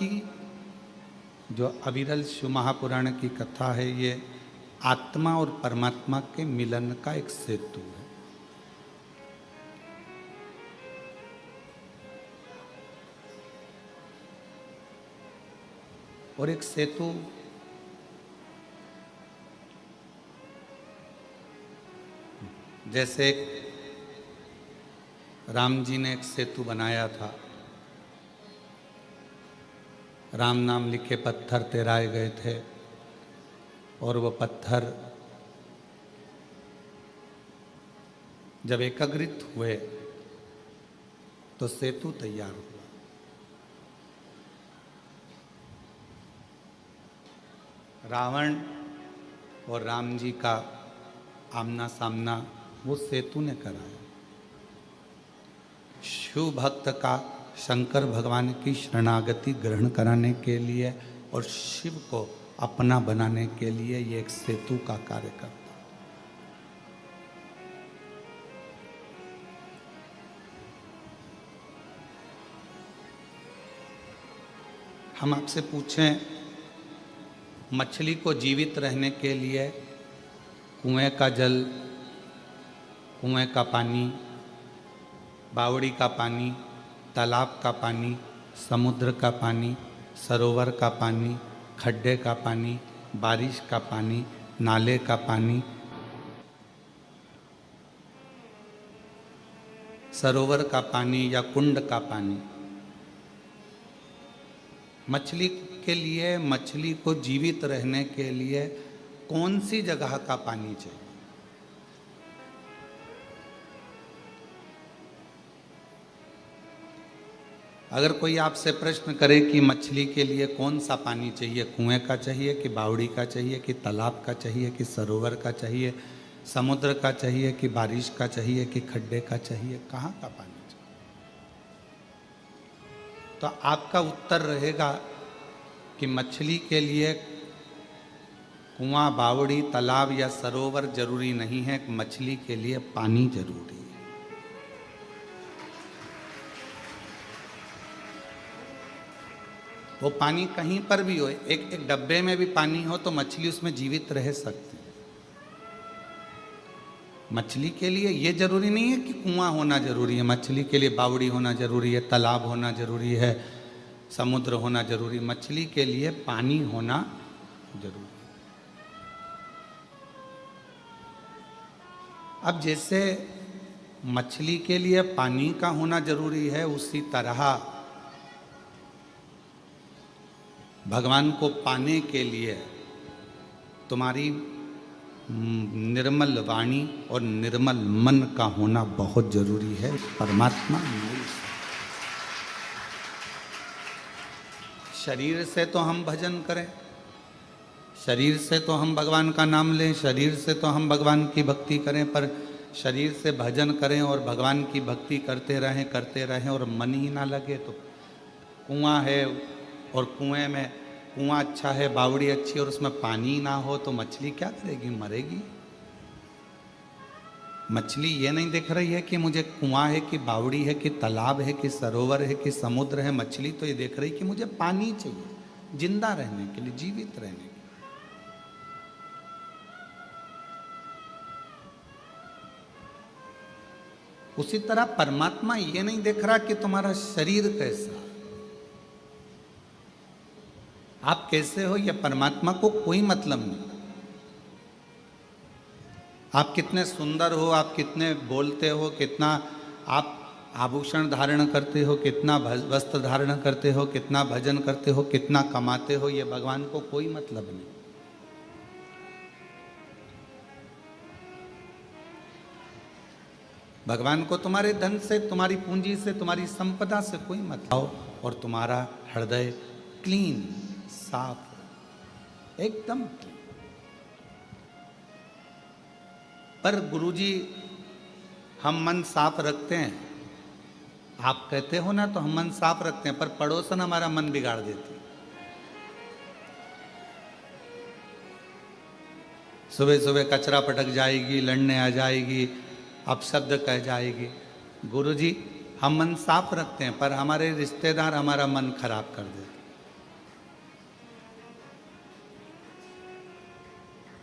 की जो अविरल शिव महापुराण की कथा है, ये आत्मा और परमात्मा के मिलन का एक सेतु है। और एक सेतु जैसे राम जी ने एक सेतु बनाया था, राम नाम लिखे पत्थर तैराए गए थे और वो पत्थर जब एकत्रित हुए तो सेतु तैयार हुआ। रावण और राम जी का आमना सामना वो सेतु ने कराया। शिव भक्त का शंकर भगवान की शरणागति ग्रहण कराने के लिए और शिव को अपना बनाने के लिए ये एक सेतु का कार्य करता। हम आपसे पूछें, मछली को जीवित रहने के लिए कुएं का जल, कुएं का पानी, बावड़ी का पानी, तालाब का पानी, समुद्र का पानी, सरोवर का पानी, खड्डे का पानी, बारिश का पानी, नाले का पानी, सरोवर का पानी या कुंड का पानी, मछली के लिए, मछली को जीवित रहने के लिए कौन सी जगह का पानी चाहिए? अगर कोई आपसे प्रश्न करे कि मछली के लिए कौन सा पानी चाहिए, कुएं का चाहिए कि बावड़ी का चाहिए कि तालाब का चाहिए कि सरोवर का चाहिए, समुद्र का चाहिए कि बारिश का चाहिए कि खड्डे का चाहिए, कहाँ का पानी चाहिए? तो आपका उत्तर रहेगा कि मछली के लिए कुआं, बावड़ी, तालाब या सरोवर जरूरी नहीं है, मछली के लिए पानी जरूरी है। वो पानी कहीं पर भी हो, एक डब्बे में भी पानी हो तो मछली उसमें जीवित रह सकती है। मछली के लिए ये जरूरी नहीं है कि कुआं होना जरूरी है, मछली के लिए बावड़ी होना जरूरी है, तालाब होना जरूरी है, समुद्र होना जरूरी, मछली के लिए पानी होना जरूरी है। अब जैसे मछली के लिए पानी का होना जरूरी है, उसी तरह भगवान को पाने के लिए तुम्हारी निर्मल वाणी और निर्मल मन का होना बहुत जरूरी है। परमात्मा शरीर से तो हम भजन करें, शरीर से तो हम भगवान का नाम लें, शरीर से तो हम भगवान की भक्ति करें, पर शरीर से भजन करें और भगवान की भक्ति करते रहें और मन ही ना लगे तो कुआं है और कुएं में कुआं अच्छा है, बावड़ी अच्छी और उसमें पानी ना हो तो मछली क्या करेगी? मरेगी। मछली ये नहीं देख रही है कि मुझे कुआं है कि बावड़ी है कि तालाब है कि सरोवर है कि समुद्र है। मछली तो ये देख रही कि मुझे पानी चाहिए जिंदा रहने के लिए, जीवित रहने के लिए। उसी तरह परमात्मा ये नहीं देख रहा कि तुम्हारा शरीर कैसा, आप कैसे हो, यह परमात्मा को कोई मतलब नहीं। आप कितने सुंदर हो, आप कितने बोलते हो, कितना आप आभूषण धारण करते हो, कितना वस्त्र धारण करते हो, कितना भजन करते हो, कितना कमाते हो, यह भगवान को कोई मतलब नहीं। भगवान को तुम्हारे धन से, तुम्हारी पूंजी से, तुम्हारी संपदा से कोई मतलब, और तुम्हारा हृदय क्लीन, साफ, एकदम। पर गुरुजी हम मन साफ रखते हैं, आप कहते हो ना, तो हम मन साफ रखते हैं, पर पड़ोसन हमारा मन बिगाड़ देती है। सुबह सुबह कचरा पटक जाएगी, लड़ने आ जाएगी, अपशब्द कह जाएगी। गुरुजी हम मन साफ रखते हैं, पर हमारे रिश्तेदार हमारा मन खराब कर देते।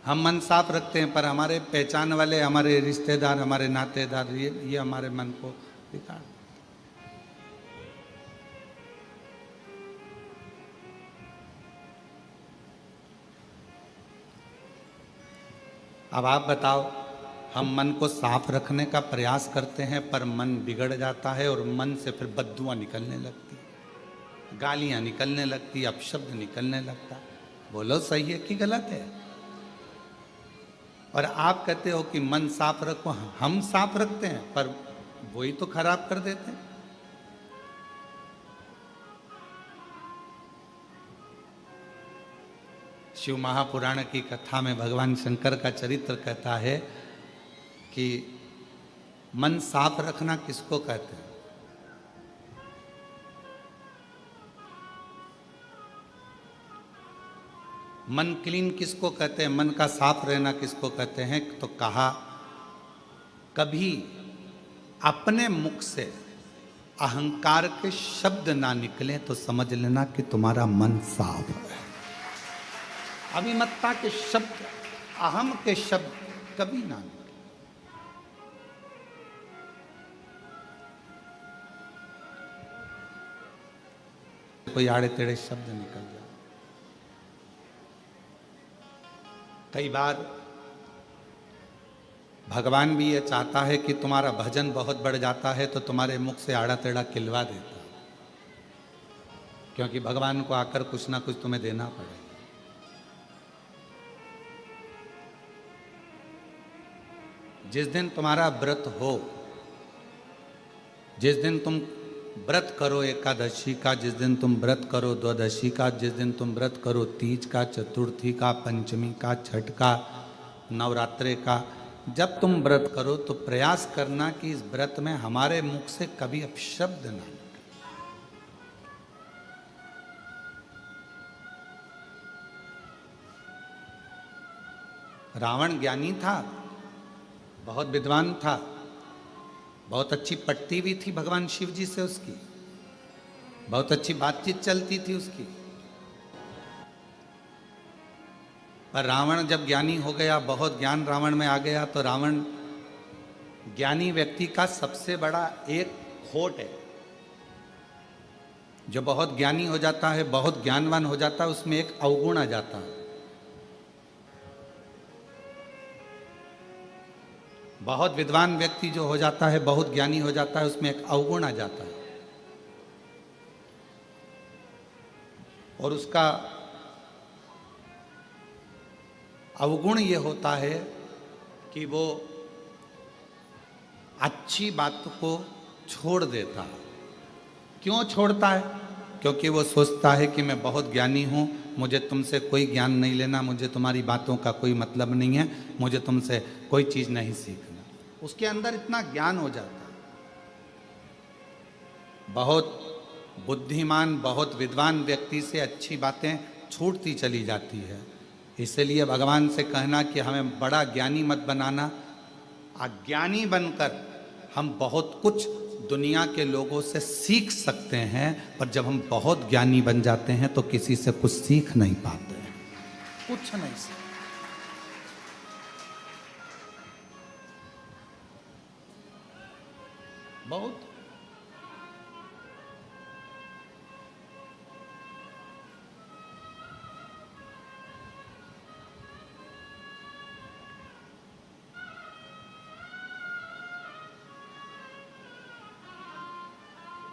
हम मन साफ रखते हैं, पर हमारे पहचान वाले, हमारे रिश्तेदार, हमारे नातेदार, ये हमारे मन को बिगाड़। अब आप बताओ, हम मन को साफ रखने का प्रयास करते हैं पर मन बिगड़ जाता है और मन से फिर बददुआं निकलने लगती, गालियां निकलने लगती, अपशब्द निकलने लगता। बोलो सही है कि गलत है? और आप कहते हो कि मन साफ रखो, हम साफ रखते हैं पर वही तो खराब कर देते हैं। शिव महापुराण की कथा में भगवान शंकर का चरित्र कहता है कि मन साफ रखना किसको कहते हैं? मन क्लीन किसको कहते हैं? मन का साफ रहना किसको कहते हैं? तो कहा, कभी अपने मुख से अहंकार के शब्द ना निकले तो समझ लेना कि तुम्हारा मन साफ है। अभिमत्ता के शब्द, अहम के शब्द कभी ना निकले। कोई आड़े टेढ़े शब्द निकल जाए। कई बार भगवान भी ये चाहता है कि तुम्हारा भजन बहुत बढ़ जाता है तो तुम्हारे मुख से आड़ा टेढ़ा किलवा देता है, क्योंकि भगवान को आकर कुछ ना कुछ तुम्हें देना पड़ेगा। जिस दिन तुम्हारा व्रत हो, जिस दिन तुम व्रत करो एकादशी का, जिस दिन तुम व्रत करो द्वादशी का, जिस दिन तुम व्रत करो तीज का, चतुर्थी का, पंचमी का, छठ का, नवरात्रे का, जब तुम व्रत करो तो प्रयास करना कि इस व्रत में हमारे मुख से कभी अपशब्द ना निकले। रावण ज्ञानी था, बहुत विद्वान था, बहुत अच्छी पट्टी भी थी भगवान शिव जी से उसकी, बहुत अच्छी बातचीत चलती थी उसकी। पर रावण जब ज्ञानी हो गया, बहुत ज्ञान रावण में आ गया, तो रावण ज्ञानी व्यक्ति का सबसे बड़ा एक खोट है। जो बहुत ज्ञानी हो जाता है, बहुत ज्ञानवान हो जाता है, उसमें एक अवगुण आ जाता है। बहुत विद्वान व्यक्ति जो हो जाता है, बहुत ज्ञानी हो जाता है, उसमें एक अवगुण आ जाता है। और उसका अवगुण ये होता है कि वो अच्छी बात को छोड़ देता है। क्यों छोड़ता है? क्योंकि वो सोचता है कि मैं बहुत ज्ञानी हूँ, मुझे तुमसे कोई ज्ञान नहीं लेना, मुझे तुम्हारी बातों का कोई मतलब नहीं है, मुझे तुमसे कोई चीज़ नहीं सीखना। उसके अंदर इतना ज्ञान हो जाता है। बहुत बुद्धिमान, बहुत विद्वान व्यक्ति से अच्छी बातें छूटती चली जाती है। इसलिए भगवान से कहना कि हमें बड़ा ज्ञानी मत बनाना। अज्ञानी बनकर हम बहुत कुछ दुनिया के लोगों से सीख सकते हैं, पर जब हम बहुत ज्ञानी बन जाते हैं तो किसी से कुछ सीख नहीं पाते हैं, कुछ नहीं सीख। बहुत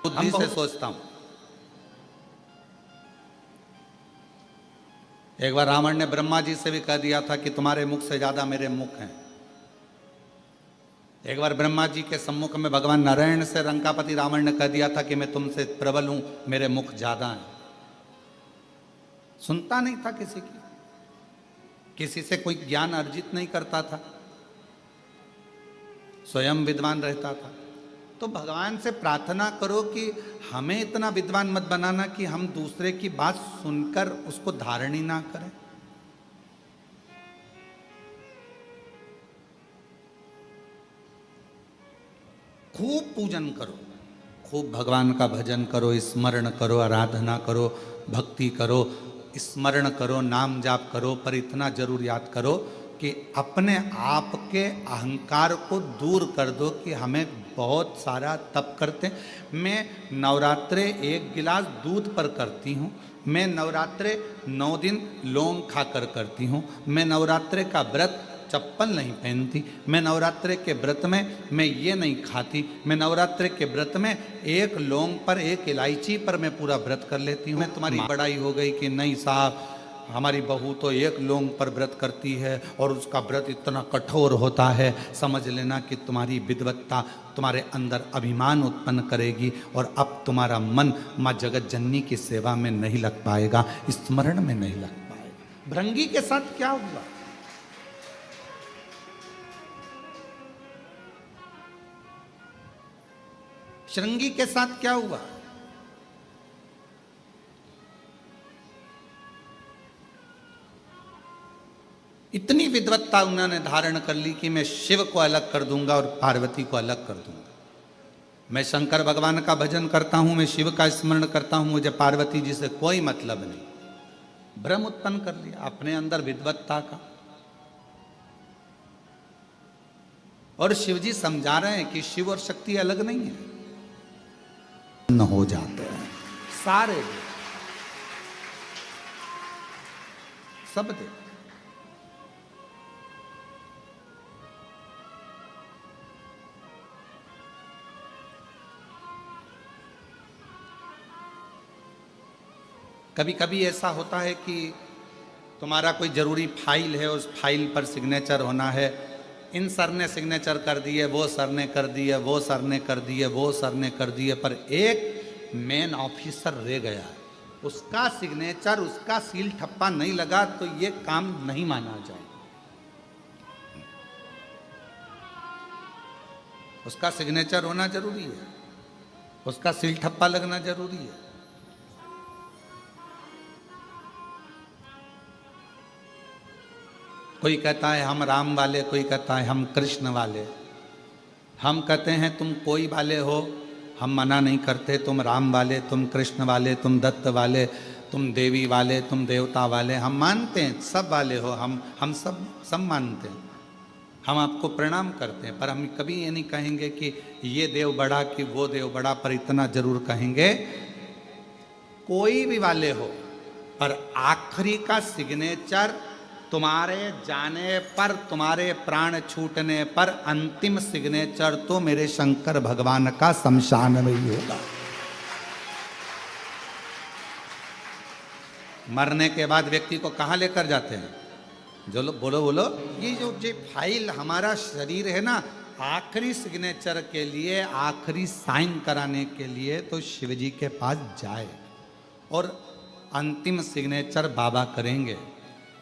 बुद्धि से सोचता हूं। एक बार रावण ने ब्रह्मा जी से भी कह दिया था कि तुम्हारे मुख से ज्यादा मेरे मुख हैं। एक बार ब्रह्मा जी के सम्मुख में भगवान नारायण से रंकापति रावण ने कह दिया था कि मैं तुमसे प्रबल हूं, मेरे मुख ज्यादा हैं। सुनता नहीं था किसी की, किसी से कोई ज्ञान अर्जित नहीं करता था, स्वयं विद्वान रहता था। तो भगवान से प्रार्थना करो कि हमें इतना विद्वान मत बनाना कि हम दूसरे की बात सुनकर उसको धारण ही ना करें। खूब पूजन करो, खूब भगवान का भजन करो, स्मरण करो, आराधना करो, भक्ति करो, स्मरण करो, नाम जाप करो, पर इतना जरूर याद करो कि अपने आप के अहंकार को दूर कर दो कि हमें बहुत सारा तप करते हैं। मैं नवरात्रे 1 गिलास दूध पर करती हूँ, मैं नवरात्रे 9 दिन लौंग खाकर करती हूँ, मैं नवरात्रे का व्रत चप्पल नहीं पहनती, मैं नवरात्रे के व्रत में मैं ये नहीं खाती, मैं नवरात्रे के व्रत में 1 लौंग पर 1 इलायची पर मैं पूरा व्रत कर लेती हूँ। मैं तुम्हारी बड़ाई हो गई कि नहीं साहब हमारी बहू तो 1 लौंग पर व्रत करती है और उसका व्रत इतना कठोर होता है, समझ लेना कि तुम्हारी विद्वत्ता तुम्हारे अंदर अभिमान उत्पन्न करेगी और अब तुम्हारा मन माँ जगत जननी की सेवा में नहीं लग पाएगा, स्मरण में नहीं लग पाएगा। भृंगी के साथ क्या हुआ? श्रृंगी के साथ क्या हुआ? इतनी विद्वत्ता उन्होंने धारण कर ली कि मैं शिव को अलग कर दूंगा और पार्वती को अलग कर दूंगा। मैं शंकर भगवान का भजन करता हूं, मैं शिव का स्मरण करता हूं, मुझे पार्वती जी से कोई मतलब नहीं। भ्रम उत्पन्न कर लिया अपने अंदर विद्वत्ता का। और शिव जी समझा रहे हैं कि शिव और शक्ति अलग नहीं है, न हो जाते हैं सारे सब दे। कभी कभी ऐसा होता है कि तुम्हारा कोई ज़रूरी फाइल है, उस फाइल पर सिग्नेचर होना है, इन सर ने सिग्नेचर कर दिए, वो सर ने कर दिए, वो सर ने कर दिए, वो सर ने कर दिए, पर एक मेन ऑफिसर रह गया, उसका सिग्नेचर उसका सील ठप्पा नहीं लगा तो ये काम नहीं माना जाए। उसका सिग्नेचर होना जरूरी है, उसका सील ठप्पा लगना जरूरी है। कोई कहता है हम राम वाले, कोई कहता है हम कृष्ण वाले। हम कहते हैं तुम कोई वाले हो, हम मना नहीं करते, तुम राम वाले, तुम कृष्ण वाले, तुम दत्त वाले, तुम देवी वाले, तुम देवता वाले, हम मानते हैं सब वाले हो, हम सब मानते हैं, हम आपको प्रणाम करते हैं। पर हम कभी ये नहीं कहेंगे कि ये देव बड़ा कि वो देव बड़ा, पर इतना जरूर कहेंगे कोई भी वाले हो, पर आखिरी का सिग्नेचर तुम्हारे जाने पर, तुम्हारे प्राण छूटने पर अंतिम सिग्नेचर तो मेरे शंकर भगवान का शमशान में ही होगा। मरने के बाद व्यक्ति को कहां लेकर जाते हैं? जो लोग बोलो बोलो, ये जो फाइल हमारा शरीर है ना, आखिरी सिग्नेचर के लिए, आखिरी साइन कराने के लिए तो शिव जी के पास जाए और अंतिम सिग्नेचर बाबा करेंगे।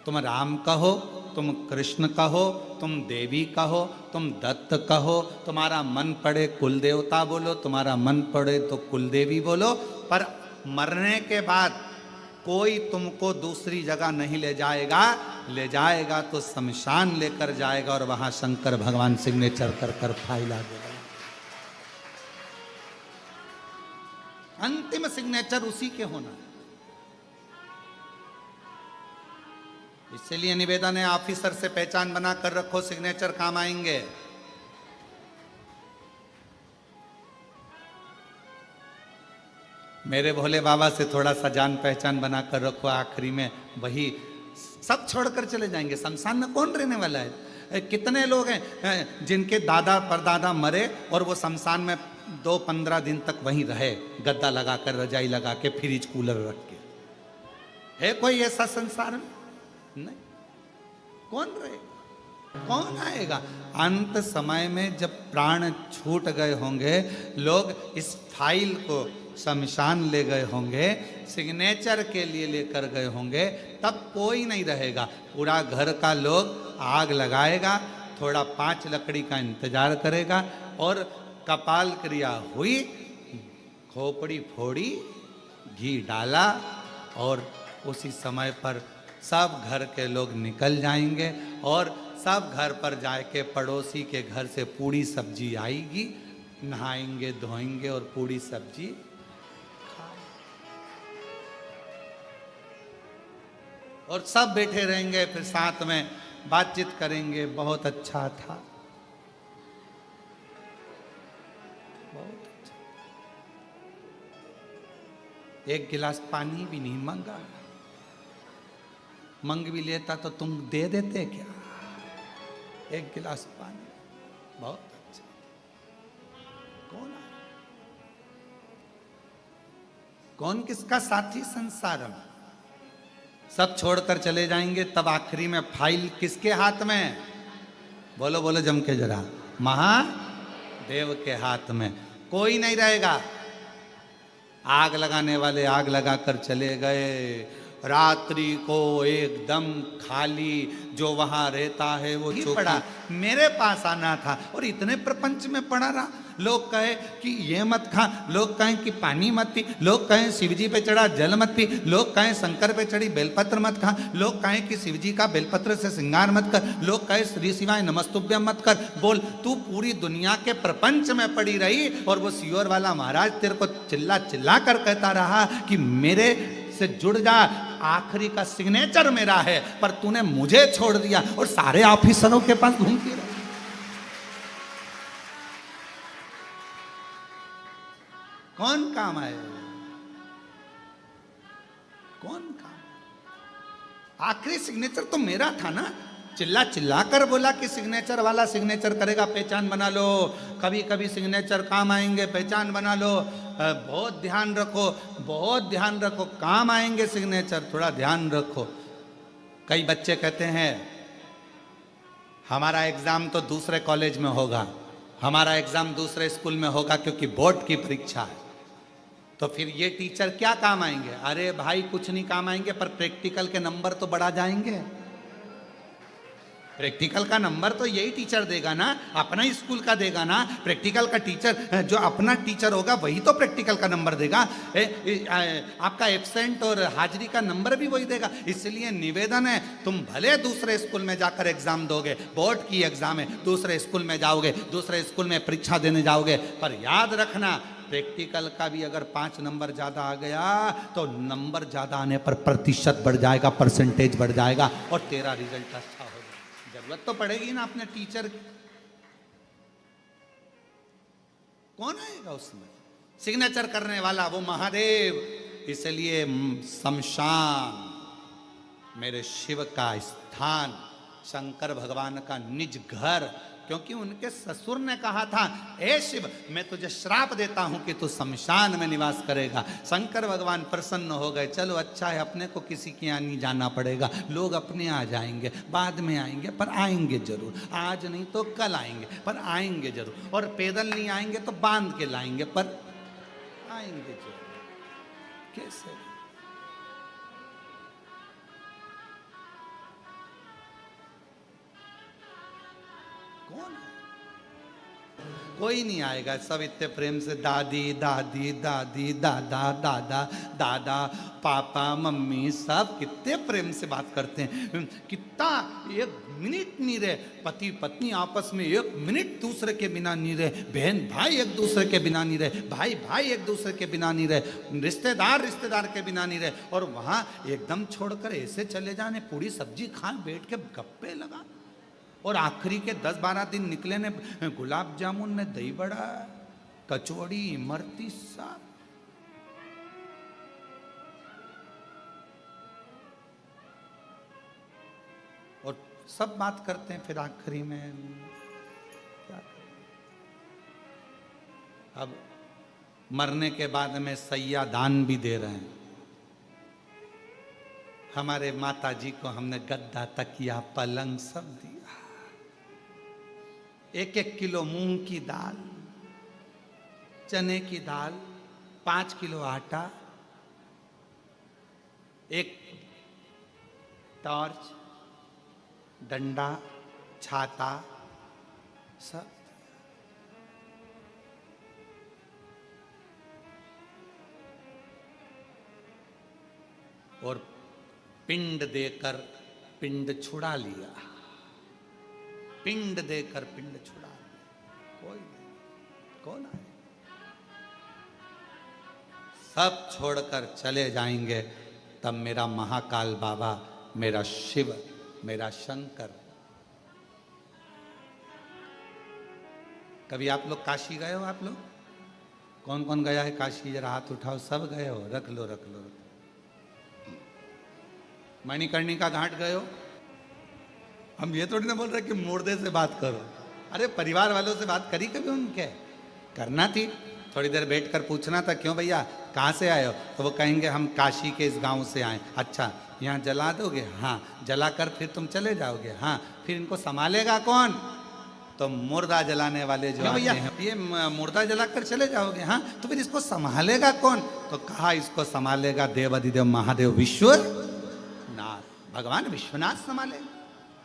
तुम राम कहो, तुम कृष्ण कहो, तुम देवी कहो, तुम दत्त कहो, तुम्हारा मन पड़े कुल देवता बोलो, तुम्हारा मन पड़े तो कुल देवी बोलो, पर मरने के बाद कोई तुमको दूसरी जगह नहीं ले जाएगा, ले जाएगा तो शमशान लेकर जाएगा और वहां शंकर भगवान सिग्नेचर कर कर फाइल आ देगा। अंतिम सिग्नेचर उसी के होना है। इसलिए निवेदन है, ऑफिसर से पहचान बना कर रखो, सिग्नेचर काम आएंगे। मेरे भोले बाबा से थोड़ा सा जान पहचान बना कर रखो, आखिरी में वही सब छोड़कर चले जाएंगे। शमशान में कौन रहने वाला है? कितने लोग हैं जिनके दादा परदादा मरे और वो शमशान में 2-15 दिन तक वहीं रहे, गद्दा लगा कर, रजाई लगा के, फ्रिज कूलर रख के। है कोई ऐसा संसार में? नहीं। कौन रहेगा, कौन आएगा? अंत समय में जब प्राण छूट गए होंगे, लोग इस फाइल को शमशान ले गए होंगे, सिग्नेचर के लिए लेकर गए होंगे, तब कोई नहीं रहेगा। पूरा घर का लोग आग लगाएगा, थोड़ा 5 लकड़ी का इंतजार करेगा और कपाल क्रिया हुई, खोपड़ी फोड़ी, घी डाला और उसी समय पर सब घर के लोग निकल जाएंगे और सब घर पर जाके पड़ोसी के घर से पूड़ी सब्जी आएगी, नहाएंगे धोएंगे और पूड़ी सब्जी और सब बैठे रहेंगे। फिर साथ में बातचीत करेंगे। बहुत अच्छा था, बहुत अच्छा। एक गिलास पानी भी नहीं मांगा, मंग भी लेता तो तुम दे देते क्या? एक गिलास पानी, बहुत अच्छा। कौन आया? कौन किसका साथी संसार में? सब छोड़कर चले जाएंगे, तब आखिरी में फाइल किसके हाथ में? बोलो बोलो जम के जरा, महादेव के हाथ में। कोई नहीं रहेगा। आग लगाने वाले आग लगाकर चले गए, रात्रि को एकदम खाली, जो वहां रहता है वो ही पड़ा। मेरे पास आना था और इतने प्रपंच में पड़ा रहा। लोग कहे कि ये मत खा, लोग कहें कि पानी मत पी, लोग कहें शिवजी पे चढ़ा जल मत पी, लोग कहें शंकर पे चढ़ी बेलपत्र मत खा, लोग कहें कि शिवजी का बेलपत्र से श्रृंगार मत कर, लोग कहें श्री शिवाय नमस्तुभ्यम मत कर। बोल, तू पूरी दुनिया के प्रपंच में पड़ी रही और वो सियोर वाला महाराज तेरे को चिल्ला चिल्ला कर कहता रहा कि मेरे से जुड़ जा, आखिरी का सिग्नेचर मेरा है। पर तूने मुझे छोड़ दिया और सारे ऑफिसरों के पास घूमती रही। कौन काम आए? कौन काम? आखिरी सिग्नेचर तो मेरा था ना। चिल्ला चिल्ला कर बोला कि सिग्नेचर वाला सिग्नेचर करेगा, पहचान बना लो। कभी कभी सिग्नेचर काम आएंगे, पहचान बना लो। बहुत ध्यान रखो, बहुत ध्यान रखो, काम आएंगे सिग्नेचर, थोड़ा ध्यान रखो। कई बच्चे कहते हैं हमारा एग्जाम तो दूसरे कॉलेज में होगा, हमारा एग्जाम दूसरे स्कूल में होगा क्योंकि बोर्ड की परीक्षा है, तो फिर ये टीचर क्या काम आएंगे? अरे भाई कुछ नहीं काम आएंगे, पर प्रैक्टिकल के नंबर तो बढ़ा जाएंगे। प्रैक्टिकल का नंबर तो यही टीचर देगा ना, अपना ही स्कूल का देगा ना। प्रैक्टिकल का टीचर जो अपना टीचर होगा वही तो प्रैक्टिकल का नंबर देगा। आपका एब्सेंट और हाजिरी का नंबर भी वही देगा। इसलिए निवेदन है, तुम भले दूसरे स्कूल में जाकर एग्जाम दोगे, बोर्ड की एग्जाम है, दूसरे स्कूल में जाओगे, दूसरे स्कूल में परीक्षा देने जाओगे, पर याद रखना प्रैक्टिकल का भी अगर 5 नंबर ज्यादा आ गया तो नंबर ज्यादा आने पर प्रतिशत बढ़ जाएगा, परसेंटेज बढ़ जाएगा और तेरा रिजल्ट अच्छा होगा। जरूरत तो पड़ेगी ना अपने टीचर की। कौन आएगा उसमें? सिग्नेचर करने वाला वो महादेव। इसलिए शमशान मेरे शिव का स्थान, शंकर भगवान का निज घर, क्योंकि उनके ससुर ने कहा था, हे शिव मैं तुझे श्राप देता हूं कि तू शमशान में निवास करेगा। शंकर भगवान प्रसन्न हो गए, चलो अच्छा है, अपने को किसी के यहाँ नहीं जाना पड़ेगा, लोग अपने आ जाएंगे, बाद में आएंगे, पर आएंगे जरूर, आज नहीं तो कल आएंगे, पर आएंगे जरूर। और पैदल नहीं आएंगे तो बांध के लाएंगे, पर आएंगे जरूर। कैसे? कोई नहीं आएगा। सब इतने प्रेम से दादी दादी दादी दादा दादा दादा पापा मम्मी सब कितने प्रेम से बात करते हैं। कितना एक मिनट नहीं रहे, पति पत्नी आपस में एक मिनट दूसरे के बिना नहीं रहे, बहन भाई एक दूसरे के बिना नहीं रहे, भाई भाई एक दूसरे के बिना नहीं रहे, रिश्तेदार रिश्तेदार के बिना नहीं रहे। और वहां एकदम छोड़कर ऐसे चले जाने, पूरी सब्जी खाए, बैठ के गप्पे लगा। और आखिरी के 10-12 दिन निकले ने गुलाब जामुन ने दही बड़ा, कचौड़ी, इमरती सा। और सब बात करते हैं, फिर आखिरी में क्या करें? अब मरने के बाद में सैया दान भी दे रहे हैं। हमारे माता जी को हमने गद्दा तकिया पलंग सब दिया। 1-1 किलो मूंग की दाल, चने की दाल, 5 किलो आटा, एक टॉर्च, डंडा, छाता, सब। और पिंड देकर पिंड छुड़ा लिया, पिंड देकर पिंड छुड़ा लिया। कोई नहीं, कौन आए? सब छोड़कर चले जाएंगे, तब मेरा महाकाल बाबा, मेरा शिव, मेरा शंकर कभी आप लोग काशी गए हो? आप लोग कौन कौन गया है काशी? जरा हाथ उठाओ। सब गए हो? रख लो रख लो। मणिकर्णिका घाट गए हो? हम ये थोड़ी ना बोल रहे कि मुर्दे से बात करो। अरे परिवार वालों से बात करी कभी उनके? करना थी। थोड़ी देर बैठकर पूछना था, क्यों भैया कहाँ से आए हो? तो वो कहेंगे हम काशी के इस गांव से आए। अच्छा, यहाँ जला दोगे? हाँ। जलाकर फिर तुम चले जाओगे? हाँ। फिर इनको संभालेगा कौन? तो मुर्दा जलाने वाले जो भैया ये मुर्दा जलाकर चले जाओगे? हाँ। तो फिर इसको संभालेगा कौन? तो कहा इसको संभालेगा देवाधिदेव महादेव विश्वनाथ, भगवान विश्वनाथ संभालेगा।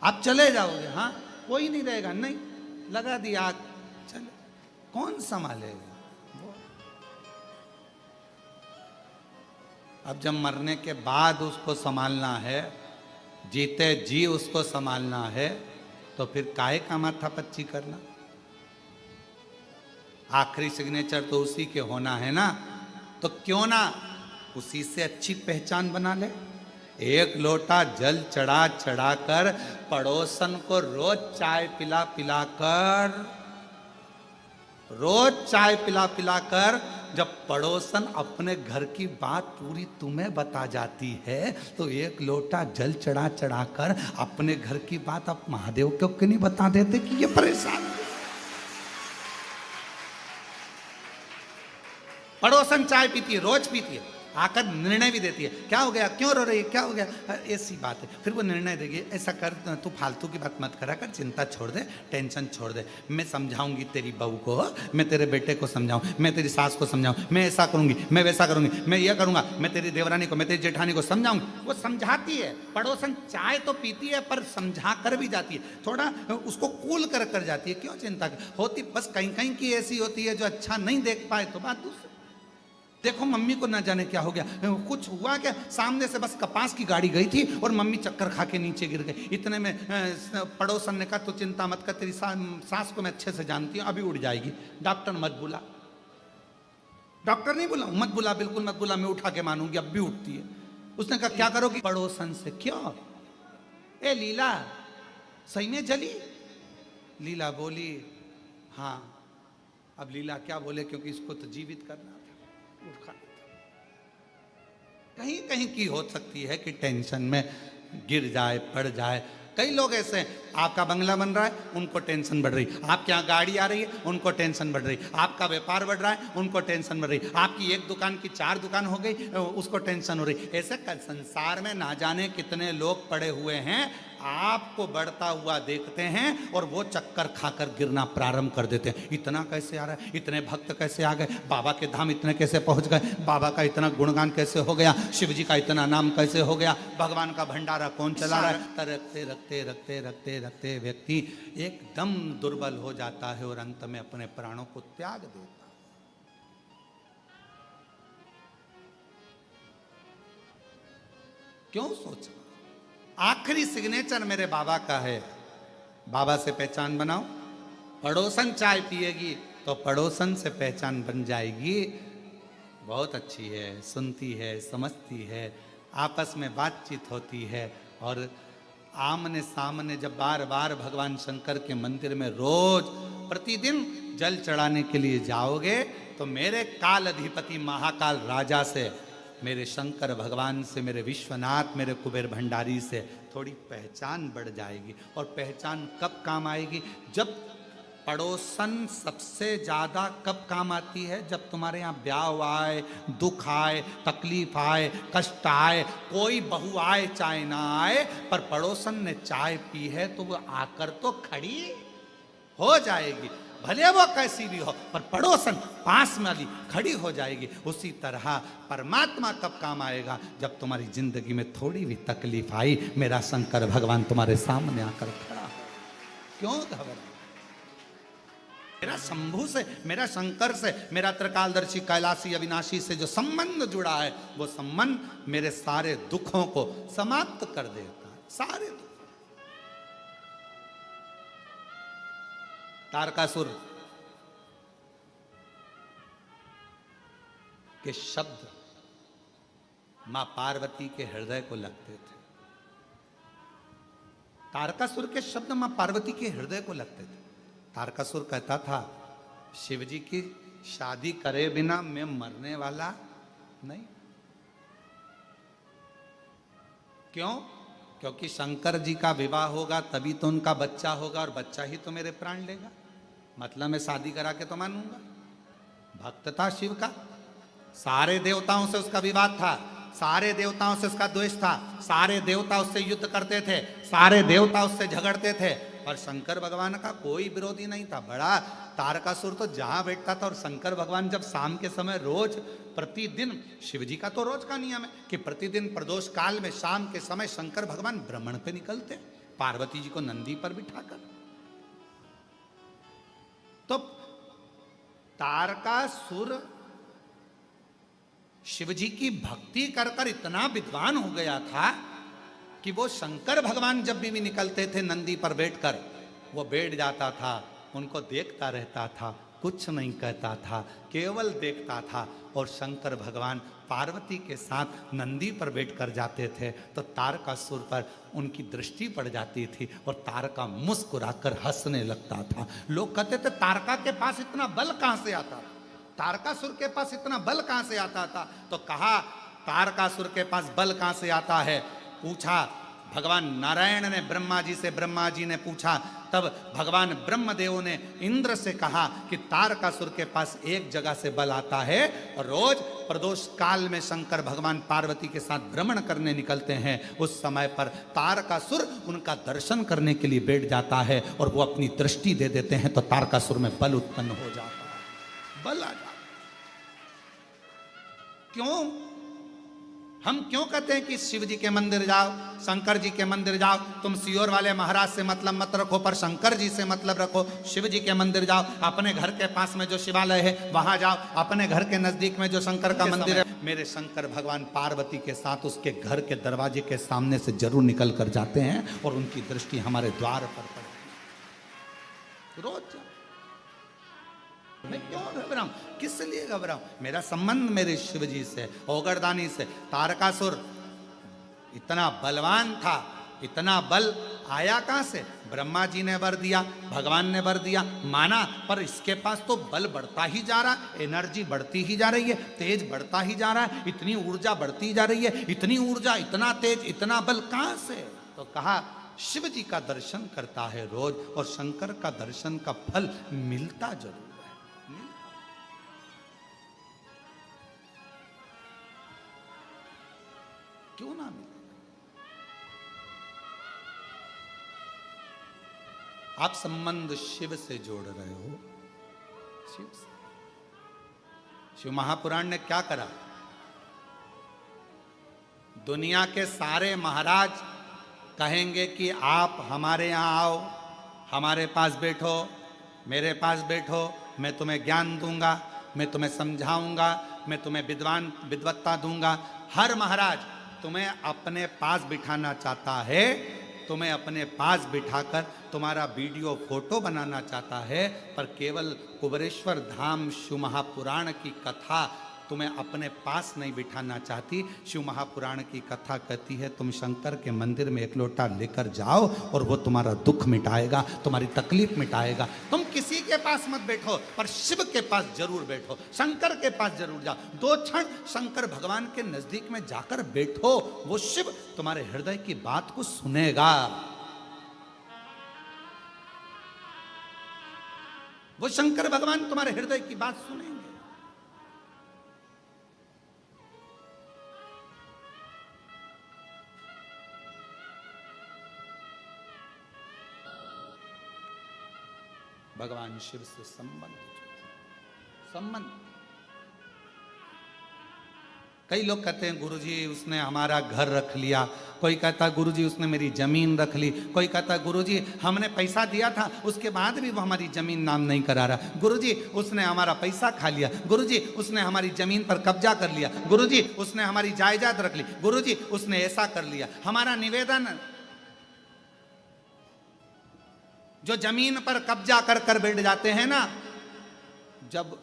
आप चले जाओगे? हाँ। कोई नहीं रहेगा? नहीं। लगा दी आग, चले। कौन संभालेगा? अब जब मरने के बाद उसको संभालना है, जीते जी उसको संभालना है, तो फिर काहे का माथा पच्ची करना? आखिरी सिग्नेचर तो उसी के होना है ना, तो क्यों ना उसी से अच्छी पहचान बना ले। एक लोटा जल चढ़ा चढ़ा कर पड़ोसन को रोज चाय पिला पिला कर, रोज चाय पिला पिला कर जब पड़ोसन अपने घर की बात पूरी तुम्हें बता जाती है, तो एक लोटा जल चढ़ा चढ़ा कर अपने घर की बात आप महादेव को क्यों नहीं बता देते कि ये परेशान? पड़ोसन चाय पीती है, रोज पीती है, आकर निर्णय भी देती है। क्या हो गया? क्यों रो रही है? क्या हो गया? ऐसी बात है। फिर वो निर्णय देगी, ऐसा कर, तू फालतू की बात मत करा कर, चिंता छोड़ दे, टेंशन छोड़ दे। मैं समझाऊंगी तेरी बहू को, मैं तेरे बेटे को समझाऊं, मैं तेरी सास को समझाऊं, मैं ऐसा करूंगी, मैं वैसा करूंगी, मैं ये करूंगा, मैं तेरी देवरानी को, मैं तेरी जेठानी को समझाऊंगी। वो समझाती है। पड़ोसन चाय तो पीती है पर समझा कर भी जाती है, थोड़ा उसको कूल कर जाती है। क्यों चिंता होती? बस कहीं कहीं की ऐसी होती है जो अच्छा नहीं देख पाए तो बात दूसरी। देखो मम्मी को ना जाने क्या हो गया, कुछ हुआ क्या? सामने से बस कपास की गाड़ी गई थी और मम्मी चक्कर खा के नीचे गिर गई। इतने में पड़ोसन ने कहा तो चिंता मत कर, तेरी सास को मैं अच्छे से जानती हूँ, अभी उड़ जाएगी। डॉक्टर मत बुला। डॉक्टर नहीं बुला? मत बुला, बिल्कुल मत बुला, मैं उठा के मानूंगी, अब भी उठती है। उसने कहा क्या करोगी? पड़ोसन से। क्यों? ए लीला सही में जली? लीला बोली हाँ। अब लीला क्या बोले, क्योंकि इसको तो जीवित करना था। कहीं कहीं की हो सकती है कि टेंशन में गिर जाए, पड़ जाए। कई लोग ऐसे हैं, आपका बंगला बन रहा है, उनको टेंशन बढ़ रही, आपके यहाँ गाड़ी आ रही है, उनको टेंशन बढ़ रही, आपका व्यापार बढ़ रहा है, उनको टेंशन बढ़ रही, आपकी एक दुकान की 4 दुकान हो गई, उसको टेंशन हो रही। ऐसे संसार में ना जाने कितने लोग पड़े हुए हैं, आपको बढ़ता हुआ देखते हैं और वो चक्कर खाकर गिरना प्रारंभ कर देते हैं। इतना कैसे आ रहा है? इतने भक्त कैसे आ गए? बाबा के धाम इतने कैसे पहुंच गए? बाबा का इतना गुणगान कैसे हो गया? शिव जी का इतना नाम कैसे हो गया? भगवान का भंडारा कौन चला रहा है? रखते रखते रखते रखते रखते व्यक्ति एकदम दुर्बल हो जाता है और अंत में अपने प्राणों को त्याग देता है। क्यों सोचा? आखिरी सिग्नेचर मेरे बाबा का है, बाबा से पहचान बनाओ। पड़ोसन चाय पिएगी तो पड़ोसन से पहचान बन जाएगी। बहुत अच्छी है, सुनती है, समझती है, आपस में बातचीत होती है। और आमने सामने जब बार बार भगवान शंकर के मंदिर में रोज प्रतिदिन जल चढ़ाने के लिए जाओगे, तो मेरे काल अधिपति महाकाल राजा से, मेरे शंकर भगवान से, मेरे विश्वनाथ, मेरे कुबेर भंडारी से थोड़ी पहचान बढ़ जाएगी। और पहचान कब काम आएगी? जब पड़ोसन सबसे ज्यादा कब काम आती है? जब तुम्हारे यहाँ ब्याह आए, दुख आए, तकलीफ आए, कष्ट आए, कोई बहू आए चाहे ना आए, पर पड़ोसन ने चाय पी है तो वो आकर तो खड़ी हो जाएगी, भले वो कैसी भी हो, पर पड़ोसन पास में वाली खड़ी हो जाएगी। उसी तरह परमात्मा कब काम आएगा? जब तुम्हारी जिंदगी में थोड़ी भी तकलीफ आई, मेरा शंकर भगवान तुम्हारे सामने आकर खड़ा हो। क्यों घबरा? मेरा शंभु से, मेरा शंकर से, मेरा त्रिकालदर्शी कैलाशी अविनाशी से जो संबंध जुड़ा है, वो संबंध मेरे सारे दुखों को समाप्त कर देता है। सारे दुख। तारकासुर के शब्द मां पार्वती के हृदय को लगते थे। तारकासुर के शब्द मां पार्वती के हृदय को लगते थे। तारकासुर कहता था शिव जी की शादी करे बिना मैं मरने वाला नहीं। क्यों? क्योंकि शंकर जी का विवाह होगा तभी तो उनका बच्चा होगा, और बच्चा ही तो मेरे प्राण लेगा। मतलब मैं शादी करा के तो मानूंगा। भक्त था शिव का, सारे देवताओं से उसका विवाद था, सारे देवताओं से उसका द्वेष था, सारे देवता उससे युद्ध करते थे, सारे देवता उससे झगड़ते थे, और शंकर भगवान का कोई विरोधी नहीं था। बड़ा तारकासुर तो जहां बैठता था, और शंकर भगवान जब शाम के समय रोज प्रतिदिन, शिव जी का तो रोज का नियम है कि प्रतिदिन प्रदोष काल में शाम के समय शंकर भगवान भ्रमण पे निकलते, पार्वती जी को नंदी पर बिठाकर। तो तारकासुर शिव जी की भक्ति कर कर इतना विद्वान हो गया था कि वो शंकर भगवान जब भी निकलते थे नंदी पर बैठकर, वो बैठ जाता था, उनको देखता रहता था, कुछ नहीं कहता था, केवल देखता था। और शंकर भगवान पार्वती के साथ नंदी पर बैठकर जाते थे तो तारकासुर पर उनकी दृष्टि पड़ जाती थी, और तारका मुस्कुराकर हंसने लगता था। लोग कहते थे तारका के पास इतना बल कहां से आता था, तारकासुर के पास इतना बल कहां से आता था? तो कहा तारकासुर के पास बल कहां से आता है? पूछा भगवान नारायण ने ब्रह्मा जी से, ब्रह्मा जी ने पूछा, तब भगवान ब्रह्मदेव ने इंद्र से कहा कि तारकासुर के पास एक जगह से बल आता है, और रोज प्रदोष काल में शंकर भगवान पार्वती के साथ भ्रमण करने निकलते हैं। उस समय पर तारकासुर उनका दर्शन करने के लिए बैठ जाता है, और वो अपनी दृष्टि दे देते हैं, तो तारकासुर में बल उत्पन्न हो जाता है, बल आ जाता। क्यों? हम क्यों कहते हैं कि शिव जी के मंदिर जाओ, शंकर जी के मंदिर जाओ? तुम सियोर वाले महाराज से मतलब मत रखो, पर शंकर जी से मतलब रखो। शिव जी के मंदिर जाओ, अपने घर के पास में जो शिवालय है वहां जाओ, अपने घर के नजदीक में जो शंकर का मंदिर है, मेरे शंकर भगवान पार्वती के साथ उसके घर के दरवाजे के सामने से जरूर निकल कर जाते हैं, और उनकी दृष्टि हमारे द्वार पर पड़ती है रोज। मैं क्यों घबराऊं? किस लिए घबराऊं? मेरा संबंध मेरे शिव जी से, ओगरदानी से। तारकासुर इतना बलवान था, इतना बल आया कहां से? ब्रह्मा जी ने वर दिया, भगवान ने वर दिया, माना, पर इसके पास तो बल बढ़ता ही जा रहा है, एनर्जी बढ़ती ही जा रही है, तेज बढ़ता ही जा रहा है, इतनी ऊर्जा बढ़ती जा रही है, इतनी ऊर्जा, इतना तेज, इतना बल कहां से? तो कहा शिव जी का दर्शन करता है रोज, और शंकर का दर्शन का फल मिलता जरूर है। क्यों ना मिले? आप संबंध शिव से जोड़ रहे हो, शिव से। शिव महापुराण ने क्या करा? दुनिया के सारे महाराज कहेंगे कि आप हमारे यहां आओ, हमारे पास बैठो, मेरे पास बैठो, मैं तुम्हें ज्ञान दूंगा, मैं तुम्हें समझाऊंगा, मैं तुम्हें विद्वत्ता दूंगा। हर महाराज तुम्हें अपने पास बिठाना चाहता है, तुम्हें अपने पास बिठाकर तुम्हारा वीडियो फोटो बनाना चाहता है, पर केवल कुबेरेश्वर धाम शिव महापुराण की कथा तुम्हें अपने पास नहीं बिठाना चाहती। शिव महापुराण की कथा कहती है तुम शंकर के मंदिर में एक लोटा लेकर जाओ, और वो तुम्हारा दुख मिटाएगा, तुम्हारी तकलीफ मिटाएगा। तुम किसी के पास मत बैठो, पर शिव के पास जरूर बैठो, शंकर के पास जरूर जाओ। 2 क्षण शंकर भगवान के नजदीक में जाकर बैठो, वो शिव तुम्हारे हृदय की बात को सुनेगा, वो शंकर भगवान तुम्हारे हृदय की बात सुनेंगे। भगवान शिव से संबंध। कई लोग कहते हैं गुरुजी उसने हमारा घर रख लिया, कोई कहता है गुरुजी उसने मेरी जमीन रख ली, कोई कहता है गुरुजी हमने पैसा दिया था उसके बाद भी वो हमारी जमीन नाम नहीं करा रहा, गुरुजी उसने हमारा पैसा खा लिया, गुरुजी उसने हमारी जमीन पर कब्जा कर लिया, गुरुजी उसने हमारी जायदाद रख ली, गुरुजी उसने ऐसा कर लिया। हमारा निवेदन, जो जमीन पर कब्जा कर कर बैठ जाते हैं ना, जब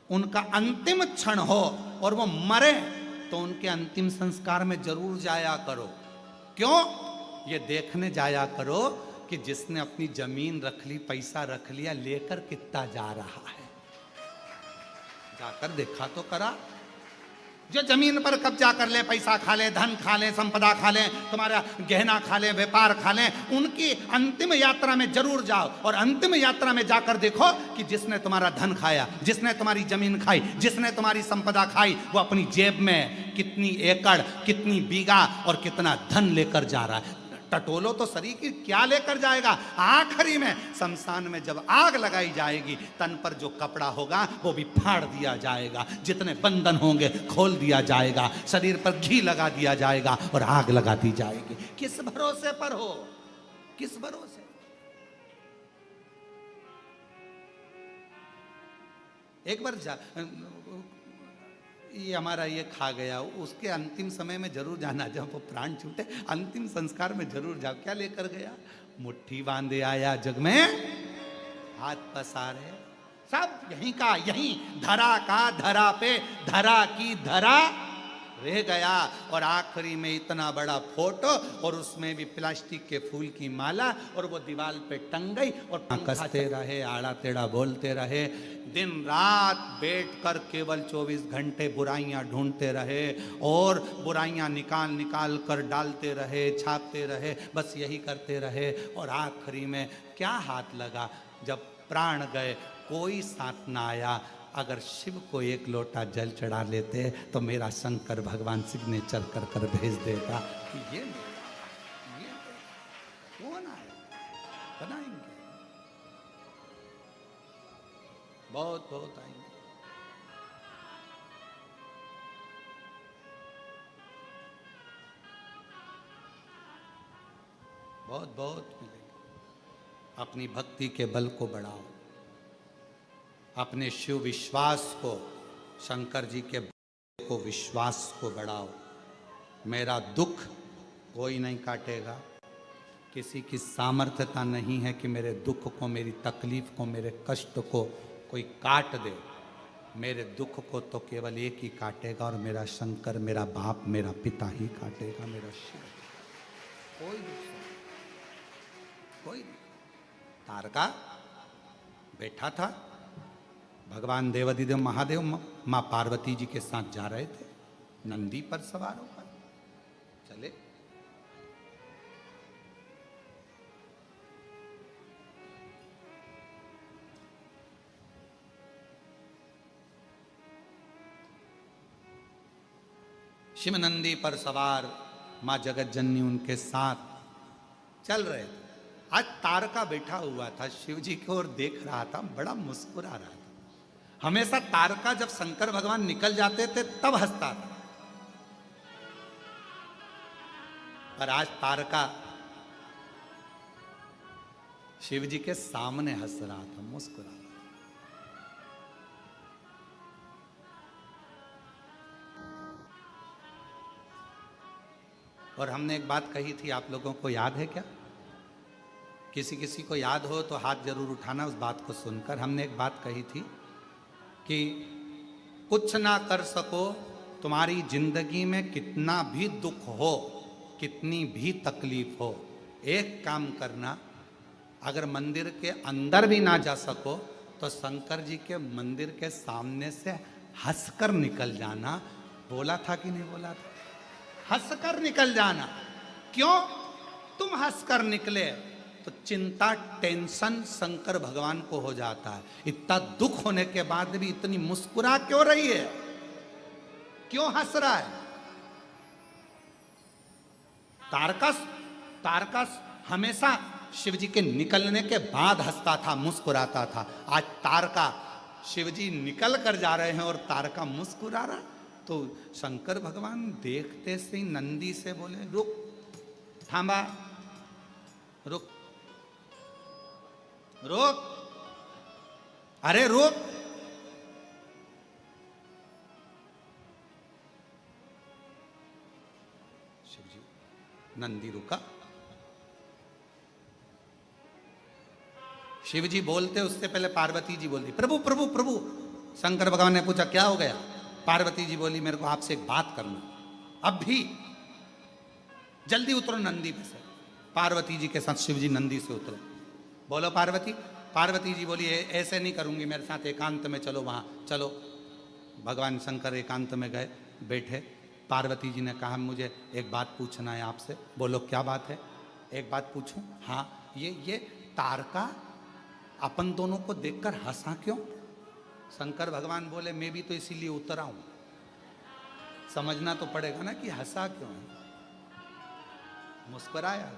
उनका अंतिम क्षण हो और वो मरे तो उनके अंतिम संस्कार में जरूर जाया करो। क्यों? ये देखने जाया करो कि जिसने अपनी जमीन रख ली, पैसा रख लिया, लेकर कितना जा रहा है। जाकर देखा तो करा। जो जमीन पर कब्जा कर ले, पैसा खा ले, धन खा ले, संपदा खा ले, तुम्हारा गहना खा ले, व्यापार खा ले, उनकी अंतिम यात्रा में जरूर जाओ और अंतिम यात्रा में जाकर देखो कि जिसने तुम्हारा धन खाया, जिसने तुम्हारी जमीन खाई, जिसने तुम्हारी संपदा खाई, वो अपनी जेब में कितनी एकड़, कितनी बीघा और कितना धन लेकर जा रहा है। टटोलो तो शरीर की क्या लेकर जाएगा। आखिरी में शमशान में जब आग लगाई जाएगी, तन पर जो कपड़ा होगा वो भी फाड़ दिया जाएगा, जितने बंधन होंगे खोल दिया जाएगा, शरीर पर घी लगा दिया जाएगा और आग लगा दी जाएगी। किस भरोसे पर हो, किस भरोसे। एक बार ये हमारा ये खा गया, उसके अंतिम समय में जरूर जाना, जब वो प्राण छूटे अंतिम संस्कार में जरूर जाओ। क्या लेकर गया? मुट्ठी बांधे आया जग में हाथ पसारे, सब यहीं का यहीं, धरा का धरा पे, धरा की धरा रह गया। और आखिरी में इतना बड़ा फोटो और उसमें भी प्लास्टिक के फूल की माला, और वो दीवार पे टंग गई और कसते रहे, आड़ा टेढ़ा बोलते रहे, दिन रात बैठकर केवल 24 घंटे बुराइयां ढूंढते रहे और बुराइयां निकाल निकाल कर डालते रहे, छापते रहे, बस यही करते रहे। और आखिरी में क्या हाथ लगा, जब प्राण गए कोई साथ ना आया। अगर शिव को एक लोटा जल चढ़ा लेते तो मेरा शंकर भगवान सिग्नेचर कर कर भेज देता कि ये कौन आया, बनाएंगे, बहुत बहुत आएंगे। बहुत बहुत मिलेंगे। अपनी भक्ति के बल को बढ़ाओ, अपने शिव विश्वास को, शंकर जी के को विश्वास को बढ़ाओ। मेरा दुख कोई नहीं काटेगा, किसी की सामर्थ्यता नहीं है कि मेरे दुख को, मेरी तकलीफ को, मेरे कष्ट को कोई काट दे। मेरे दुख को तो केवल एक ही काटेगा और मेरा शंकर, मेरा बाप, मेरा पिता ही काटेगा, मेरा शिव। कोई कोई तारका बैठा था, भगवान देवाधिदेव महादेव माँ पार्वती जी के साथ जा रहे थे, नंदी पर सवार होकर चले। शिव नंदी पर सवार, माँ जगत जननी उनके साथ चल रहे थे। आज तारका बैठा हुआ था, शिव जी की ओर देख रहा था, बड़ा मुस्कुरा रहा था। हमेशा तारका जब शंकर भगवान निकल जाते थे तब हंसता था, पर आज तारका शिव जी के सामने हंस रहा था, मुस्कुरा रहा था। और हमने एक बात कही थी, आप लोगों को याद है क्या? किसी किसी को याद हो तो हाथ जरूर उठाना उस बात को सुनकर। हमने एक बात कही थी कि कुछ ना कर सको, तुम्हारी जिंदगी में कितना भी दुख हो, कितनी भी तकलीफ हो, एक काम करना, अगर मंदिर के अंदर भी ना जा सको तो शंकर जी के मंदिर के सामने से हंसकर निकल जाना। बोला था कि नहीं बोला था? हंसकर निकल जाना। क्यों? तुम हंसकर निकले तो चिंता, टेंशन शंकर भगवान को हो जाता है। इतना दुख होने के बाद भी इतनी मुस्कुरा क्यों रही है, क्यों हंस रहा है? तारकस हमेशा शिव जी के निकलने के बाद हंसता था, मुस्कुराता था। आज तारका, शिव जी निकल कर जा रहे हैं और तारका मुस्कुरा रहा। तो शंकर भगवान देखते से ही नंदी से बोले, रुक, थांबा, रुक, रुक, अरे रुक। शिव जी, नंदी रुका। शिव जी बोलते उससे पहले पार्वती जी बोलती, प्रभु प्रभु प्रभु। शंकर भगवान ने पूछा, क्या हो गया? पार्वती जी बोली, मेरे को आपसे एक बात करना, अब भी जल्दी उतरो नंदी पे से। पार्वती जी के साथ शिव जी नंदी से उतरे। बोलो पार्वती। पार्वती जी बोली, ऐसे नहीं करूंगी, मेरे साथ एकांत में चलो, वहां चलो। भगवान शंकर एकांत में गए, बैठे। पार्वती जी ने कहा मुझे एक बात पूछना है आपसे। बोलो क्या बात है? एक बात पूछूं? हाँ। ये तारका अपन दोनों को देखकर हंसा क्यों? शंकर भगवान बोले मैं भी तो इसीलिए उतरा हूं, समझना तो पड़ेगा ना कि हंसा क्यों है। मुस्कुराया।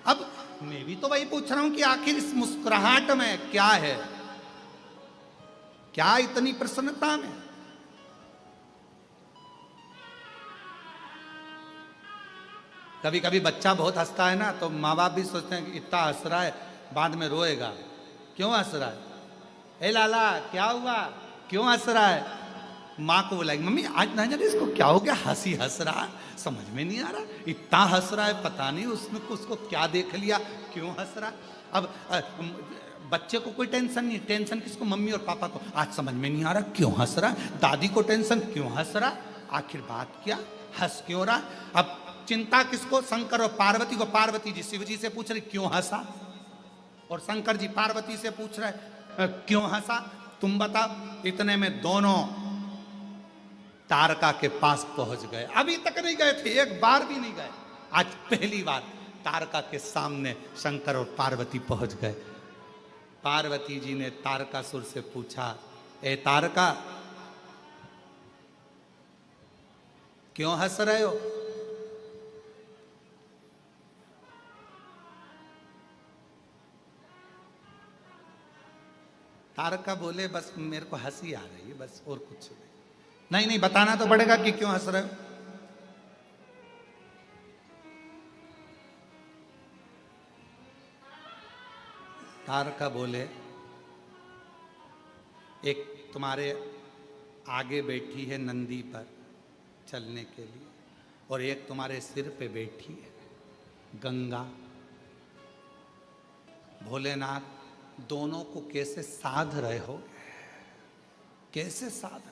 अब मैं भी तो वही पूछ रहा हूं कि आखिर इस मुस्कुराहट में क्या है, क्या इतनी प्रसन्नता में? कभी कभी बच्चा बहुत हंसता है ना, तो माँ बाप भी सोचते हैं कि इतना हंस रहा है, बाद में रोएगा, क्यों हंस रहा है? ए लाला क्या हुआ, क्यों हंस रहा है? माँ को बुलाएगी, मम्मी आज ना जाने इसको क्या हो गया, हंसी हंस रहा है, समझ में नहीं आ रहा, इतना हंस रहा है, पता नहीं उसने उसको क्या देख लिया, क्यों हंस रहा है। अब बच्चे को कोई टेंशन नहीं, टेंशन किसको? मम्मी और पापा को। आज समझ में नहीं आ रहा क्यों हंस रहा है, दादी को टेंशन क्यों हंस रहा, आखिर बात क्या, हंस क्यों रहा। अब चिंता किसको? शंकर और पार्वती को। पार्वती जी शिव जी से पूछ रही क्यों हंसा, और शंकर जी पार्वती से पूछ रहे क्यों हंसा, तुम बताओ। इतने में दोनों तारका के पास पहुंच गए। अभी तक नहीं गए थे, एक बार भी नहीं गए, आज पहली बार तारका के सामने शंकर और पार्वती पहुंच गए। पार्वती जी ने तारकासुर से पूछा, ए तारका क्यों हंस रहे हो? तारका बोले बस मेरे को हंसी आ रही है, बस और कुछ नहीं। नहीं नहीं बताना तो पड़ेगा कि क्यों हंस रहे हो। तारका बोले एक तुम्हारे आगे बैठी है नंदी पर चलने के लिए, और एक तुम्हारे सिर पे बैठी है गंगा। भोलेनाथ दोनों को कैसे साध रहे हो, कैसे साध रहे?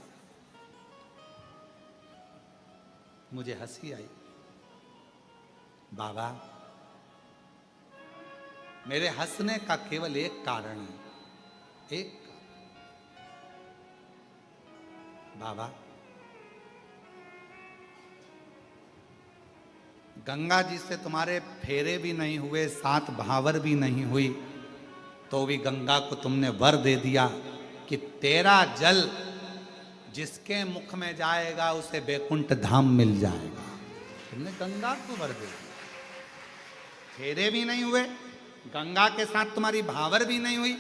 मुझे हंसी आई। बाबा मेरे हंसने का केवल एक कारण है, एक बाबा गंगा जी से तुम्हारे फेरे भी नहीं हुए, सात भावर भी नहीं हुई, तो भी गंगा को तुमने वर दे दिया कि तेरा जल जिसके मुख में जाएगा उसे बैकुंठ धाम मिल जाएगा। तुमने गंगा को वर दे दिया, फेरे भी नहीं हुए, गंगा के साथ तुम्हारी भावर भी नहीं हुई,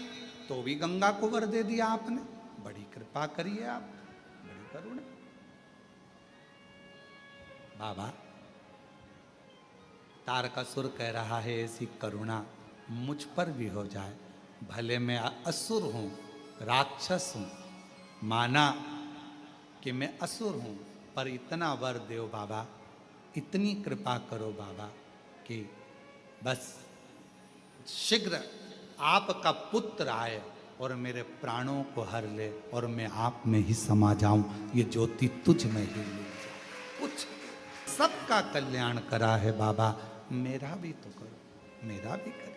तो भी गंगा को वर दे दिया आपने। बड़ी कृपा करिए आप, बड़ी करुणा। बाबा तारकासुर कह रहा है ऐसी करुणा मुझ पर भी हो जाए, भले मैं असुर हूं, राक्षस हूं, माना कि मैं असुर हूं, पर इतना वर दो बाबा, इतनी कृपा करो बाबा कि बस शीघ्र आपका पुत्र आए और मेरे प्राणों को हर ले और मैं आप में ही समा जाऊं, ये ज्योति तुझ में ही मिल जाए। कुछ सबका कल्याण करा है बाबा, मेरा भी तो करो, मेरा भी करो।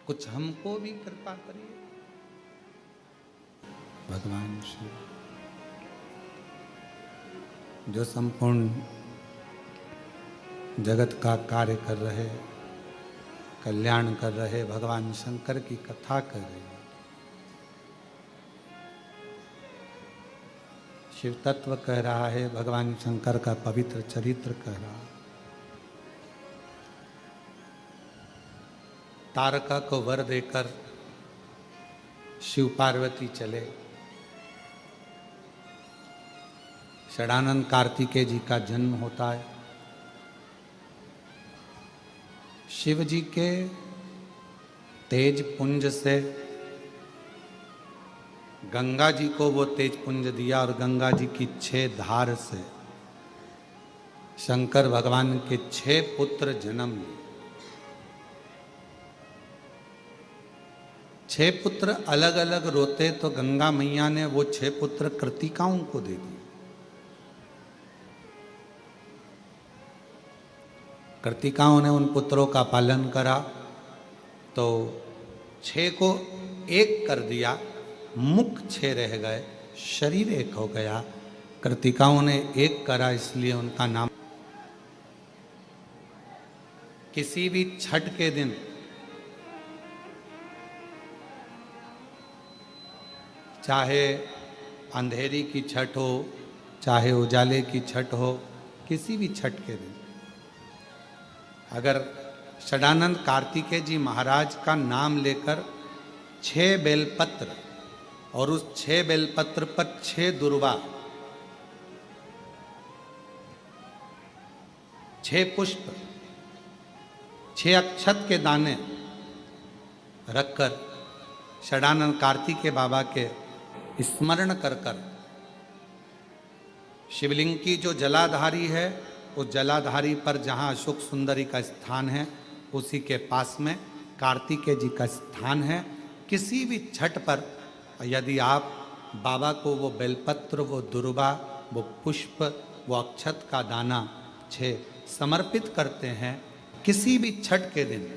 कुछ हमको भी कृपा करिए भगवान शिव, जो संपूर्ण जगत का कार्य कर रहे, कल्याण कर रहे, भगवान शंकर की कथा कर रहे। शिव तत्व कह रहा है, भगवान शंकर का पवित्र चरित्र कह रहा है। तारका को वर देकर शिव पार्वती चले। षडानंद कार्तिकेय जी का जन्म होता है। शिव जी के तेज पुंज से गंगा जी को वो तेज पुंज दिया, और गंगा जी की 6 धार से शंकर भगवान के 6 पुत्र जन्म लिए। 6 पुत्र अलग अलग रोते तो गंगा मैया ने वो 6 पुत्र कृतिकाओं को दे दिए। कृतिकाओं ने उन पुत्रों का पालन करा तो 6 को 1 कर दिया, मुख 6 रह गए, शरीर 1 हो गया। कृतिकाओं ने 1 करा इसलिए उनका नाम। किसी भी छठ के दिन चाहे अंधेरी की छठ हो, चाहे उजाले की छठ हो, किसी भी छठ के दिन अगर षडानंद कार्तिकेय जी महाराज का नाम लेकर 6 बेलपत्र और उस 6 बेलपत्र पर 6 दुर्वा, 6 पुष्प, 6 अक्षत के दाने रखकर षडानंद कार्तिकेय बाबा के स्मरण कर कर शिवलिंग की जो जलाधारी है, उस जलाधारी पर जहाँ अशोक सुंदरी का स्थान है, उसी के पास में कार्तिकेय जी का स्थान है। किसी भी छठ पर यदि आप बाबा को वो बेलपत्र, वो दुर्वा, वो पुष्प, वो अक्षत का दाना 6 समर्पित करते हैं, किसी भी छठ के दिन,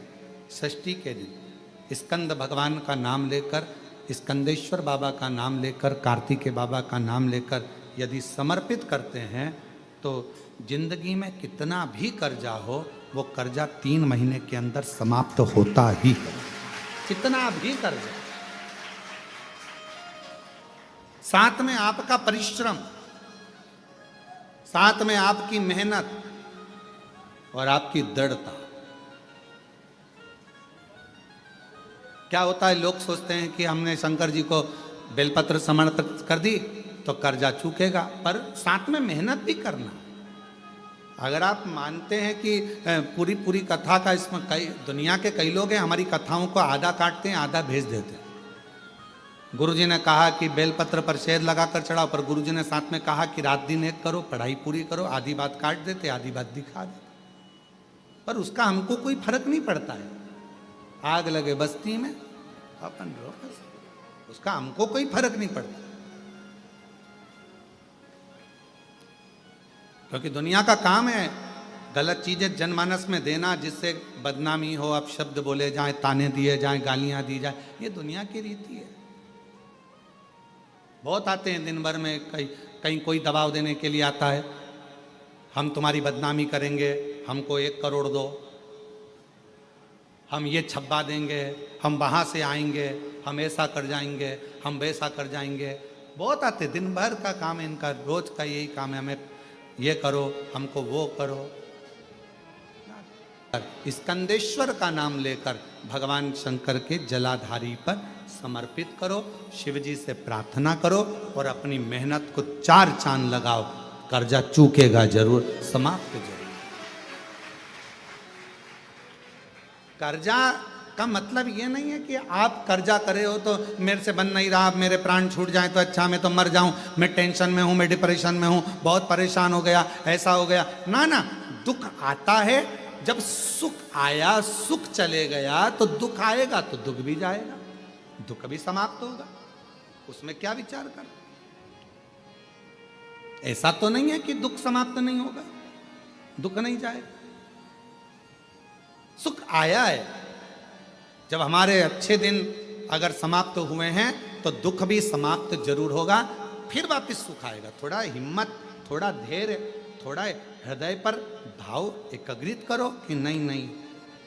षष्ठी के दिन स्कंद भगवान का नाम लेकर, स्कंदेश्वर बाबा का नाम लेकर, कार्तिकेय बाबा का नाम लेकर यदि समर्पित करते हैं तो जिंदगी में कितना भी कर्जा हो, वो कर्जा 3 महीने के अंदर समाप्त होता ही है। कितना भी कर्जा, साथ में आपका परिश्रम, साथ में आपकी मेहनत और आपकी दृढ़ता। क्या होता है, लोग सोचते हैं कि हमने शंकर जी को बेलपत्र समर्पित कर दी तो कर्जा चूकेगा, पर साथ में मेहनत भी करना। अगर आप मानते हैं कि पूरी कथा का इसमें कई दुनिया के कई लोग हैं, हमारी कथाओं को आधा काटते हैं, आधा भेज देते हैं। गुरुजी ने कहा कि बेलपत्र पर शेर लगाकर चढ़ाओ, पर गुरुजी ने साथ में कहा कि रात दिन एक करो, पढ़ाई पूरी करो, आधी बात काट देते, आधी बात दिखा देते, पर उसका हमको कोई फर्क नहीं पड़ता है। आग लगे बस्ती में अपन रहो, उसका हमको कोई फर्क नहीं पड़ता, क्योंकि दुनिया का काम है गलत चीजें जनमानस में देना, जिससे बदनामी हो, अपशब्द बोले जाए, ताने दिए जाए, गालियां दी जाए। ये दुनिया की रीति है। बहुत आते हैं दिन भर में, कहीं कोई दबाव देने के लिए आता है, हम तुम्हारी बदनामी करेंगे, हमको 1 करोड़ दो, हम ये छब्बा देंगे, हम वहाँ से आएंगे, हम ऐसा कर जाएंगे, हम वैसा कर जाएंगे। बहुत आते, दिन भर का काम है इनका, रोज का यही काम है, हमें ये करो, हमको वो करो। स्कंदेश्वर का नाम लेकर भगवान शंकर के जलाधारी पर समर्पित करो, शिव जी से प्रार्थना करो और अपनी मेहनत को 4 चांद लगाओ, कर्जा चूकेगा जरूर, समाप्त जरूर। कर्जा का मतलब ये नहीं है कि आप कर्जा करे हो तो मेरे से बन नहीं रहा, मेरे प्राण छूट जाए तो अच्छा, मैं तो मर जाऊं, मैं टेंशन में हूं, मैं डिप्रेशन में हूं, बहुत परेशान हो गया, ऐसा हो गया। ना ना, दुख आता है, जब सुख आया, सुख चले गया, तो दुख आएगा तो दुख भी जाएगा, दुख भी समाप्त होगा, उसमें क्या विचार कर। ऐसा तो नहीं है कि दुख समाप्त नहीं होगा, दुख नहीं जाएगा। सुख आया है, जब हमारे अच्छे दिन अगर समाप्त हुए हैं तो दुख भी समाप्त जरूर होगा, फिर वापस सुख आएगा। थोड़ा हिम्मत, थोड़ा धैर्य, थोड़ा हृदय पर भाव एकाग्रित करो कि नहीं नहीं,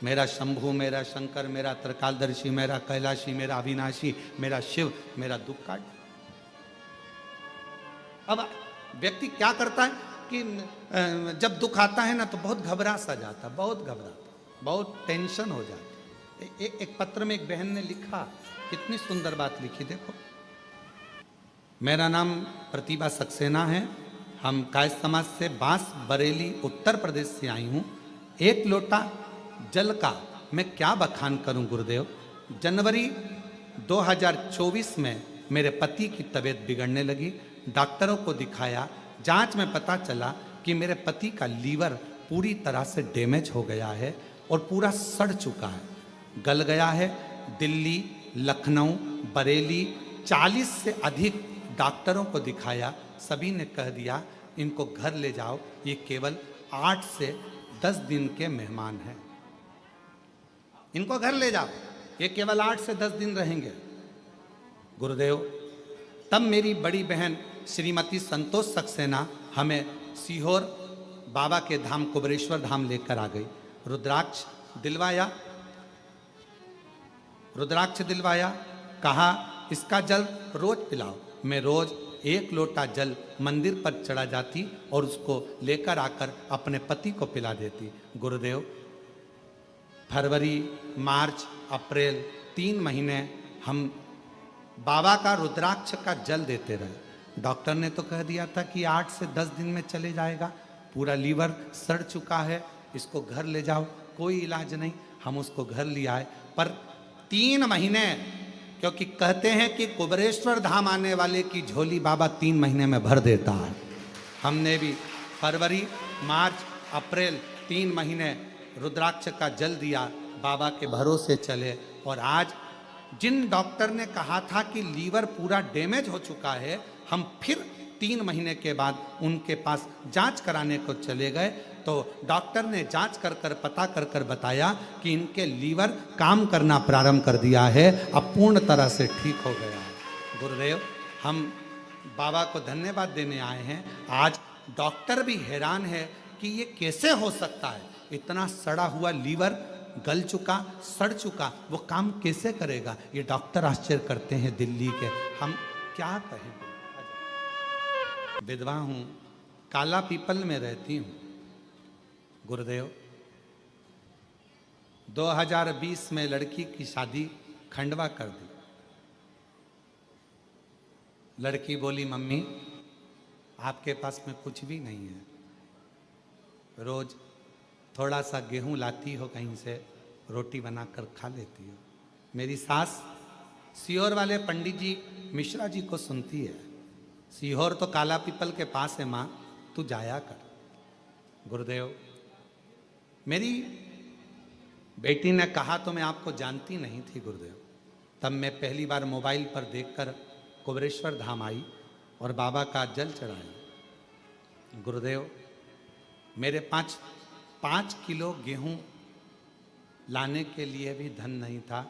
मेरा शंभु, मेरा शंकर, मेरा त्रिकालदर्शी, मेरा कैलाशी, मेरा अविनाशी, मेरा शिव मेरा दुख काट। अब व्यक्ति क्या करता है कि जब दुख आता है ना तो बहुत घबरा सा जाता, बहुत घबराता, बहुत टेंशन हो जाती। एक पत्र में एक बहन ने लिखा, कितनी सुंदर बात लिखी, देखो। मेरा नाम प्रतिभा सक्सेना है, हम कायस्थ समाज से बांस बरेली उत्तर प्रदेश से आई हूँ। 1 लोटा जल का मैं क्या बखान करूं गुरुदेव। जनवरी 2024 में मेरे पति की तबीयत बिगड़ने लगी, डॉक्टरों को दिखाया, जांच में पता चला कि मेरे पति का लीवर पूरी तरह से डैमेज हो गया है और पूरा सड़ चुका है, गल गया है। दिल्ली, लखनऊ, बरेली 40 से अधिक डॉक्टरों को दिखाया, सभी ने कह दिया इनको घर ले जाओ, ये केवल 8 से 10 दिन के मेहमान हैं, इनको घर ले जाओ, ये केवल 8 से 10 दिन रहेंगे। गुरुदेव, तब मेरी बड़ी बहन श्रीमती संतोष सक्सेना हमें सीहोर बाबा के धाम कुबेरेश्वर धाम लेकर आ गई। रुद्राक्ष दिलवाया, कहा इसका जल रोज पिलाओ। मैं रोज 1 लोटा जल मंदिर पर चढ़ा जाती और उसको लेकर आकर अपने पति को पिला देती। गुरुदेव, फरवरी, मार्च, अप्रैल 3 महीने हम बाबा का रुद्राक्ष का जल देते रहे। डॉक्टर ने तो कह दिया था कि 8 से 10 दिन में चले जाएगा, पूरा लीवर सड़ चुका है, इसको घर ले जाओ, कोई इलाज नहीं। हम उसको घर ले आए, पर 3 महीने, क्योंकि कहते हैं कि कुबेरेश्वर धाम आने वाले की झोली बाबा 3 महीने में भर देता है। हमने भी फरवरी, मार्च, अप्रैल 3 महीने रुद्राक्ष का जल दिया, बाबा के भरोसे चले। और आज जिन डॉक्टर ने कहा था कि लीवर पूरा डैमेज हो चुका है, हम फिर 3 महीने के बाद उनके पास जांच कराने को चले गए, तो डॉक्टर ने जांच कर पता कर बताया कि इनके लीवर काम करना प्रारंभ कर दिया है, अब पूर्ण तरह से ठीक हो गया है। गुरुदेव, हम बाबा को धन्यवाद देने आए हैं। आज डॉक्टर भी हैरान है कि ये कैसे हो सकता है, इतना सड़ा हुआ लीवर, गल चुका, सड़ चुका, वो काम कैसे करेगा। ये डॉक्टर आश्चर्य करते हैं दिल्ली के। हम क्या कहें। विधवा हूं, काला पीपल में रहती हूं। गुरुदेव, 2020 में लड़की की शादी खंडवा कर दी। लड़की बोली, मम्मी आपके पास में कुछ भी नहीं है, रोज थोड़ा सा गेहूं लाती हो कहीं से, रोटी बनाकर खा लेती हो। मेरी सास सीहोर वाले पंडित जी मिश्रा जी को सुनती है, सीहोर तो काला पीपल के पास है माँ, तू जाया कर। गुरुदेव, मेरी बेटी ने कहा तो मैं आपको जानती नहीं थी गुरुदेव, तब मैं पहली बार मोबाइल पर देखकर कुबेरेश्वर धाम आई और बाबा का जल चढ़ाया। गुरुदेव, मेरे 5 किलो गेहूं लाने के लिए भी धन नहीं था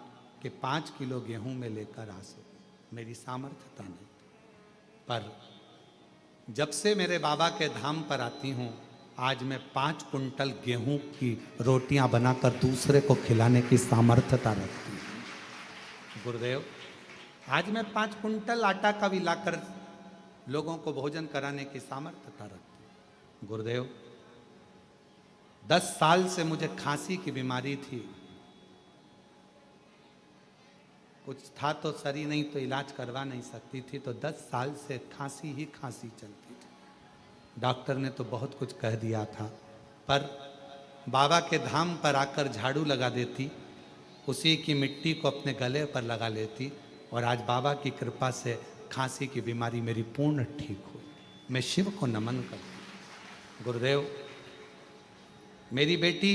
कि 5 किलो गेहूं में लेकर आ सकूं, मेरी सामर्थ्यता नहीं। पर जब से मेरे बाबा के धाम पर आती हूँ, आज मैं 5 कुंटल गेहूं की रोटियां बनाकर दूसरे को खिलाने की सामर्थ्यता रखती हूँ। गुरुदेव, आज मैं 5 कुंटल आटा का भी लाकर लोगों को भोजन कराने की सामर्थ्यता रखती हूँ। गुरुदेव, 10 साल से मुझे खांसी की बीमारी थी, कुछ था तो सरी नहीं तो इलाज करवा नहीं सकती थी, तो 10 साल से खांसी ही खांसी चलती थी। डॉक्टर ने तो बहुत कुछ कह दिया था, पर बाबा के धाम पर आकर झाड़ू लगा देती, उसी की मिट्टी को अपने गले पर लगा लेती, और आज बाबा की कृपा से खांसी की बीमारी मेरी पूर्ण ठीक हुई। मैं शिव को नमन करती। गुरुदेव, मेरी बेटी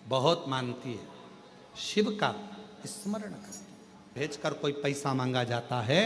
बहुत मानती है, शिव का स्मरण करती। भेजकर कोई पैसा मांगा जाता है,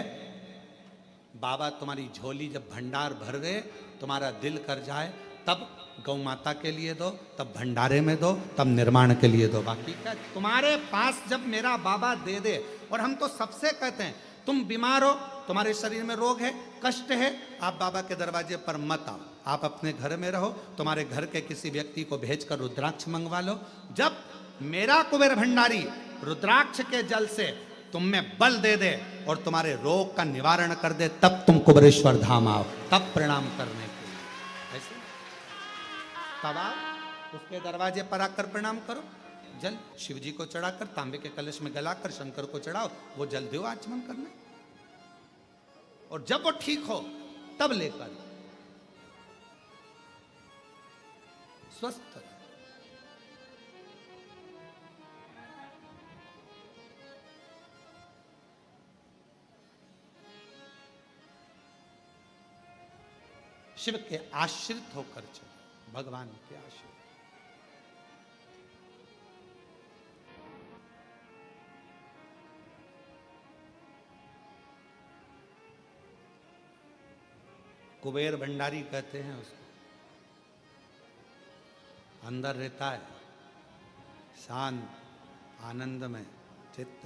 बाबा तुम्हारी झोली जब भंडार भर गए, तुम्हारा दिल कर जाए, तब गौ माता के लिए दो, तब भंडारे में दो, तब निर्माण के लिए दो। बाकी क्या तुम्हारे पास जब मेरा बाबा दे दे। और हम तो सबसे कहते हैं, तुम बीमार हो, तुम्हारे शरीर में रोग है, कष्ट है, आप बाबा के दरवाजे पर मत आओ, आप अपने घर में रहो, तुम्हारे घर के किसी व्यक्ति को भेजकर रुद्राक्ष मंगवा लो। जब मेरा कुबेर भंडारी रुद्राक्ष के जल से तुम में बल दे दे और तुम्हारे रोग का निवारण कर दे, तब तुम कुबेरेश्वर धाम आओ, तब प्रणाम करने के लिए। ऐसे तब आओ, उसके दरवाजे पर आकर प्रणाम करो। जल शिव जी को चढ़ाकर तांबे के कलश में गलाकर शंकर को चढ़ाओ, वो जल दो आचमन करने, और जब वो ठीक हो तब लेकर स्वस्थ। शिव के आश्रित होकर चलो, भगवान के आश्रित। कुबेर भंडारी कहते हैं उसको। अंदर रहता है शांत आनंदमय चित्त,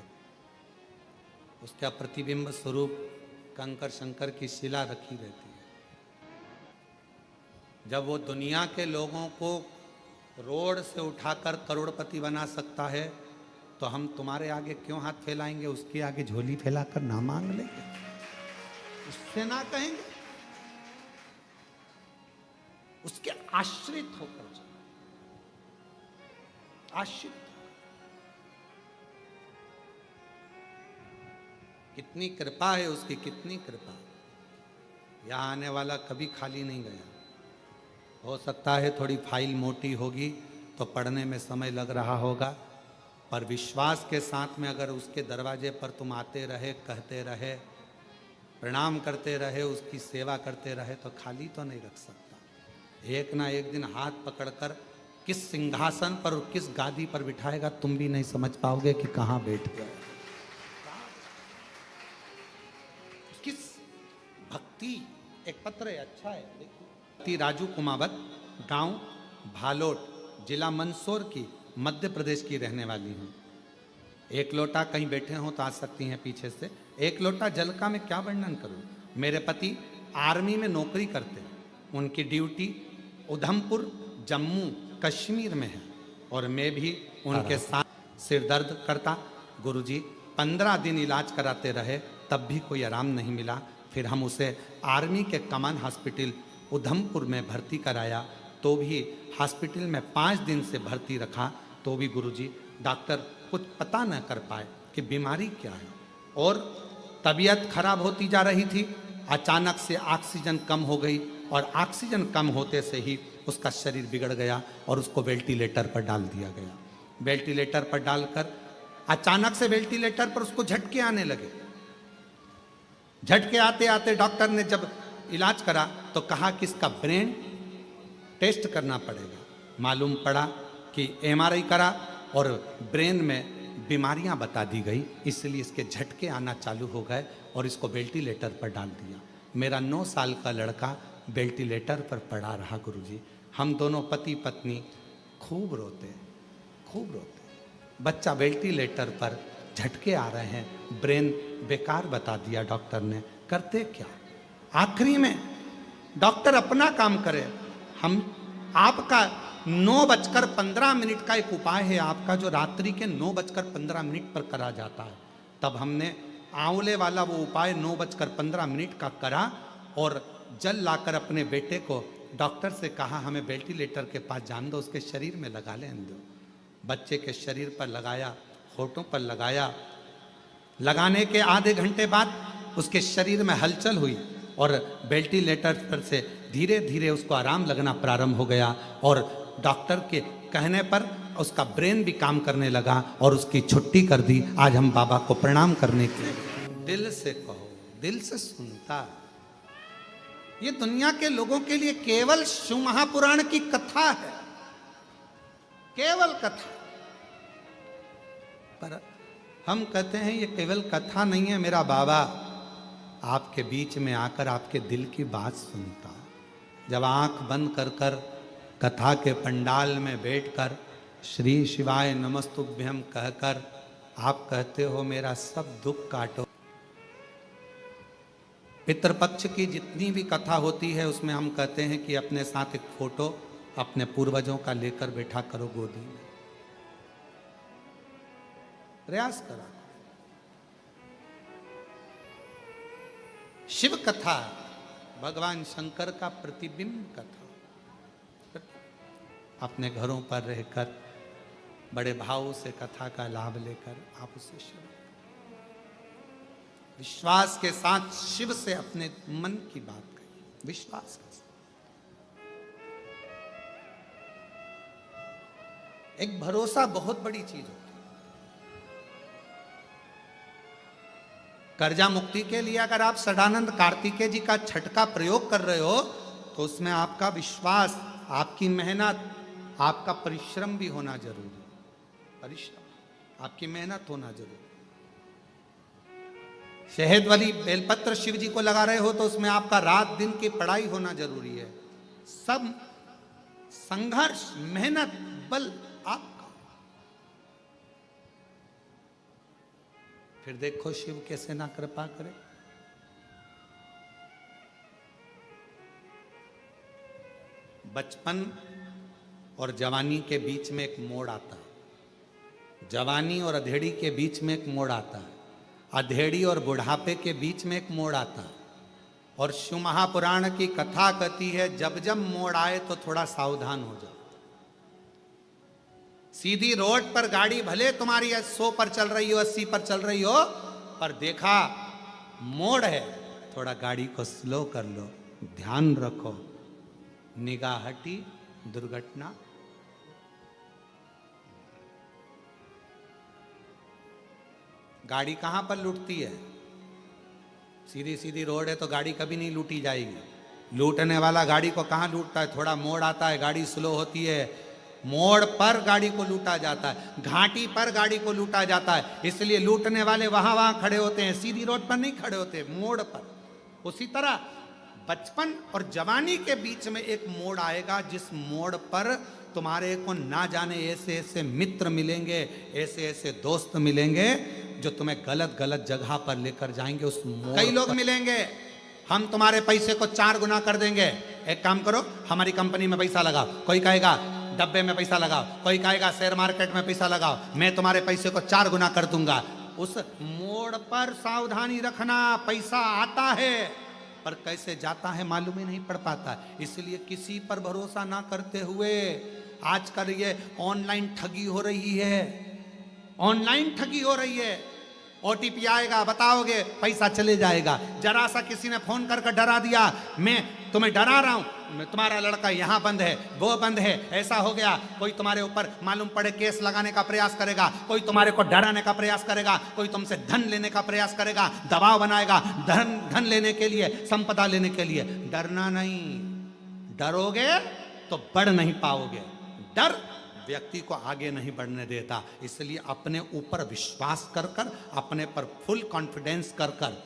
उसका प्रतिबिंब स्वरूप कंकर शंकर की शिला रखी रहती है। जब वो दुनिया के लोगों को रोड से उठाकर करोड़पति बना सकता है, तो हम तुम्हारे आगे क्यों हाथ फैलाएंगे? उसके आगे झोली फैलाकर ना मांग लेंगे, उससे ना कहेंगे, उसके आश्रित होकर जाओ, आश्रित। कितनी कृपा है उसकी, कितनी कृपा। यहां आने वाला कभी खाली नहीं गया। हो सकता है थोड़ी फाइल मोटी होगी तो पढ़ने में समय लग रहा होगा, पर विश्वास के साथ में अगर उसके दरवाजे पर तुम आते रहे, कहते रहे, प्रणाम करते रहे, उसकी सेवा करते रहे, तो खाली तो नहीं रख सकता। एक ना एक दिन हाथ पकड़कर किस सिंहासन पर और किस गादी पर बिठाएगा तुम भी नहीं समझ पाओगे कि कहाँ बैठ गए। किस भक्ति। एक पत्र है, अच्छा है, देखिए। राजू कुमावत, गांव भालोट, जिला मंदसौर की, मध्य प्रदेश की रहने वाली हूँ। एक लोटा, कहीं बैठे हो तो आ सकती हैं पीछे से। एक लोटा जल का मैं क्या वर्णन करूं। मेरे पति आर्मी में नौकरी करते हैं, उनकी ड्यूटी उधमपुर जम्मू कश्मीर में है, और मैं भी उनके साथ। सिर दर्द करता, गुरुजी 15 दिन इलाज कराते रहे, तब भी कोई आराम नहीं मिला। फिर हम उसे आर्मी के कमान हॉस्पिटल उधमपुर में भर्ती कराया, तो भी हॉस्पिटल में 5 दिन से भर्ती रखा, तो भी गुरुजी डॉक्टर कुछ पता न कर पाए कि बीमारी क्या है। और तबीयत खराब होती जा रही थी। अचानक से ऑक्सीजन कम हो गई, और ऑक्सीजन कम होते से ही उसका शरीर बिगड़ गया और उसको वेंटिलेटर पर डाल दिया गया। वेंटिलेटर पर डालकर अचानक से वेंटिलेटर पर उसको झटके आने लगे। झटके आते आते डॉक्टर ने जब इलाज करा तो कहा कि इसका ब्रेन टेस्ट करना पड़ेगा। मालूम पड़ा कि एमआरआई करा और ब्रेन में बीमारियां बता दी गई, इसलिए इसके झटके आना चालू हो गए और इसको वेंटिलेटर पर डाल दिया। मेरा 9 साल का लड़का वेंटिलेटर पर पड़ा रहा गुरुजी। हम दोनों पति पत्नी खूब रोते, खूब रोते। बच्चा वेंटिलेटर पर, झटके आ रहे हैं, ब्रेन बेकार बता दिया डॉक्टर ने। करते क्या? आखिरी में डॉक्टर अपना काम करे। हम आपका 9:15 का एक उपाय है आपका, जो रात्रि के 9:15 पर करा जाता है। तब हमने आंवले वाला वो उपाय 9:15 का करा, और जल लाकर अपने बेटे को डॉक्टर से कहा हमें वेंटिलेटर के पास जान दो, उसके शरीर में लगा लें दो। बच्चे के शरीर पर लगाया, होठों पर लगाया। लगाने के आधे घंटे बाद उसके शरीर में हलचल हुई, और वेंटिलेटर पर से धीरे धीरे उसको आराम लगना प्रारंभ हो गया, और डॉक्टर के कहने पर उसका ब्रेन भी काम करने लगा, और उसकी छुट्टी कर दी। आज हम बाबा को प्रणाम करने के लिए। दिल से कहो, दिल से सुनता। ये दुनिया के लोगों के लिए केवल शिव महापुराण की कथा है, केवल कथा। पर हम कहते हैं ये केवल कथा नहीं है, मेरा बाबा आपके बीच में आकर आपके दिल की बात सुनता। जब आंख बंद कर कर कथा के पंडाल में बैठकर श्री शिवाय नमस्तुभ्यम कहकर आप कहते हो मेरा सब दुख काटो। पितृपक्ष की जितनी भी कथा होती है उसमें हम कहते हैं कि अपने साथ एक फोटो अपने पूर्वजों का लेकर बैठा करो गोदी में। प्रयास करा। शिव कथा भगवान शंकर का प्रतिबिंब कथा। अपने घरों पर रहकर बड़े भाव से कथा का लाभ लेकर आप उसे श्रवण, विश्वास के साथ शिव से अपने मन की बात कहिए, विश्वास के साथ। एक भरोसा बहुत बड़ी चीज होती है। कर्जा मुक्ति के लिए अगर आप सदानंद कार्तिकेय जी का छठ का प्रयोग कर रहे हो तो उसमें आपका विश्वास, आपकी मेहनत, आपका परिश्रम भी होना जरूरी है। परिश्रम, आपकी मेहनत होना जरूरी। शहद वाली बेलपत्र शिव जी को लगा रहे हो तो उसमें आपका रात दिन की पढ़ाई होना जरूरी है। सब संघर्ष, मेहनत, बल आपका। फिर देखो शिव कैसे ना कृपा करे। बचपन और जवानी के बीच में एक मोड़ आता है, जवानी और अधेड़ी के बीच में एक मोड़ आता है, अधेड़ी और बुढ़ापे के बीच में एक मोड़ आता है। और शिव महापुराण की कथा कहती है जब जब मोड़ आए तो थोड़ा सावधान हो जाओ। सीधी रोड पर गाड़ी भले तुम्हारी 100 पर चल रही हो, 80 पर चल रही हो, पर देखा मोड़ है, थोड़ा गाड़ी को स्लो कर लो, ध्यान रखो, निगाह हटी, दुर्घटना। गाड़ी कहां पर लूटती है? सीधी सीधी रोड है तो गाड़ी कभी नहीं लूटी जाएगी। लूटने वाला गाड़ी को कहां लूटता है? थोड़ा मोड़ आता है, गाड़ी स्लो होती है, मोड़ पर गाड़ी को लूटा जाता है, घाटी पर गाड़ी को लूटा जाता है। इसलिए लूटने वाले वहां वहां खड़े होते हैं, सीधी रोड पर नहीं खड़े होते, मोड़ पर। उसी तरह बचपन और जवानी के बीच में एक मोड़ आएगा, जिस मोड़ पर तुम्हारे को ना जाने ऐसे ऐसे मित्र मिलेंगे, ऐसे ऐसे दोस्त मिलेंगे जो तुम्हें गलत गलत जगह पर लेकर जाएंगे। उस मोड़ कई लोग मिलेंगे, हम तुम्हारे पैसे को 4 गुना कर देंगे, एक काम करो हमारी कंपनी में पैसा लगाओ। कोई कहेगा डब्बे में पैसा लगाओ, कोई कहेगा शेयर मार्केट में पैसा लगाओ, मैं तुम्हारे पैसे को 4 गुना कर दूंगा। उस मोड़ पर सावधानी रखना, पैसा आता है पर कैसे जाता है मालूम ही नहीं पड़ पाता। इसलिए किसी पर भरोसा ना करते हुए, आजकल ये ऑनलाइन ठगी हो रही है, ऑनलाइन ठगी हो रही है। ओटीपी आएगा, बताओगे, पैसा चले जाएगा। जरा सा किसी ने फोन करके डरा दिया, मैं तुम्हें डरा रहा हूं, तुम्हारा लड़का यहां बंद है, वो बंद है, ऐसा हो गया। कोई तुम्हारे ऊपर मालूम पड़े केस लगाने का प्रयास करेगा, कोई तुम्हारे को डराने का प्रयास करेगा, कोई तुमसे धन लेने का प्रयास करेगा, दबाव बनाएगा धन लेने के लिए, संपदा लेने के लिए। डरना नहीं, डरोगे तो बढ़ नहीं पाओगे। डर व्यक्ति को आगे नहीं बढ़ने देता। इसलिए अपने ऊपर विश्वास कर कर, अपने पर फुल कॉन्फिडेंस कर कर,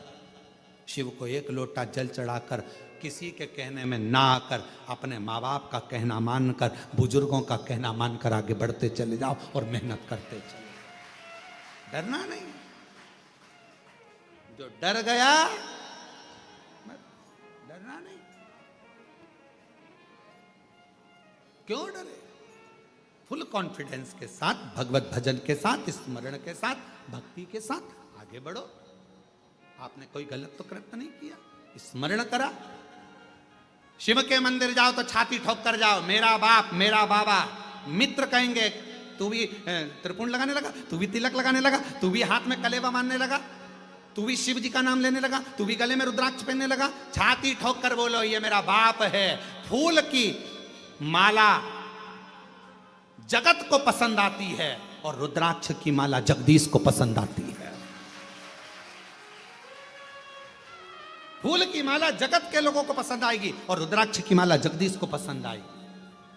शिव को 1 लोटा जल चढ़ाकर, किसी के कहने में ना आकर, अपने माँ बाप का कहना मानकर, बुजुर्गों का कहना मानकर आगे बढ़ते चले जाओ और मेहनत करते चले। डरना नहीं। जो डर गया, डरना नहीं। क्यों डरे? फुल कॉन्फिडेंस के साथ, भगवत भजन के साथ, स्मरण के साथ, भक्ति के साथ आगे बढ़ो। आपने कोई गलत तो कृत्य नहीं किया, स्मरण करा। शिव के मंदिर जाओ तो छाती ठोक कर जाओ, मेरा बाप, मेरा बाबा। मित्र कहेंगे तू भी त्रिपुंड लगाने लगा, तू भी तिलक लगाने लगा, तू भी हाथ में कलेवा मानने लगा, तू भी शिव जी का नाम लेने लगा, तू भी गले में रुद्राक्ष पहनने लगा। छाती ठोक कर बोलो ये मेरा बाप है। फूल की माला जगत को पसंद आती है और रुद्राक्ष की माला जगदीश को पसंद आती है। फूल की माला जगत के लोगों को पसंद आएगी और रुद्राक्ष की माला जगदीश को पसंद आएगी।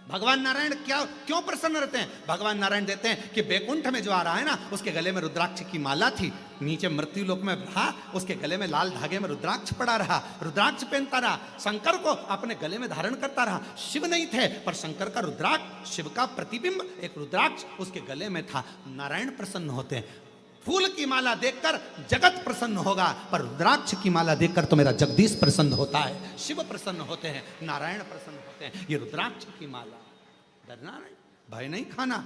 भगवान नारायण क्यों प्रसन्न रहते हैं? भगवान नारायण देते हैं कि बैकुंठ में जो आ रहा है ना, उसके गले में रुद्राक्ष की माला थी, नीचे मृत्यु लोक में रहा, उसके गले में लाल धागे में रुद्राक्ष पड़ा रहा, रुद्राक्ष पहनता रहा, शंकर को अपने गले में धारण करता रहा। शिव नहीं थे पर शंकर का रुद्राक्ष, शिव का प्रतिबिंब एक रुद्राक्ष उसके गले में था। नारायण प्रसन्न होते हैं। फूल की माला देखकर जगत प्रसन्न होगा, पर रुद्राक्ष की माला देखकर तो मेरा जगदीश प्रसन्न होता है, शिव प्रसन्न होते हैं, नारायण प्रसन्न होते हैं। ये रुद्राक्ष की माला। डरना नहीं, भय नहीं खाना।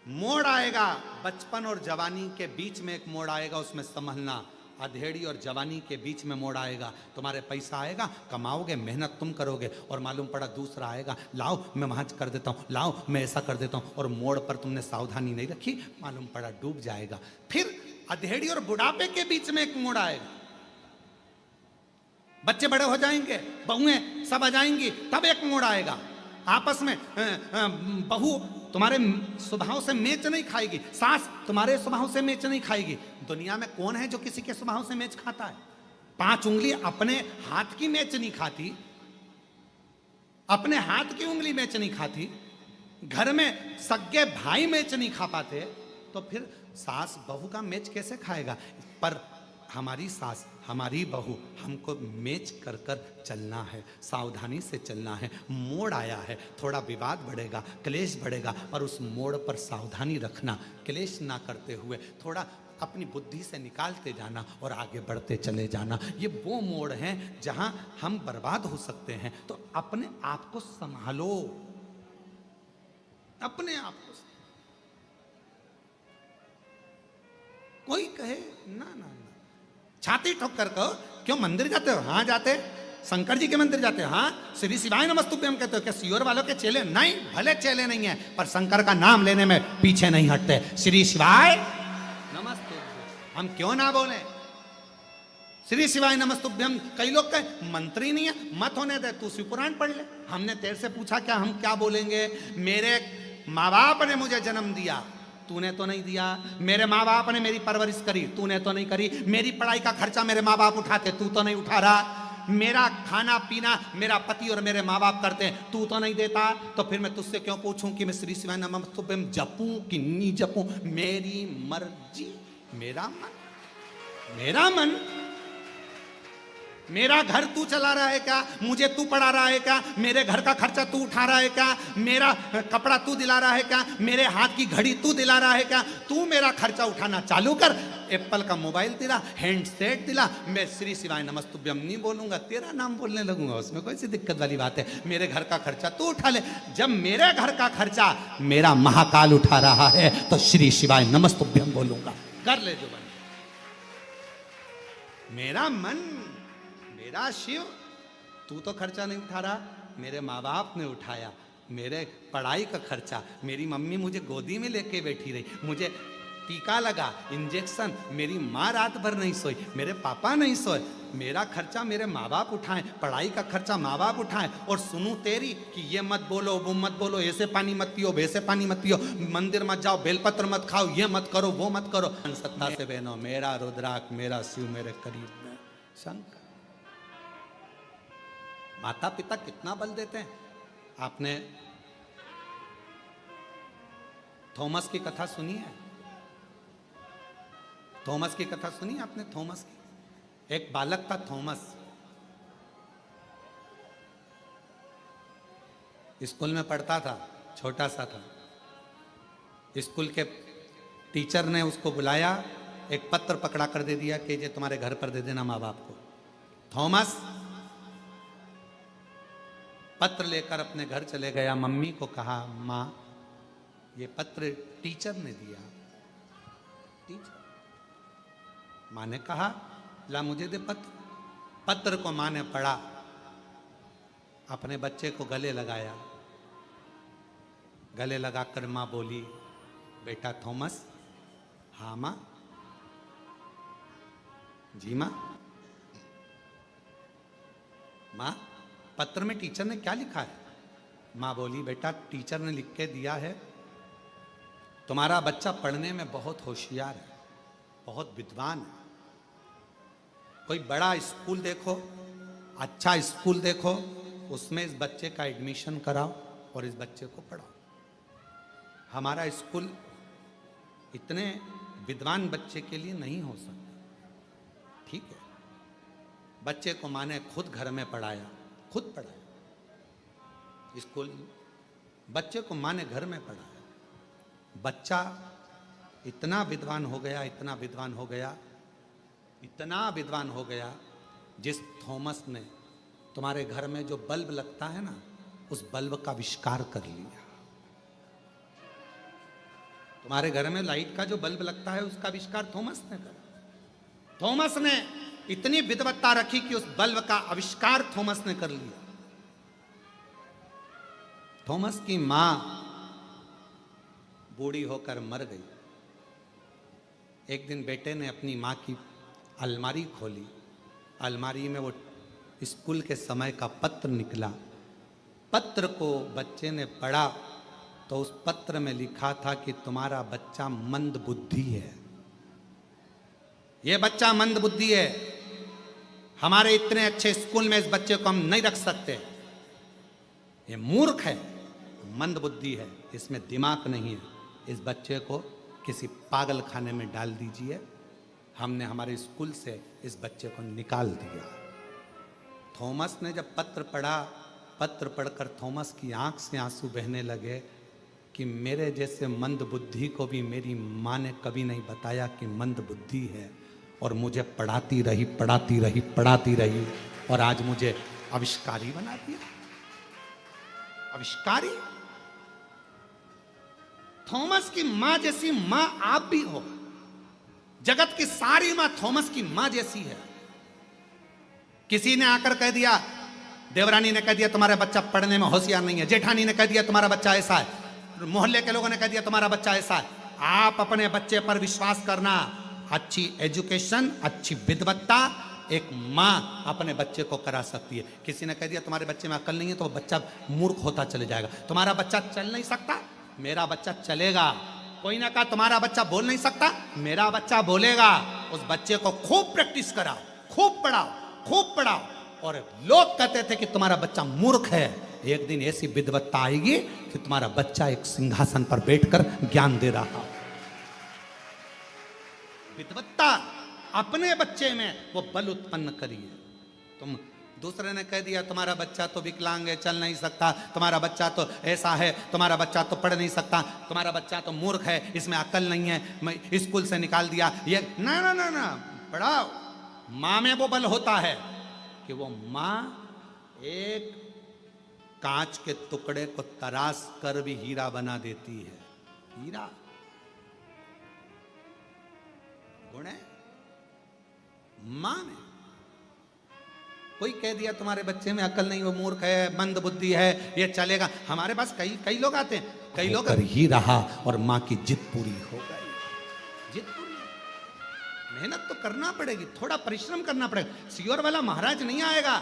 मोड़ आएगा, बचपन और जवानी के बीच में एक मोड़ आएगा, उसमें संभलना। अधेड़ी और जवानी के बीच में मोड़ आएगा, तुम्हारे पैसा आएगा, कमाओगे, मेहनत तुम करोगे, और मालूम पड़ा दूसरा आएगा, लाओ मैं वहां कर देता हूँ, लाओ मैं ऐसा कर देता हूँ, और मोड़ पर तुमने सावधानी नहीं रखी, मालूम पड़ा डूब जाएगा। फिर अधेड़ी और बुढ़ापे के बीच में एक मोड़ आएगा, बच्चे बड़े हो जाएंगे, बहुएं सब आ जाएंगी, तब एक मोड़ आएगा। आपस में बहू तुम्हारे स्वभाव से मेच नहीं खाएगी, सास तुम्हारे स्वभाव से मेच नहीं खाएगी। दुनिया में कौन है जो किसी के स्वभाव से मेच खाता है? 5 उंगली अपने हाथ की मेच नहीं खाती, अपने हाथ की उंगली मेच नहीं खाती, घर में सगे भाई मेच नहीं खा पाते, तो फिर सास बहू का मेच कैसे खाएगा? पर हमारी सास, हमारी बहू, हमको मैच कर कर चलना है, सावधानी से चलना है। मोड़ आया है, थोड़ा विवाद बढ़ेगा, क्लेश बढ़ेगा, पर उस मोड़ पर सावधानी रखना, क्लेश ना करते हुए थोड़ा अपनी बुद्धि से निकालते जाना और आगे बढ़ते चले जाना। ये वो मोड़ हैं जहां हम बर्बाद हो सकते हैं। तो अपने आप को संभालो, अपने आप को। कोई कहे ना ना ना, छाती ठोक कर कहो, क्यों मंदिर जाते हो? हाँ जाते। शंकर जी के मंदिर जाते हो? हाँ। श्री शिवाय नमस्तुभ्यम कहते हो? क्या सियोर वालों के चेले? नहीं, भले चेले नहीं है, पर शंकर का नाम लेने में पीछे नहीं हटते। श्री शिवाय नमस्तुभ्यम हम क्यों ना बोले? श्री शिवाय नमस्तुभ्यम। कई लोग कहे मंत्री नहीं है, मत होने दे, तू शिवपुराण पढ़ ले। हमने तेरे से पूछा क्या, हम क्या बोलेंगे? मेरे माँ बाप ने मुझे जन्म दिया, तूने तो नहीं दिया। मेरे माँ बाप ने मेरी परवरिश करी, तूने तो नहीं करी। मेरी पढ़ाई का खर्चा मेरे माँ बाप उठाते, तू तो नहीं उठा रहा। मेरा खाना पीना मेरा पति और मेरे माँ बाप करते हैं, तू तो नहीं देता। तो फिर मैं तुझसे क्यों पूछूं कि मैं श्री शिवाय नमस्तुभ्यम जपूं कि नहीं जपूं? मेरी मर्जी, मेरा मन, मेरा मन। मेरा घर तू चला रहा है क्या? मुझे तू पढ़ा रहा है क्या? मेरे घर का खर्चा तू उठा रहा है क्या? मेरा कपड़ा तू दिला रहा है क्या? मेरे हाथ की घड़ी तू दिला रहा है क्या? तू मेरा खर्चा उठाना चालू कर। एप्पल का मोबाइल दिला, हैंडसेट दिला, मैं श्री शिवाय नमस्तुभ्यम नहीं बोलूंगा, तेरा नाम बोलने लगूंगा। उसमें कोई सी दिक्कत वाली बात है? मेरे घर का खर्चा तू उठा ले। जब मेरे घर का खर्चा मेरा महाकाल उठा रहा है तो श्री शिवाय नमस्तुभ्यम बोलूंगा। कर ले जो बने। मेरा मन, मेरा शिव, तू तो खर्चा नहीं उठा रहा, मेरे माँ बाप ने उठाया। मेरे पढ़ाई का खर्चा, मेरी मम्मी मुझे गोदी में लेके बैठी रही, मुझे टीका लगा, इंजेक्शन, मेरी माँ रात भर नहीं सोई, मेरे पापा नहीं सोए। मेरा खर्चा मेरे माँ बाप उठाएं, पढ़ाई का खर्चा माँ बाप उठाएं। और सुनूं तेरी कि ये मत बोलो, वो मत बोलो, ऐसे पानी मत पियो, वैसे पानी मत पियो, मंदिर मत जाओ, बेलपत्र मत खाओ, ये मत करो, वो मत करो। सत्ता से बहनों, मेरा रुद्राक्ष, मेरा शिव मेरे करीब में शंकर। माता पिता कितना बल देते हैं। आपने थॉमस की कथा सुनी है? थॉमस की कथा सुनी आपने? थॉमस की, एक बालक था थॉमस, स्कूल में पढ़ता था, छोटा सा था। स्कूल के टीचर ने उसको बुलाया, एक पत्र पकड़ा कर दे दिया कि ये तुम्हारे घर पर दे देना माँ बाप को। थॉमस पत्र लेकर अपने घर चले गया, मम्मी को कहा, माँ ये पत्र टीचर ने दिया। टीचर, माँ ने कहा, ला मुझे दे पत्र। पत्र को माँ ने पढ़ा, अपने बच्चे को गले लगाया। गले लगाकर माँ बोली, बेटा थॉमस। हाँ माँ। जी माँ। माँ पत्र में टीचर ने क्या लिखा है? माँ बोली, बेटा टीचर ने लिख के दिया है, तुम्हारा बच्चा पढ़ने में बहुत होशियार है, बहुत विद्वान है। कोई बड़ा स्कूल देखो, अच्छा स्कूल देखो, उसमें इस बच्चे का एडमिशन कराओ और इस बच्चे को पढ़ाओ। हमारा स्कूल इतने विद्वान बच्चे के लिए नहीं हो सकता। ठीक है। बच्चे को माँ ने खुद घर में पढ़ाया, खुद पढ़ाया। स्कूल बच्चे को माँ ने घर में पढ़ाया। बच्चा इतना विद्वान हो गया, इतना विद्वान हो गया, इतना विद्वान हो गया, जिस थॉमस ने तुम्हारे घर में जो बल्ब लगता है ना, उस बल्ब का आविष्कार कर लिया। तुम्हारे घर में लाइट का जो बल्ब लगता है, उसका आविष्कार थॉमस ने करा। थॉमस ने इतनी विद्वत्ता रखी कि उस बल्ब का आविष्कार थॉमस ने कर लिया। थॉमस की मां बूढ़ी होकर मर गई। एक दिन बेटे ने अपनी मां की अलमारी खोली। अलमारी में वो स्कूल के समय का पत्र निकला। पत्र को बच्चे ने पढ़ा तो उस पत्र में लिखा था कि तुम्हारा बच्चा मंद बुद्धि है। ये बच्चा मंद बुद्धि है, हमारे इतने अच्छे स्कूल में इस बच्चे को हम नहीं रख सकते। ये मूर्ख है, मंद बुद्धि है, इसमें दिमाग नहीं है। इस बच्चे को किसी पागल खाने में डाल दीजिए, हमने हमारे स्कूल से इस बच्चे को निकाल दिया। थॉमस ने जब पत्र पढ़ा, पत्र पढ़कर थॉमस की आंख से आंसू बहने लगे कि मेरे जैसे मंद बुद्धि को भी मेरी माँ ने कभी नहीं बताया कि मंद बुद्धि है, और मुझे पढ़ाती रही पढ़ाती रही पढ़ाती रही, और आज मुझे आविष्कारी बना दिया। आविष्कारी। थॉमस की मां जैसी मां आप भी हो। जगत की सारी मां थॉमस की मां जैसी है। किसी ने आकर कह दिया, देवरानी ने कह दिया तुम्हारा बच्चा पढ़ने में होशियार नहीं है, जेठानी ने कह दिया तुम्हारा बच्चा ऐसा है, मोहल्ले के लोगों ने कह दिया तुम्हारा बच्चा ऐसा है। आप अपने बच्चे पर विश्वास करना। अच्छी एजुकेशन, अच्छी विद्वत्ता एक मां अपने बच्चे को करा सकती है। किसी ने कह दिया तुम्हारे बच्चे में अकल नहीं है तो बच्चा मूर्ख होता चले जाएगा। तुम्हारा बच्चा चल नहीं सकता, मेरा बच्चा चलेगा। कोई ना कहा तुम्हारा बच्चा बोल नहीं सकता, मेरा बच्चा बोलेगा। उस बच्चे को खूब प्रैक्टिस कराओ, खूब पढ़ाओ, खूब पढ़ाओ। और लोग कहते थे कि तुम्हारा बच्चा मूर्ख है, एक दिन ऐसी विद्वत्ता आएगी कि तुम्हारा बच्चा एक सिंहासन पर बैठकर ज्ञान दे रहा। विद्वत्ता अपने बच्चे में वो बल उत्पन्न करिए। तुम दूसरे ने कह दिया तुम्हारा बच्चा तो विकलांग है, चल नहीं सकता, तुम्हारा बच्चा तो ऐसा है, तुम्हारा बच्चा तो पढ़ नहीं सकता, तुम्हारा बच्चा तो मूर्ख है, इसमें अकल नहीं है, मैं स्कूल से निकाल दिया। ये ना ना ना ना, पढ़ाओ। माँ में वो बल होता है कि वो माँ एक कांच के टुकड़े को तराश कर भी हीरा बना देती है। हीरा गुण है मां में। कोई कह दिया तुम्हारे बच्चे में अकल नहीं, वो मूर्ख है, मंद बुद्धि है, ये चलेगा। हमारे पास कई लोग आते हैं, कई लोग कर ही रहा और मां की जिद पूरी हो गई। जिद पूरी। मेहनत तो करना पड़ेगी, थोड़ा परिश्रम करना पड़ेगा। सियोर वाला महाराज नहीं आएगा।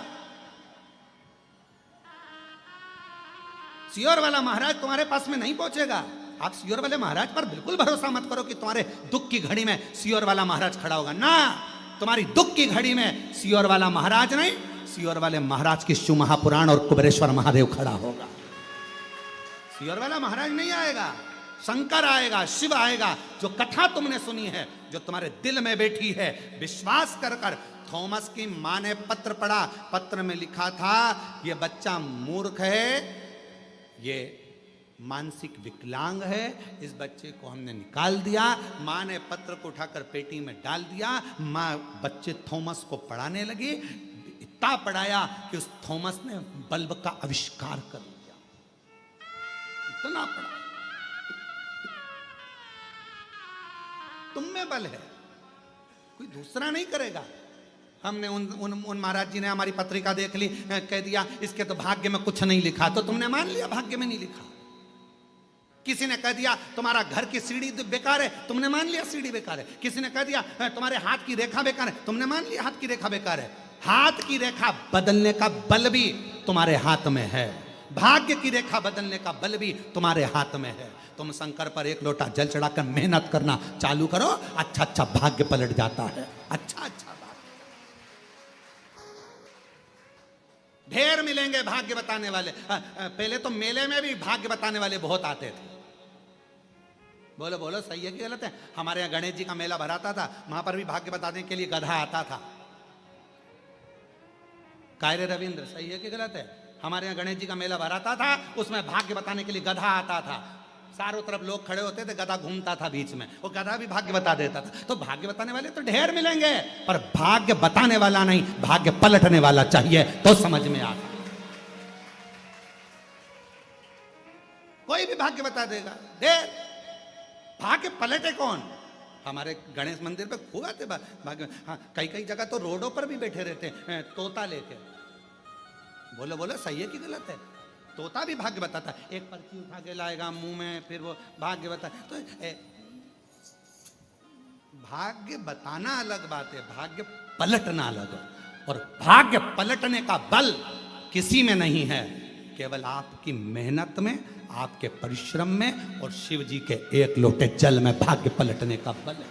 सियोर वाला महाराज तुम्हारे पास में नहीं पहुंचेगा। आप सियोर वाले महाराज पर बिल्कुल भरोसा मत करो कि तुम्हारे दुख की घड़ी में सियोर वाला महाराज खड़ा होगा। ना, तुम्हारी दुख की घड़ी में सियोर वाला महाराज नहीं, सियोर वाले महाराज की शिव महापुराण और कुबेरेश्वर महादेव खड़ा होगा। सियोर वाला महाराज नहीं आएगा, शंकर आएगा, शिव आएगा। जो कथा तुमने सुनी है, जो तुम्हारे दिल में बैठी है, विश्वास कर कर। थॉमस की मां ने पत्र पढ़ा, पत्र में लिखा था ये बच्चा मूर्ख है, ये मानसिक विकलांग है, इस बच्चे को हमने निकाल दिया। माँ ने पत्र को उठाकर पेटी में डाल दिया। माँ बच्चे थॉमस को पढ़ाने लगी। इतना पढ़ाया कि उस थॉमस ने बल्ब का आविष्कार कर लिया। इतना पढ़ा। तुम में बल है, कोई दूसरा नहीं करेगा। हमने उन महाराज जी ने हमारी पत्रिका देख ली, कह दिया इसके तो भाग्य में कुछ नहीं लिखा, तो तुमने मान लिया भाग्य में नहीं लिखा। किसी ने कह दिया तुम्हारा घर की सीढ़ी बेकार है, तुमने मान लिया सीढ़ी बेकार है। किसी ने कह दिया तुम्हारे हाथ की रेखा बेकार है, तुमने मान लिया हाथ की रेखा बेकार है। हाथ की रेखा बदलने का बल भी तुम्हारे हाथ में है, भाग्य की रेखा बदलने का बल भी तुम्हारे हाथ में है। तुम शंकर पर एक लोटा जल चढ़ाकर मेहनत करना चालू करो, अच्छा अच्छा भाग्य पलट जाता है। अच्छा अच्छा ढेर मिलेंगे भाग्य बताने वाले। पहले तो मेले में भी भाग्य बताने वाले बहुत आते थे। बोलो बोलो, सही है कि गलत है? हमारे यहाँ गणेश जी का मेला भराता था, वहां पर भी भाग्य बताने के लिए गधा आता था। कायरे रविंद्र, सही है कि गलत है? हमारे यहाँ गणेश जी का मेला भराता था, उसमें भाग्य बताने के लिए गधा आता था। चारों तरफ लोग खड़े होते थे, गधा घूमता था बीच में, वो गधा भी भाग्य बता देता था। तो भाग्य बताने वाले तो ढेर मिलेंगे, पर भाग्य बताने वाला नहीं, भाग्य पलटने वाला चाहिए तो समझ में आता। कोई भी भाग्य बता देगा, ढेर। भाग्य पलटे कौन? हमारे गणेश मंदिर पे खूब आते भाग्य। हाँ, कई कई जगह तो रोडों पर भी बैठे रहते हैं तोता लेके। बोलो बोलो, सही है कि गलत है? तोता भी भाग्य बताता है। एक पर्ची उठा के लाएगा मुंह में, फिर वो भाग्य बता। तो भाग्य बताना अलग बात है, भाग्य पलटना अलग है। और भाग्य पलटने का बल किसी में नहीं है, केवल आपकी मेहनत में, आपके परिश्रम में और शिव जी के एक लोटे जल में भाग्य पलटने का बल है।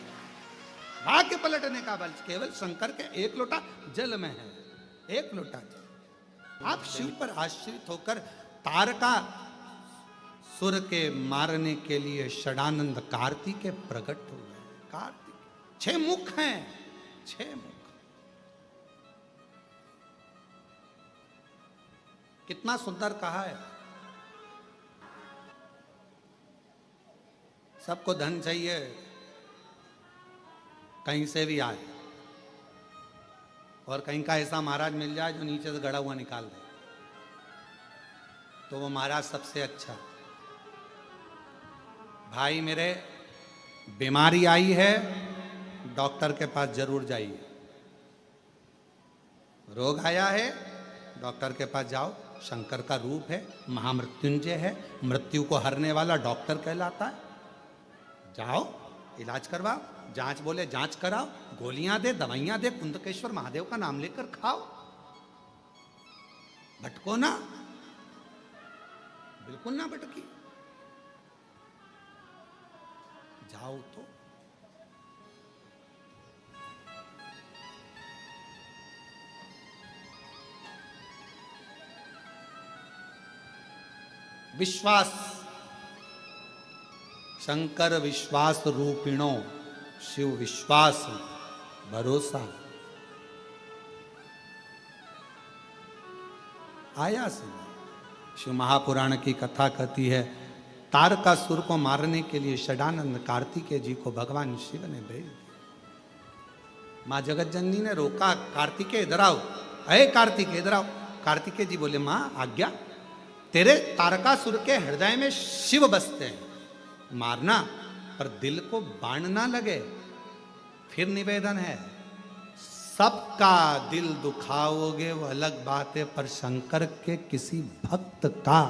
भाग्य पलटने का बल केवल शंकर के एक लोटा जल में है। एक लोटा जल। आप शिव पर आश्रित होकर तारका सुर के मारने के लिए षडानंद कार्तिक प्रकट हुए। कार्तिक 6 मुख हैं, 6 मुख। कितना सुंदर कहा है। सबको धन चाहिए, कहीं से भी आए, और कहीं का ऐसा महाराज मिल जाए जो नीचे से गड़ा हुआ निकाल दे, तो वो महाराज सबसे अच्छा। भाई मेरे, बीमारी आई है, डॉक्टर के पास जरूर जाइए। रोग आया है, डॉक्टर के पास जाओ। शंकर का रूप है, महामृत्युंजय है, मृत्यु को हरने वाला डॉक्टर कहलाता है। जाओ, इलाज करवाओ, जांच बोले जांच कराओ, गोलियां दे, दवाइयां दे, कुंदकेश्वर महादेव का नाम लेकर खाओ। भटको ना, बिल्कुल ना भटकी, जाओ तो। विश्वास, शंकर विश्वास रूपिणो, शिव विश्वास भरोसा। आया से शिव महापुराण की कथा कहती है, तारकासुर को मारने के लिए षडानंद कार्तिकेय जी को भगवान शिव ने भेज दिया। मां जगत जननी ने रोका, कार्तिकेय इधर आओ, अरे कार्तिकेय इधर आओ। कार्तिकेय जी बोले, मां आज्ञा। तेरे तारकासुर के हृदय में शिव बसते हैं, मारना पर दिल को बाण ना लगे। फिर निवेदन है, सबका दिल दुखाओगे वो अलग बात है, पर शंकर के किसी भक्त का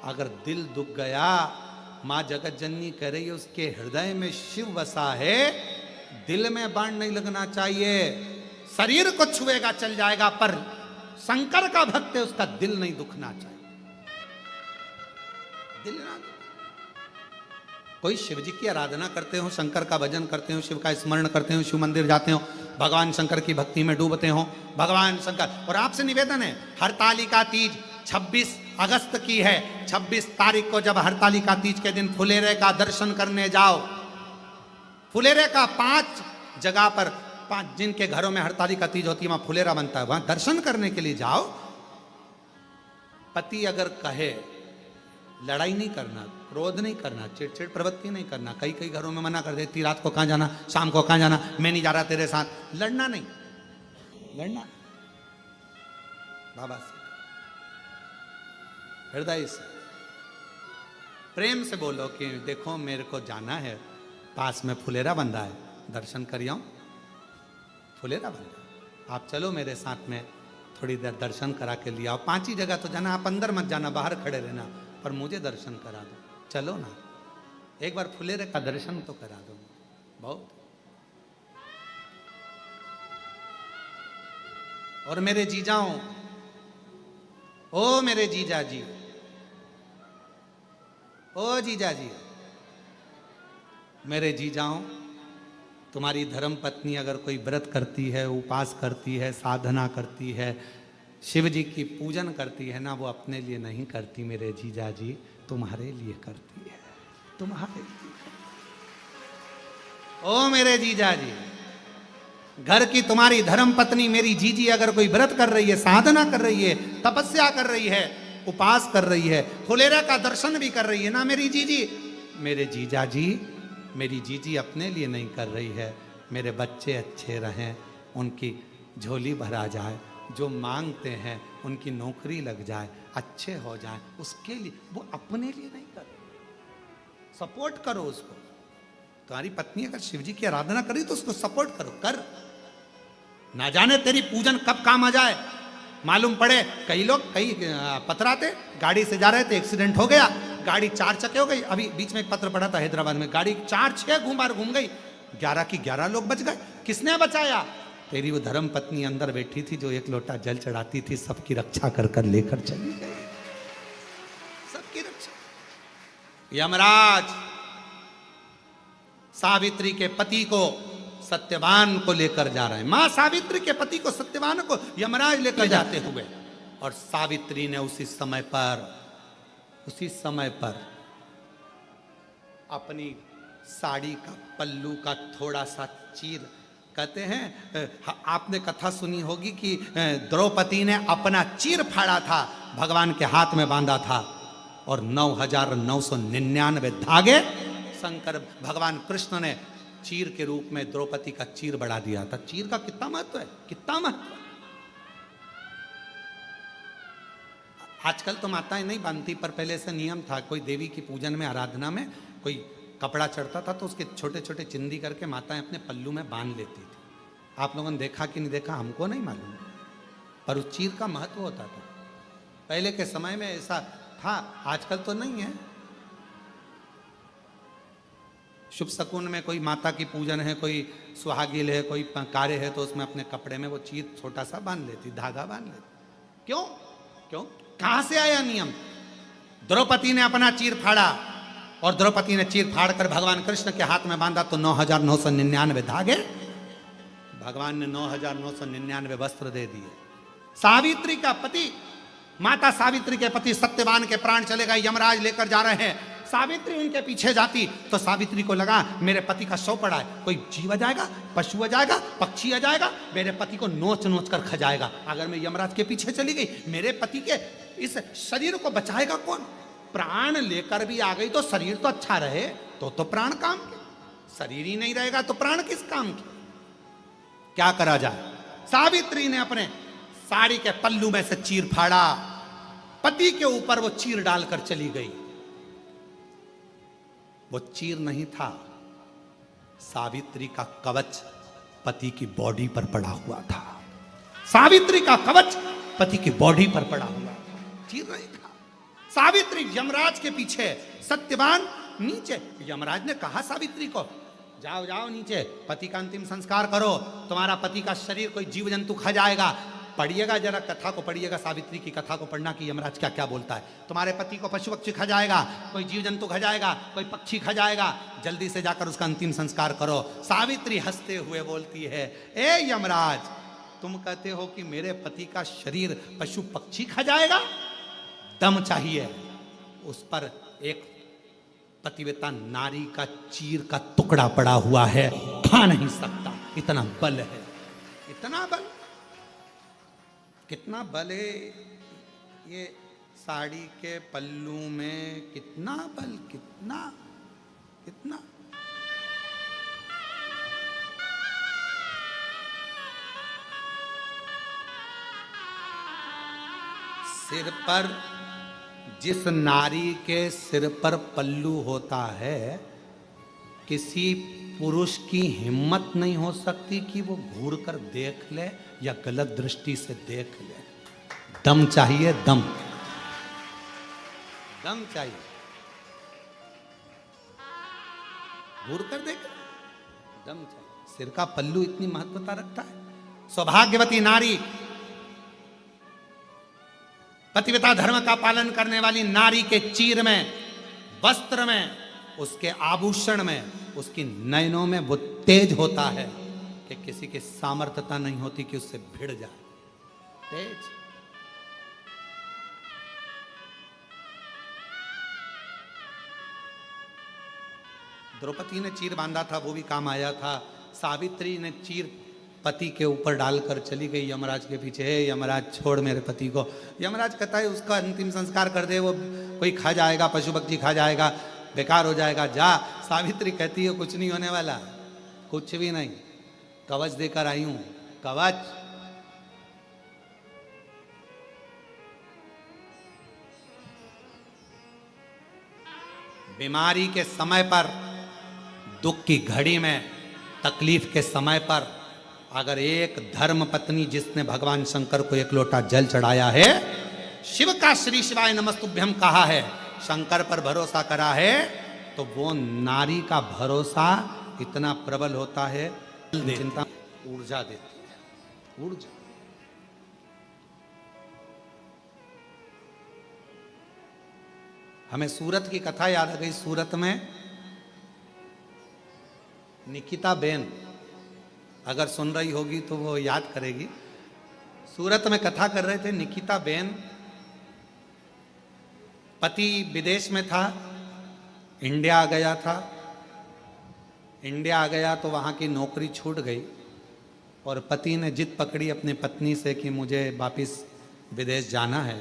अगर दिल दुख गया, मां जगत जननी कह रही है उसके हृदय में शिव बसा है, दिल में बाण नहीं लगना चाहिए। शरीर को छुएगा चल जाएगा, पर शंकर का भक्त है उसका दिल नहीं दुखना चाहिए। दिल ना, कोई शिव जी की आराधना करते हो, शंकर का भजन करते हो, शिव का स्मरण करते हो, शिव मंदिर जाते हो, भगवान शंकर की भक्ति में डूबते हो, भगवान शंकर। और आपसे निवेदन है, हरतालिका तीज 26 अगस्त की है। 26 तारीख को जब हरतालिका तीज के दिन फुलेरे का दर्शन करने जाओ, फुलेरे का 5 जगह पर, 5 जिनके घरों में हरतालिका तीज होती है वहां फुलेरा बनता है, वहां दर्शन करने के लिए जाओ। पति अगर कहे, लड़ाई नहीं करना, क्रोध नहीं करना, चिड़चिड़ प्रवृत्ति नहीं करना। कई कई घरों में मना कर देती, रात को कहां जाना, शाम को कहां जाना, मैं नहीं जा रहा तेरे साथ। लड़ना नहीं, लड़ना बाबा से हृदय से प्रेम से बोलो कि देखो मेरे को जाना है, पास में फुलेरा बंधा है, दर्शन करियो। फुलेरा बंधा, आप चलो मेरे साथ में, थोड़ी देर दर्शन करा के लिया। 5 ही जगह तो जाना, आप अंदर मत जाना, बाहर खड़े रहना, पर मुझे दर्शन करा दो। चलो ना, एक बार फुलेरे का दर्शन तो करा दो। बहुत। और मेरे जीजाओं, ओ मेरे जीजा जी, ओ जीजा जी, मेरे जीजाओं, तुम्हारी धर्म पत्नी अगर कोई व्रत करती है, उपास करती है, साधना करती है, शिव जी की पूजन करती है ना, वो अपने लिए नहीं करती मेरे जीजा जी, तुम्हारे लिए करती है, तुम्हारे लिए। ओ मेरे जीजा जी, घर की तुम्हारी धर्म पत्नी मेरी जीजी अगर कोई व्रत कर रही है, साधना कर रही है, तपस्या कर रही है, उपास कर रही है, फुलेरा का दर्शन भी कर रही है ना मेरी जीजी, मेरे जीजा जी, मेरी जीजी अपने लिए नहीं कर रही है, मेरे बच्चे अच्छे रहें, उनकी झोली भरा जाए, जो मांगते हैं उनकी नौकरी लग जाए, अच्छे हो जाए, उसके लिए, वो अपने लिए नहीं कर रही। सपोर्ट करो उसको। तुम्हारी पत्नी अगर शिव जी की आराधना करी तो उसको सपोर्ट करो, कर। ना जाने तेरी पूजन कब काम आ जाए, मालूम पड़े। कई लोग कई पतराते, गाड़ी से जा रहे थे, एक्सीडेंट हो गया, गाड़ी 4 चक्के हो गई। अभी बीच में एक पत्र पड़ा था हैदराबाद में, गाड़ी 4-6 बार घूम गई, 11 की 11 लोग बच गए। किसने बचाया? तेरी वो धर्म पत्नी अंदर बैठी थी जो 1 लोटा जल चढ़ाती थी, सबकी रक्षा कर कर लेकर चली गई, सबकी रक्षा। यमराज सावित्री के पति को, सत्यवान को लेकर जा रहे हैं। मां सावित्री के पति को, सत्यवान को यमराज लेकर जाते हुए, और सावित्री ने उसी समय पर अपनी साड़ी का पल्लू का थोड़ा सा चीर। कहते हैं आपने कथा सुनी होगी कि द्रौपदी ने अपना चीर फाड़ा था, भगवान के हाथ में बांधा था, और 9,999 धागे शंकर भगवान कृष्ण ने चीर के रूप में द्रौपदी का चीर बढ़ा दिया था। चीर का कितना महत्व है, कितना महत्व। आजकल तो माताएं नहीं बांधती, पर पहले से नियम था। कोई देवी की पूजन में, आराधना में कोई कपड़ा चढ़ता था तो उसके छोटे छोटे चिंदी करके माताएं अपने पल्लू में बांध लेती थी। आप लोगों ने देखा कि नहीं देखा हमको नहीं मालूम, पर उस चीर का महत्व होता था। पहले के समय में ऐसा था, आजकल तो नहीं है। शुभ शकुन में कोई माता की पूजन है, कोई सुहागिल है, कोई कार्य है, तो उसमें अपने कपड़े में वो चीर छोटा सा बांध लेती, धागा बांध लेती। क्यों क्यों, कहां से आया नियम? द्रौपदी ने अपना चीर फाड़ा, और द्रौपदी ने चीर फाड़ कर भगवान कृष्ण के हाथ में बांधा, तो 9,999 धागे, भगवान ने 9,999 वस्त्र दे दिए। सावित्री का पति, माता सावित्री के पति सत्यवान के प्राण चले गए, यमराज लेकर जा रहे हैं। सावित्री उनके पीछे जाती तो सावित्री को लगा मेरे पति का शव पड़ा है, कोई जीव आ जाएगा, पशु आ जाएगा, पक्षी आ जाएगा, मेरे पति को नोच नोच कर खा जाएगा। अगर मैं यमराज के पीछे चली गई, मेरे पति के इस शरीर को बचाएगा कौन? प्राण लेकर भी आ गई तो शरीर तो अच्छा रहे, तो प्राण काम के, शरीर ही नहीं रहेगा तो प्राण किस काम के? क्या करा जाए? सावित्री ने अपने साड़ी के पल्लू में से चीर फाड़ा, पति के ऊपर वो चीर डालकर चली गई। वो चीर नहीं था, सावित्री का कवच पति की बॉडी पर पड़ा हुआ था। सावित्री का कवच पति की बॉडी पर पड़ा हुआ था, चीर नहीं था। सावित्री यमराज के पीछे, सत्यवान नीचे। यमराज ने कहा सावित्री को, जाओ जाओ नीचे, पति का अंतिम संस्कार करो, तुम्हारा पति का शरीर कोई जीव जंतु खा जाएगा। पढ़िएगा जरा कथा को, पढ़िएगा सावित्री की कथा को पढ़ना कि यमराज क्या क्या बोलता है। तुम्हारे पति को पशु पक्षी खा जाएगा, कोई जीव जंतु खा जाएगा, कोई पक्षी खा जाएगा, जल्दी से जाकर उसका अंतिम संस्कार करो। सावित्री हंसते हुए बोलती है, ए यमराज, तुम कहते हो कि मेरे पति का शरीर पशु पक्षी खा जाएगा? दम चाहिए, उस पर एक पतिव्रता नारी का चीर का टुकड़ा पड़ा हुआ है, खा नहीं सकता, इतना बल है, इतना बल। कितना बल है ये साड़ी के पल्लू में, कितना बल, कितना कितना। सिर पर, जिस नारी के सिर पर पल्लू होता है, किसी पुरुष की हिम्मत नहीं हो सकती कि वो घूर कर देख ले या गलत दृष्टि से देख ले। दम चाहिए, दम, दम चाहिए। घूर कर देख, दम चाहिए। सिर का पल्लू इतनी महत्वता रखता है। सौभाग्यवती नारी, पतिव्रता धर्म का पालन करने वाली नारी के चीर में, वस्त्र में, उसके आभूषण में, उसकी नयनों में वो तेज होता है कि किसी की सामर्थ्यता नहीं होती कि उससे भिड़ जाए। तेज। द्रौपदी ने चीर बांधा था, वो भी काम आया था। सावित्री ने चीर पति के ऊपर डालकर चली गई यमराज के पीछे। हे यमराज, छोड़ मेरे पति को। यमराज कहता है उसका अंतिम संस्कार कर दे, वो कोई खा जाएगा, पशु पक्षी खा जाएगा, बेकार हो जाएगा, जा। सावित्री कहती है कुछ नहीं होने वाला, कुछ भी नहीं, कवच देकर आई हूं, कवच। बीमारी के समय पर, दुख की घड़ी में, तकलीफ के समय पर, अगर एक धर्म पत्नी जिसने भगवान शंकर को एक लोटा जल चढ़ाया है, शिव का श्री शिवाय नमस्तुभ्यम कहा है, शंकर पर भरोसा करा है, तो वो नारी का भरोसा इतना प्रबल होता है, चिंता ऊर्जा देती है, ऊर्जा। हमें सूरत की कथा याद आ गई। सूरत में निकिता बेन, अगर सुन रही होगी तो वो याद करेगी। सूरत में कथा कर रहे थे, निकिता बेन, पति विदेश में था, इंडिया आ गया था, इंडिया आ गया तो वहाँ की नौकरी छूट गई और पति ने जिद पकड़ी अपनी पत्नी से कि मुझे वापस विदेश जाना है।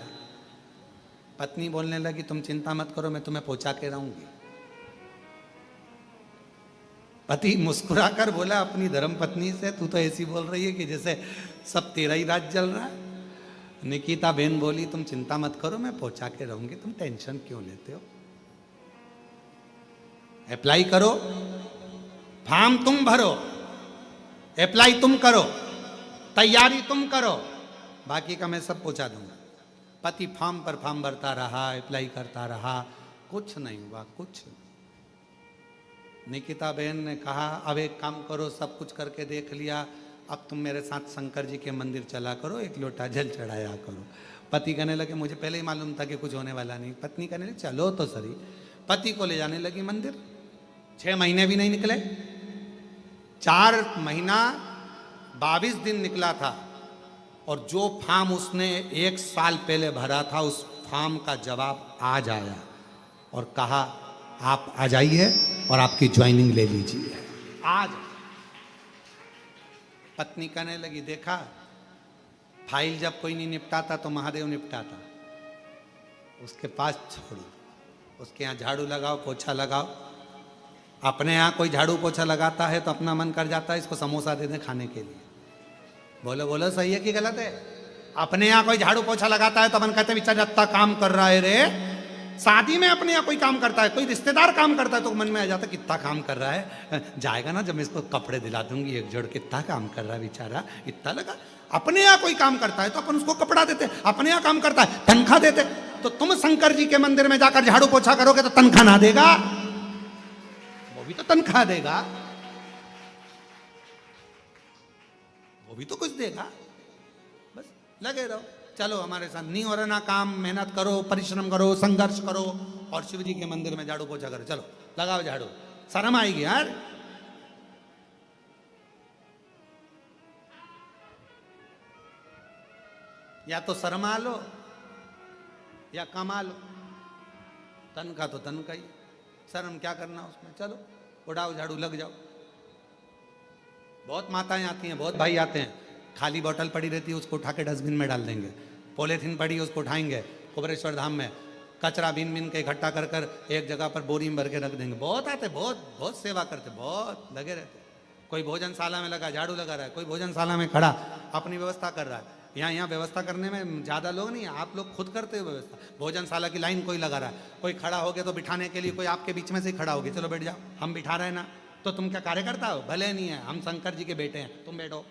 पत्नी बोलने लगी तुम चिंता मत करो, मैं तुम्हें पहुंचा के रहूंगी। पति मुस्कुराकर बोला अपनी धर्म पत्नी से, तू तो ऐसी बोल रही है कि जैसे सब तेरा ही राज चल रहा है। निकिता बहन बोली तुम चिंता मत करो, मैं पहुंचा के रहूंगी, तुम टेंशन क्यों लेते हो। अप्लाई करो, फॉर्म तुम भरो, अप्लाई तुम करो, तैयारी तुम करो, बाकी का मैं सब पहुंचा दूंगा। पति फॉर्म पर फॉर्म भरता रहा, अप्लाई करता रहा, कुछ नहीं हुआ, कुछ। निकिता बहन ने कहा अब एक काम करो, सब कुछ करके देख लिया, अब तुम मेरे साथ शंकर जी के मंदिर चला करो, एक लोटा जल चढ़ाया करो। पति कहने लगे मुझे पहले ही मालूम था कि कुछ होने वाला नहीं। पत्नी कहने लगी चलो तो सही। पति को ले जाने लगी मंदिर। 6 महीने भी नहीं निकले, 4 महीना 22 दिन निकला था और जो फॉर्म उसने 1 साल पहले भरा था उस फॉर्म का जवाब आज आया और कहा आप आ जाइए और आपकी ज्वाइनिंग ले लीजिए आज। पत्नी कहने लगी देखा, फाइल जब कोई नहीं निपटाता तो महादेव निपटाता, उसके पास छोड़ो, उसके यहाँ झाड़ू लगाओ, पोछा लगाओ। अपने यहाँ कोई झाड़ू पोछा लगाता है तो अपना मन कर जाता है इसको समोसा दे दें खाने के लिए। बोलो बोलो सही है कि गलत है। अपने यहाँ कोई झाड़ू पोछा लगाता है तो अपन कहते बेचारा इतना काम कर रहा है रे। शादी में अपने यहाँ कोई काम करता है, कोई रिश्तेदार काम करता है तो मन में आ जाता है कितना काम कर रहा है, जाएगा ना जब मैं इसको कपड़े दिला दूंगी एक जोड़, कितना काम कर रहा है बेचारा, इतना लगा। अपने यहाँ कोई काम करता है तो अपन उसको कपड़ा देते, अपने यहाँ काम करता है तनख्वाह देते। तो तुम शंकर जी के मंदिर में जाकर झाड़ू पोछा करोगे तो तनख्वाह ना देगा, वो भी तो तनख्वाह देगा, वो भी तो कुछ देगा। बस लगे रहो, चलो हमारे साथ। नहीं हो रहा ना काम, मेहनत करो, परिश्रम करो, संघर्ष करो और शिव जी के मंदिर में झाड़ू पोछा करो। चलो लगाओ झाड़ू, शर्म आएगी यार। या तो शर्मा लो या कमा लो, तनख्वाह तो तनख्वाह ही, शर्म क्या करना उसमें। चलो उड़ाओ झाड़ू, लग जाओ। बहुत माताएं आती हैं, बहुत भाई आते हैं, खाली बोतल पड़ी रहती है उसको उठा के डस्टबिन में डाल देंगे, पॉलीथीन पड़ी है उसको उठाएंगे, कुबेरेश्वर धाम में कचरा बीन बीन के इकट्ठा कर कर एक जगह पर बोरी में भर के रख देंगे। बहुत आते, बहुत बहुत सेवा करते, बहुत लगे रहते। कोई भोजनशाला में लगा झाड़ू लगा रहा है, कोई भोजनशाला में खड़ा अपनी व्यवस्था कर रहा है। यहाँ व्यवस्था करने में ज़्यादा लोग नहीं, आप लोग खुद करते हो व्यवस्था। भोजनशाला की लाइन कोई लगा रहा है, कोई खड़ा हो गया तो बिठाने के लिए कोई आपके बीच में से ही खड़ा हो गया, चलो बैठ जाओ, हम बिठा रहे हैं ना, तो तुम क्या कार्यकर्ता हो? भले नहीं है, हम शंकर जी के बेटे हैं, तुम बैठो।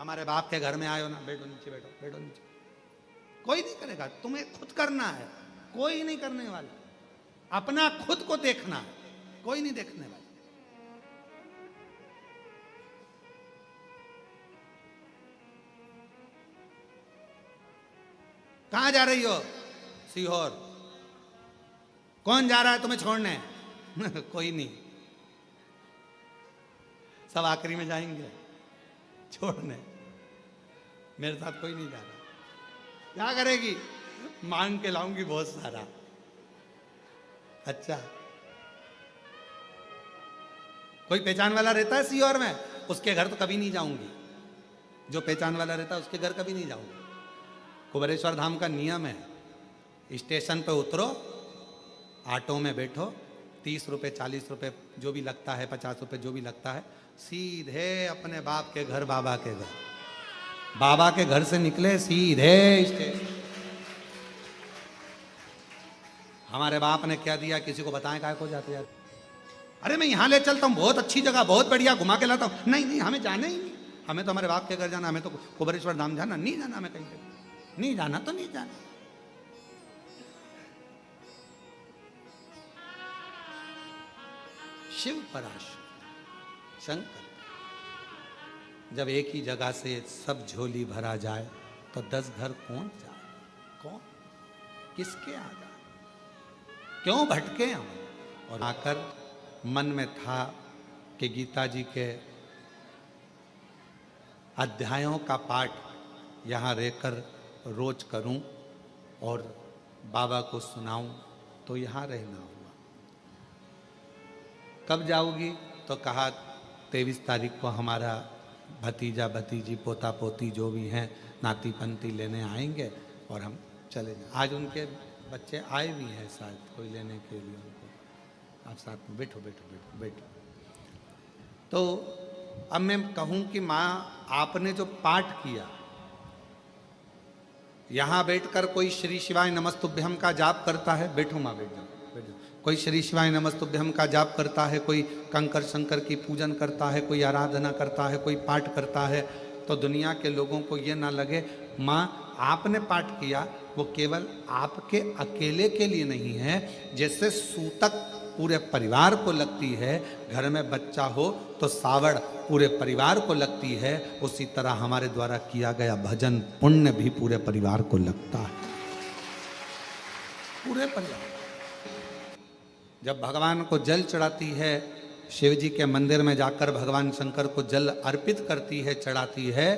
हमारे बाप के घर में आए हो ना, बैठो नीचे, बैठो बैठो नीचे। कोई नहीं करेगा, तुम्हें खुद करना है, कोई नहीं करने वाला। अपना खुद को देखना है, कोई नहीं देखने वाला। कहां जा रही हो? सीहोर। कौन जा रहा है तुम्हें छोड़ने? कोई नहीं, सब आखिरी में जाएंगे छोड़ने, मेरे साथ कोई नहीं जा रहा। क्या करेगी? मांग के लाऊंगी बहुत सारा। अच्छा, कोई पहचान वाला रहता है सीहोर में, उसके घर तो कभी नहीं जाऊंगी। जो पहचान वाला रहता है उसके घर कभी नहीं जाऊंगी। कुबेरेश्वर धाम का नियम है, स्टेशन पे उतरो, ऑटो में बैठो, 30 रुपये 40 रुपये जो भी लगता है, 50 रुपये जो भी लगता है, सीधे अपने बाप के घर, बाबा के घर। बाबा के घर से निकले सीधे स्टेशन। हमारे बाप ने क्या दिया, किसी को बताएं काय को जाते जाते? अरे मैं यहाँ ले चलता हूँ, बहुत अच्छी जगह, बहुत बढ़िया, घुमा के लाता हूँ। नहीं नहीं, हमें जाना ही नहीं, हमें तो हमारे बाप के घर जाना, हमें तो कुबेरेश्वर धाम जाना नहीं, जाना हमें कहीं पे नहीं जाना, तो नहीं जाना। शिव पराशर शंकर, जब एक ही जगह से सब झोली भरा जाए तो 10 घर कौन जाए? कौन किसके आ जाए? क्यों भटके हम? और आकर मन में था कि गीता जी के अध्यायों का पाठ यहाँ रहकर रोज करूं और बाबा को सुनाऊं, तो यहाँ रहना हुआ। कब जाओगी? तो कहा 23 तारीख को हमारा भतीजा भतीजी पोता पोती जो भी हैं नाती पंती लेने आएंगे और हम चले जाएं। आज उनके बच्चे आए भी हैं शायद कोई लेने के लिए उनको। आप साथ में बैठो बैठो बैठो बैठो। तो अब मैं कहूं कि माँ आपने जो पाठ किया, यहां बैठकर कोई श्री शिवाय नमस्तुभ्यम का जाप करता है, बैठो माँ बैठ जाओ बैठ जाओ। कोई श्री शिवाय नमस्तुभ्यम का जाप करता है, कोई कंकर शंकर की पूजन करता है, कोई आराधना करता है, कोई पाठ करता है, तो दुनिया के लोगों को ये ना लगे माँ आपने पाठ किया वो केवल आपके अकेले के लिए नहीं है। जैसे सूतक पूरे परिवार को लगती है, घर में बच्चा हो तो सावड़ पूरे परिवार को लगती है, उसी तरह हमारे द्वारा किया गया भजन पुण्य भी पूरे परिवार को लगता है, पूरे परिवार। जब भगवान को जल चढ़ाती है, शिव जी के मंदिर में जाकर भगवान शंकर को जल अर्पित करती है, चढ़ाती है,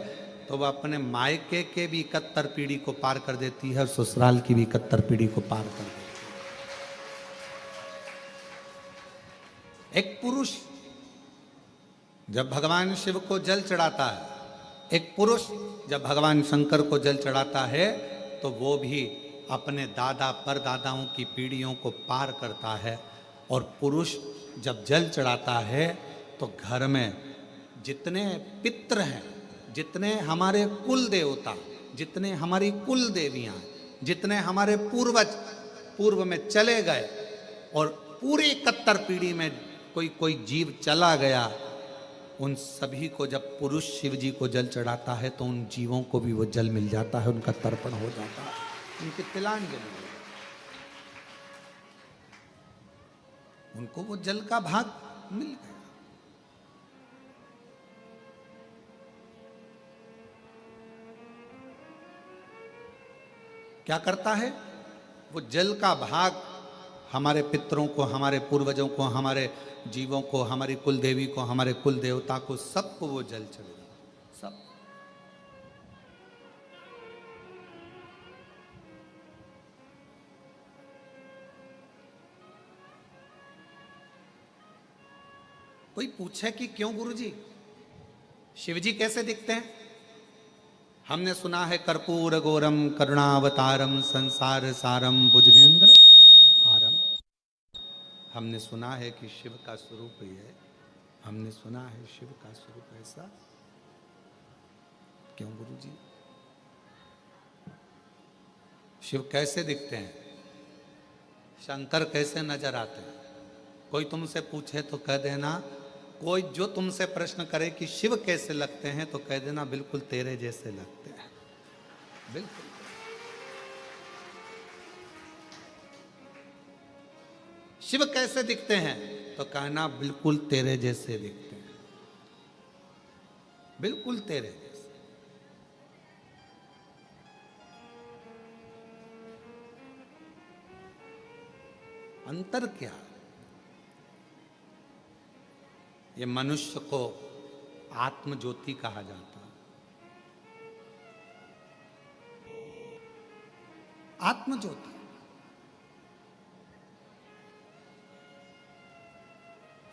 तो वह अपने मायके के भी 71 पीढ़ी को पार कर देती है और ससुराल की भी 71 पीढ़ी को पार कर देती है। एक पुरुष जब भगवान शिव को जल चढ़ाता है, एक पुरुष जब भगवान शंकर को जल चढ़ाता है, तो वो भी अपने दादा परदादाओं की पीढ़ियों को पार करता है। और पुरुष जब जल चढ़ाता है तो घर में जितने पितृ हैं, जितने हमारे कुल देवता, जितने हमारी कुल देवियां, जितने हमारे पूर्वज पूर्व में चले गए और पूरी 71 पीढ़ी में कोई कोई जीव चला गया, उन सभी को जब पुरुष शिव जी को जल चढ़ाता है तो उन जीवों को भी वो जल मिल जाता है, उनका तर्पण हो जाता है, उनकी तिलांजलि, उनको वो जल का भाग मिल गया। क्या करता है वो जल का भाग हमारे पितरों को, हमारे पूर्वजों को, हमारे जीवों को, हमारी कुल देवी को, हमारे कुल देवता को, सबको वो जल चढ़ेगा, सब। कोई पूछे कि क्यों गुरुजी शिवजी कैसे दिखते हैं? हमने सुना है कर्पूर गौरम करुणावतारम संसार सारम भुजगेंद्र हारम। हमने सुना है कि शिव का स्वरूप ही है, हमने सुना है शिव का स्वरूप ऐसा। क्यों गुरुजी? शिव कैसे दिखते हैं, शंकर कैसे नजर आते हैं? कोई तुमसे पूछे तो कह देना, कोई जो तुमसे प्रश्न करे कि शिव कैसे लगते हैं तो कह देना बिल्कुल तेरे जैसे लगते हैं, बिल्कुल। शिव कैसे दिखते हैं तो कहना बिल्कुल तेरे जैसे दिखते हैं, बिल्कुल तेरे जैसे। अंतर क्या? ये मनुष्य को आत्म ज्योति कहा जाता है। आत्म ज्योति,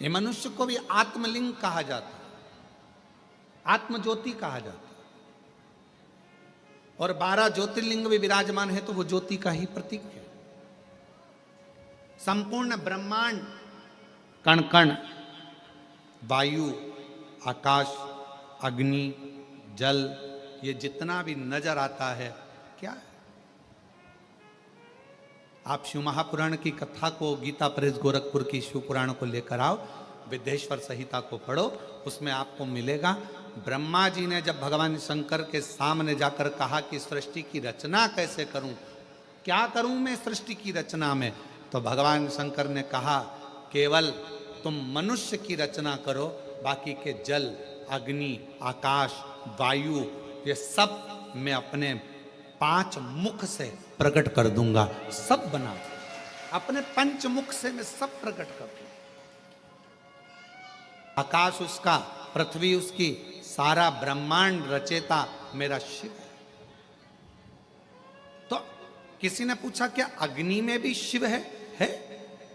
ये मनुष्य को भी आत्मलिंग कहा जाता है, आत्म ज्योति कहा जाता है। और 12 ज्योतिर्लिंग भी विराजमान है तो वो ज्योति का ही प्रतीक है। संपूर्ण ब्रह्मांड, कण कण, वायु, आकाश, अग्नि, जल, ये जितना भी नजर आता है क्या है? आप शिव महापुराण की कथा को, गीता प्रेस गोरखपुर की शिव पुराण को लेकर आओ, विद्येश्वर संहिता को पढ़ो, उसमें आपको मिलेगा। ब्रह्मा जी ने जब भगवान शंकर के सामने जाकर कहा कि सृष्टि की रचना कैसे करूं, क्या करूं मैं सृष्टि की रचना में, तो भगवान शंकर ने कहा केवल तुम मनुष्य की रचना करो, बाकी के जल, अग्नि, आकाश, वायु, ये सब मैं अपने 5 मुख से प्रकट कर दूंगा, सब बना अपने 5 मुख से मैं सब प्रकट कर दूंगा। आकाश उसका, पृथ्वी उसकी, सारा ब्रह्मांड रचेता मेरा शिव है। तो किसी ने पूछा क्या अग्नि में भी शिव है?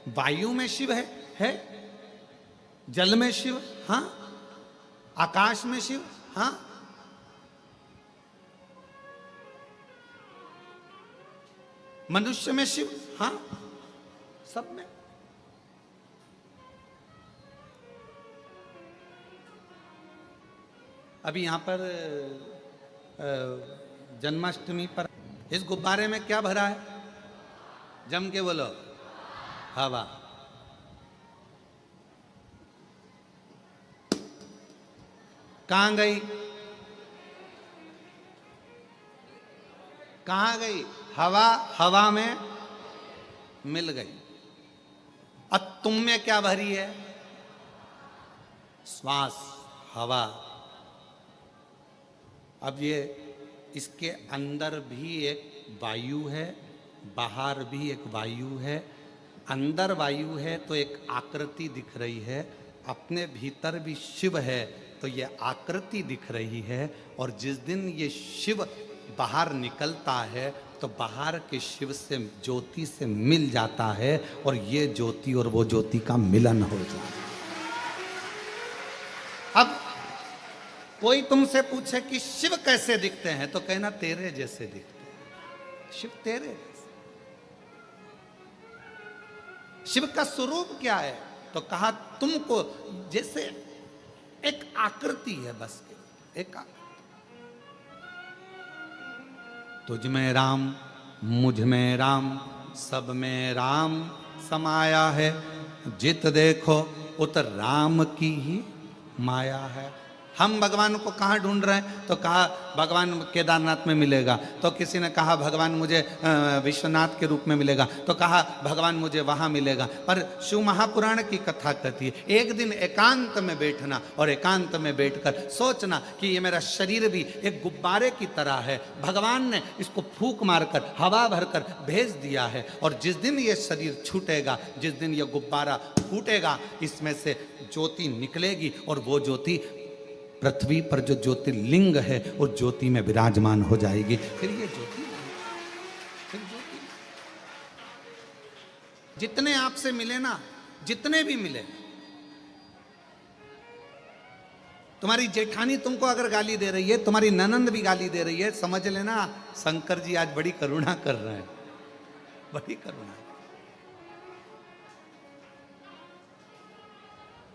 वायु में शिव है? जल में शिव, हाँ। आकाश में शिव, हाँ। मनुष्य में शिव, हाँ। सब में। अभी यहां पर जन्माष्टमी पर इस गुब्बारे में क्या भरा है? जम के बोलो। हवा। कहां गई? कहां गई हवा? हवा में मिल गई। अब तुम में क्या भरी है? श्वास, हवा। अब ये इसके अंदर भी एक वायु है, बाहर भी एक वायु है। अंदर वायु है तो एक आकृति दिख रही है, अपने भीतर भी शिव है तो ये आकृति दिख रही है। और जिस दिन ये शिव बाहर निकलता है तो बाहर के शिव से ज्योति से मिल जाता है और ये ज्योति और वो ज्योति का मिलन हो जाता है। अब कोई तुमसे पूछे कि शिव कैसे दिखते हैं तो कहना तेरे जैसे दिखते हैं। शिव तेरे जैसे। शिव का स्वरूप क्या है तो कहा तुमको जैसे एक आकृति है, बस एक आकृति। तुझ में राम, मुझ में राम, सब में राम समाया है। जित देखो उत राम की ही माया है। हम भगवान को कहाँ ढूंढ रहे हैं तो कहा भगवान केदारनाथ में मिलेगा, तो किसी ने कहा भगवान मुझे विश्वनाथ के रूप में मिलेगा, तो कहा भगवान मुझे वहाँ मिलेगा। पर शिव महापुराण की कथा कहती है एक दिन एकांत में बैठना और एकांत में बैठकर सोचना कि ये मेरा शरीर भी एक गुब्बारे की तरह है। भगवान ने इसको फूंक मारकर हवा भरकर भेज दिया है और जिस दिन ये शरीर छूटेगा, जिस दिन ये गुब्बारा फूटेगा, इसमें से ज्योति निकलेगी और वो ज्योति पृथ्वी पर जो ज्योतिर्लिंग है उस ज्योति में विराजमान हो जाएगी। फिर ये ज्योति, फिर ज्योति जितने आपसे मिले ना, जितने भी मिले, तुम्हारी जेठानी तुमको अगर गाली दे रही है, तुम्हारी ननंद भी गाली दे रही है, समझ लेना शंकर जी आज बड़ी करुणा कर रहे हैं, बड़ी करुणा।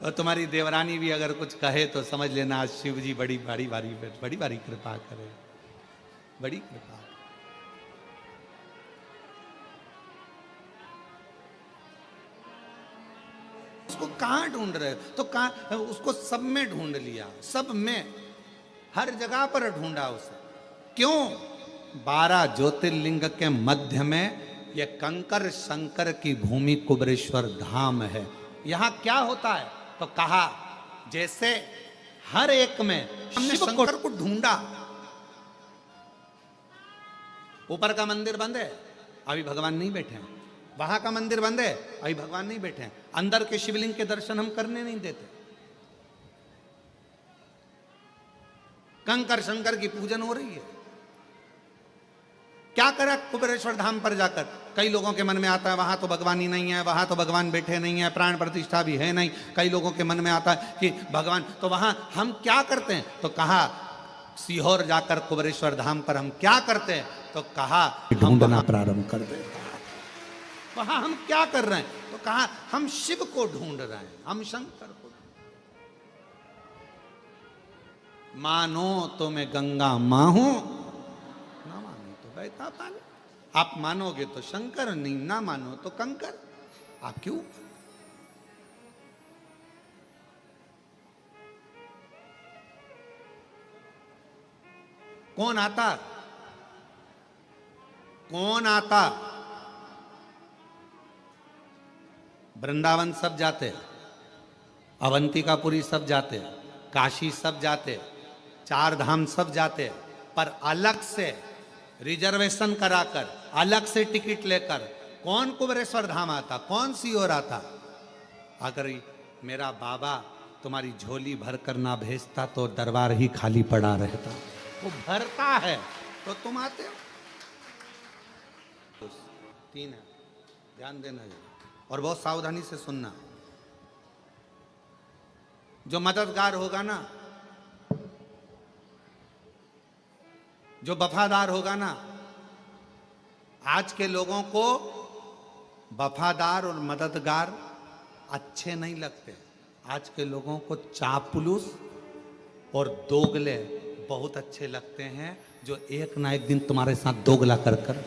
और तुम्हारी देवरानी भी अगर कुछ कहे तो समझ लेना आज शिव जी बड़ी भारी कृपा करे, बड़ी कृपा। उसको कहां ढूंढ रहे हो तो कहां, उसको सब में ढूंढ लिया, सब में, हर जगह पर ढूंढा उसे। क्यों? 12 ज्योतिर्लिंग के मध्य में यह कंकर शंकर की भूमि कुबरेश्वर धाम है। यहां क्या होता है तो कहा जैसे हर एक में हमने शंकर को ढूंढा। ऊपर का मंदिर बंद है, अभी भगवान नहीं बैठे हैं। वहां का मंदिर बंद है, अभी भगवान नहीं बैठे हैं। अंदर के शिवलिंग के दर्शन हम करने नहीं देते। कंकर शंकर की पूजन हो रही है। क्या करा कुबेरेश्वर धाम पर जाकर? कई लोगों के मन में आता है वहां तो भगवान ही नहीं है, वहां तो भगवान बैठे नहीं है, प्राण प्रतिष्ठा भी है नहीं। कई लोगों के मन में आता है कि भगवान, तो वहां हम क्या करते हैं तो कहा सीहोर जाकर कुबेरेश्वर धाम पर हम क्या करते हैं तो कहा ढूंढना प्रारंभ कर दे। वहां हम क्या कर रहे हैं तो कहा हम शिव को ढूंढ रहे हैं, हम शंकर को। मानो तो मैं गंगा मां हूं, ना मानो तो बहता पानी। आप मानोगे तो शंकर, नहीं ना मानो तो कंकर। आप क्यों? कौन आता? कौन आता? वृंदावन सब जाते, अवंतिकापुरी सब जाते, काशी सब जाते, 4 धाम सब जाते, पर अलग से रिजर्वेशन कराकर, अलग से टिकट लेकर कौन कुबेरेश्वर धाम आता? कौन सीहोर आता? अगर मेरा बाबा तुम्हारी झोली भर कर ना भेजता तो दरबार ही खाली पड़ा रहता। वो भरता है तो तुम आते हो। 3 है, ध्यान देना और बहुत सावधानी से सुनना। जो मददगार होगा ना, जो वफादार होगा ना, आज के लोगों को वफादार और मददगार अच्छे नहीं लगते। आज के लोगों को चापलूस और दोगले बहुत अच्छे लगते हैं, जो एक ना एक दिन तुम्हारे साथ दोगलाई कर कर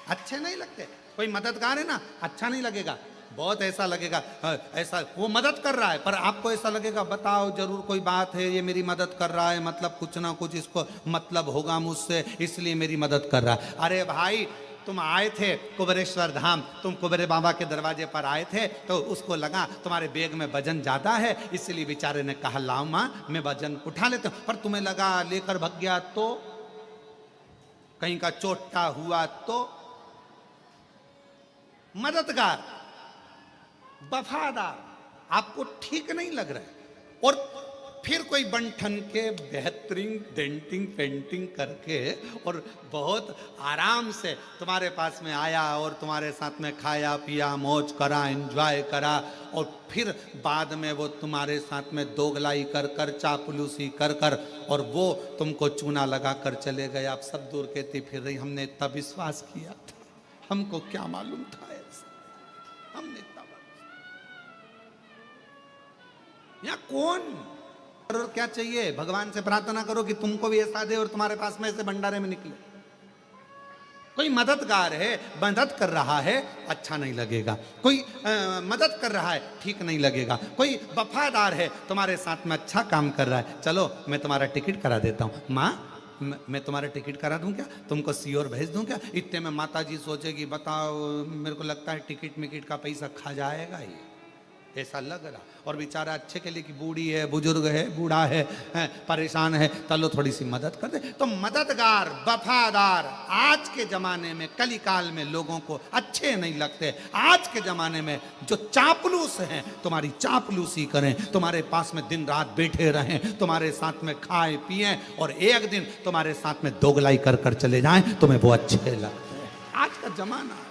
अच्छे नहीं लगते। कोई मददगार है ना, अच्छा नहीं लगेगा, बहुत ऐसा लगेगा ऐसा वो मदद कर रहा है, पर आपको ऐसा लगेगा बताओ जरूर कोई बात है, ये मेरी मदद कर रहा है, मतलब कुछ ना कुछ इसको मतलब होगा मुझसे, इसलिए मेरी मदद कर रहा है। अरे भाई, तुम आए थे कुबेरेश्वर धाम, तुम कुबेरे बाबा के दरवाजे पर आए थे, तो उसको लगा तुम्हारे बैग में वजन ज्यादा है, इसलिए बेचारे ने कहा लाओ माँ मैं वजन उठा लेता हूं। पर तुम्हें लगा लेकर भाग गया तो, कहीं का चोटा हुआ तो। मददगार, वफादार आपको ठीक नहीं लग रहा है, और फिर कोई बंठन के बेहतरीन डेंटिंग पेंटिंग करके और बहुत आराम से तुम्हारे पास में आया और तुम्हारे साथ में खाया पिया मौज करा एंजॉय करा, और फिर बाद में वो तुम्हारे साथ में दोगलाई कर कर चापलूसी कर कर और वो तुमको चूना लगा कर चले गए। आप सब दूर कहती फिर रही हमने इतना विश्वास किया था, हमको क्या मालूम था ऐसा, हमने इतना यहाँ कौन। और क्या चाहिए, भगवान से प्रार्थना करो कि तुमको भी ऐसा दे और तुम्हारे पास में ऐसे भंडारे में निकले। कोई मददगार है, मदद कर रहा है, अच्छा नहीं लगेगा। कोई मदद कर रहा है, ठीक नहीं लगेगा। कोई वफादार है, तुम्हारे साथ में अच्छा काम कर रहा है, चलो मैं तुम्हारा टिकट करा देता हूँ माँ, मैं तुम्हारा टिकट करा दूं क्या, तुमको सीओर भेज दूं क्या। इतने में माता जी सोचेगी बताओ मेरे को लगता है टिकट मिकट का पैसा खा जाएगा ये, ऐसा लग रहा। और बेचारा अच्छे के लिए कि बूढ़ी है, बुजुर्ग है, बूढ़ा है, परेशान है, चलो थोड़ी सी मदद कर दे। तो मददगार वफादार आज के जमाने में कलिकाल में लोगों को अच्छे नहीं लगते। आज के जमाने में जो चापलूस हैं तुम्हारी चापलूसी करें, तुम्हारे पास में दिन रात बैठे रहें, तुम्हारे साथ में खाए पिए और एक दिन तुम्हारे साथ में दोगलाई कर कर चले जाएं, तुम्हें वो अच्छे लगते हैं। आज का जमाना।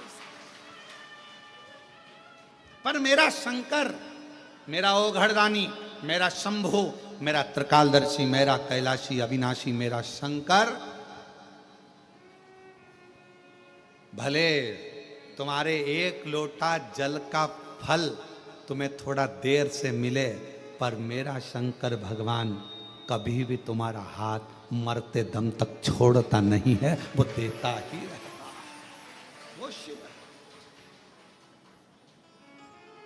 पर मेरा शंकर, मेरा ओघड़दानी, मेरा शंभु, मेरा त्रिकालदर्शी, मेरा कैलाशी अविनाशी, मेरा शंकर भले तुम्हारे एक लोटा जल का फल तुम्हें थोड़ा देर से मिले, पर मेरा शंकर भगवान कभी भी तुम्हारा हाथ मरते दम तक छोड़ता नहीं है, वो देता ही रहेगा। वो शिव है।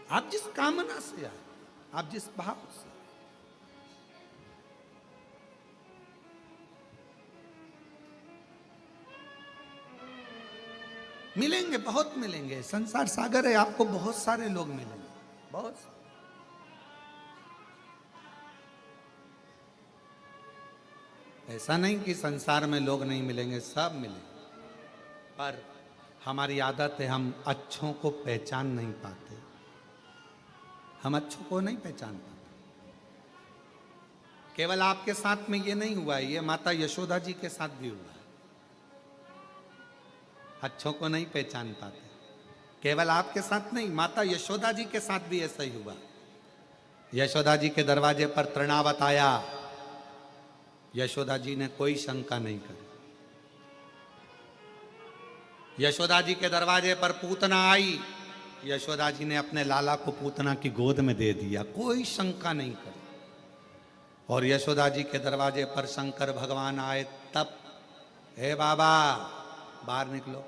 आप जिस कामना से आए, आप जिस भाव से, मिलेंगे, बहुत मिलेंगे। संसार सागर है, आपको बहुत सारे लोग मिलेंगे, बहुत सारे। ऐसा नहीं कि संसार में लोग नहीं मिलेंगे, सब मिलेंगे, पर हमारी आदत है हम अच्छों को पहचान नहीं पाते, हम अच्छों को नहीं पहचान पाते। केवल आपके साथ में ये नहीं हुआ है, ये माता यशोदा जी के साथ भी हुआ है। अच्छों को नहीं पहचान पाते, केवल आपके साथ नहीं, माता यशोदा जी के साथ भी ऐसा ही हुआ। यशोदा जी के दरवाजे पर तृणावत आया, यशोदा जी ने कोई शंका नहीं करी। यशोदा जी के दरवाजे पर पूतना आई, यशोदा जी ने अपने लाला को पूतना की गोद में दे दिया, कोई शंका नहीं करी। और यशोदा जी के दरवाजे पर शंकर भगवान आए तब, हे बाबा बाहर निकलो।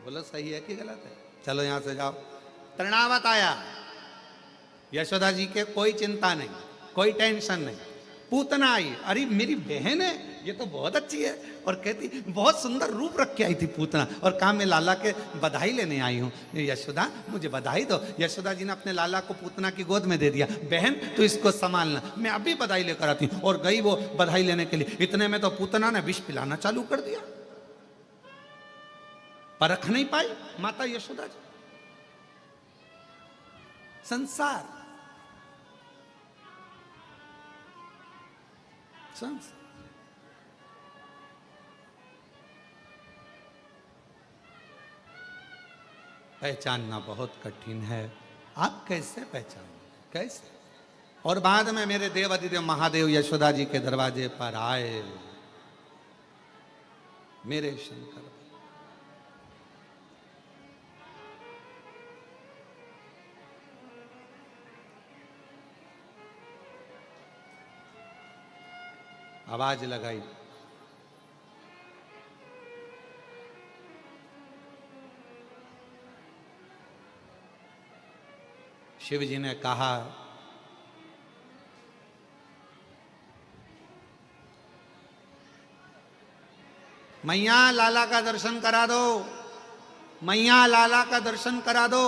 बोलो सही है कि गलत है, चलो यहां से जाओ। तृणावत आया, यशोदा जी के कोई चिंता नहीं, कोई टेंशन नहीं। पूतना आई, अरे मेरी बहन है, ये तो बहुत अच्छी है, और कहती बहुत सुंदर रूप रख के आई थी पूतना, और कहा मैं लाला के बधाई लेने आई हूँ, यशोदा मुझे बधाई दो। यशोदा जी ने अपने लाला को पूतना की गोद में दे दिया, बहन तू इसको संभालना, मैं अभी बधाई लेकर आती हूँ। और गई वो बधाई लेने के लिए, इतने में तो पूतना ने विष पिलाना चालू कर दिया। परख नहीं पाई माता यशोदा जी। संसार पहचानना बहुत कठिन है। आप कैसे पहचानें, कैसे? और बाद में मेरे देव अधिदेव महादेव यशोदा जी के दरवाजे पर आए, मेरे शंकर। आवाज लगाई, शिव जी ने कहा, मैया लाला का दर्शन करा दो, मैया लाला का दर्शन करा दो।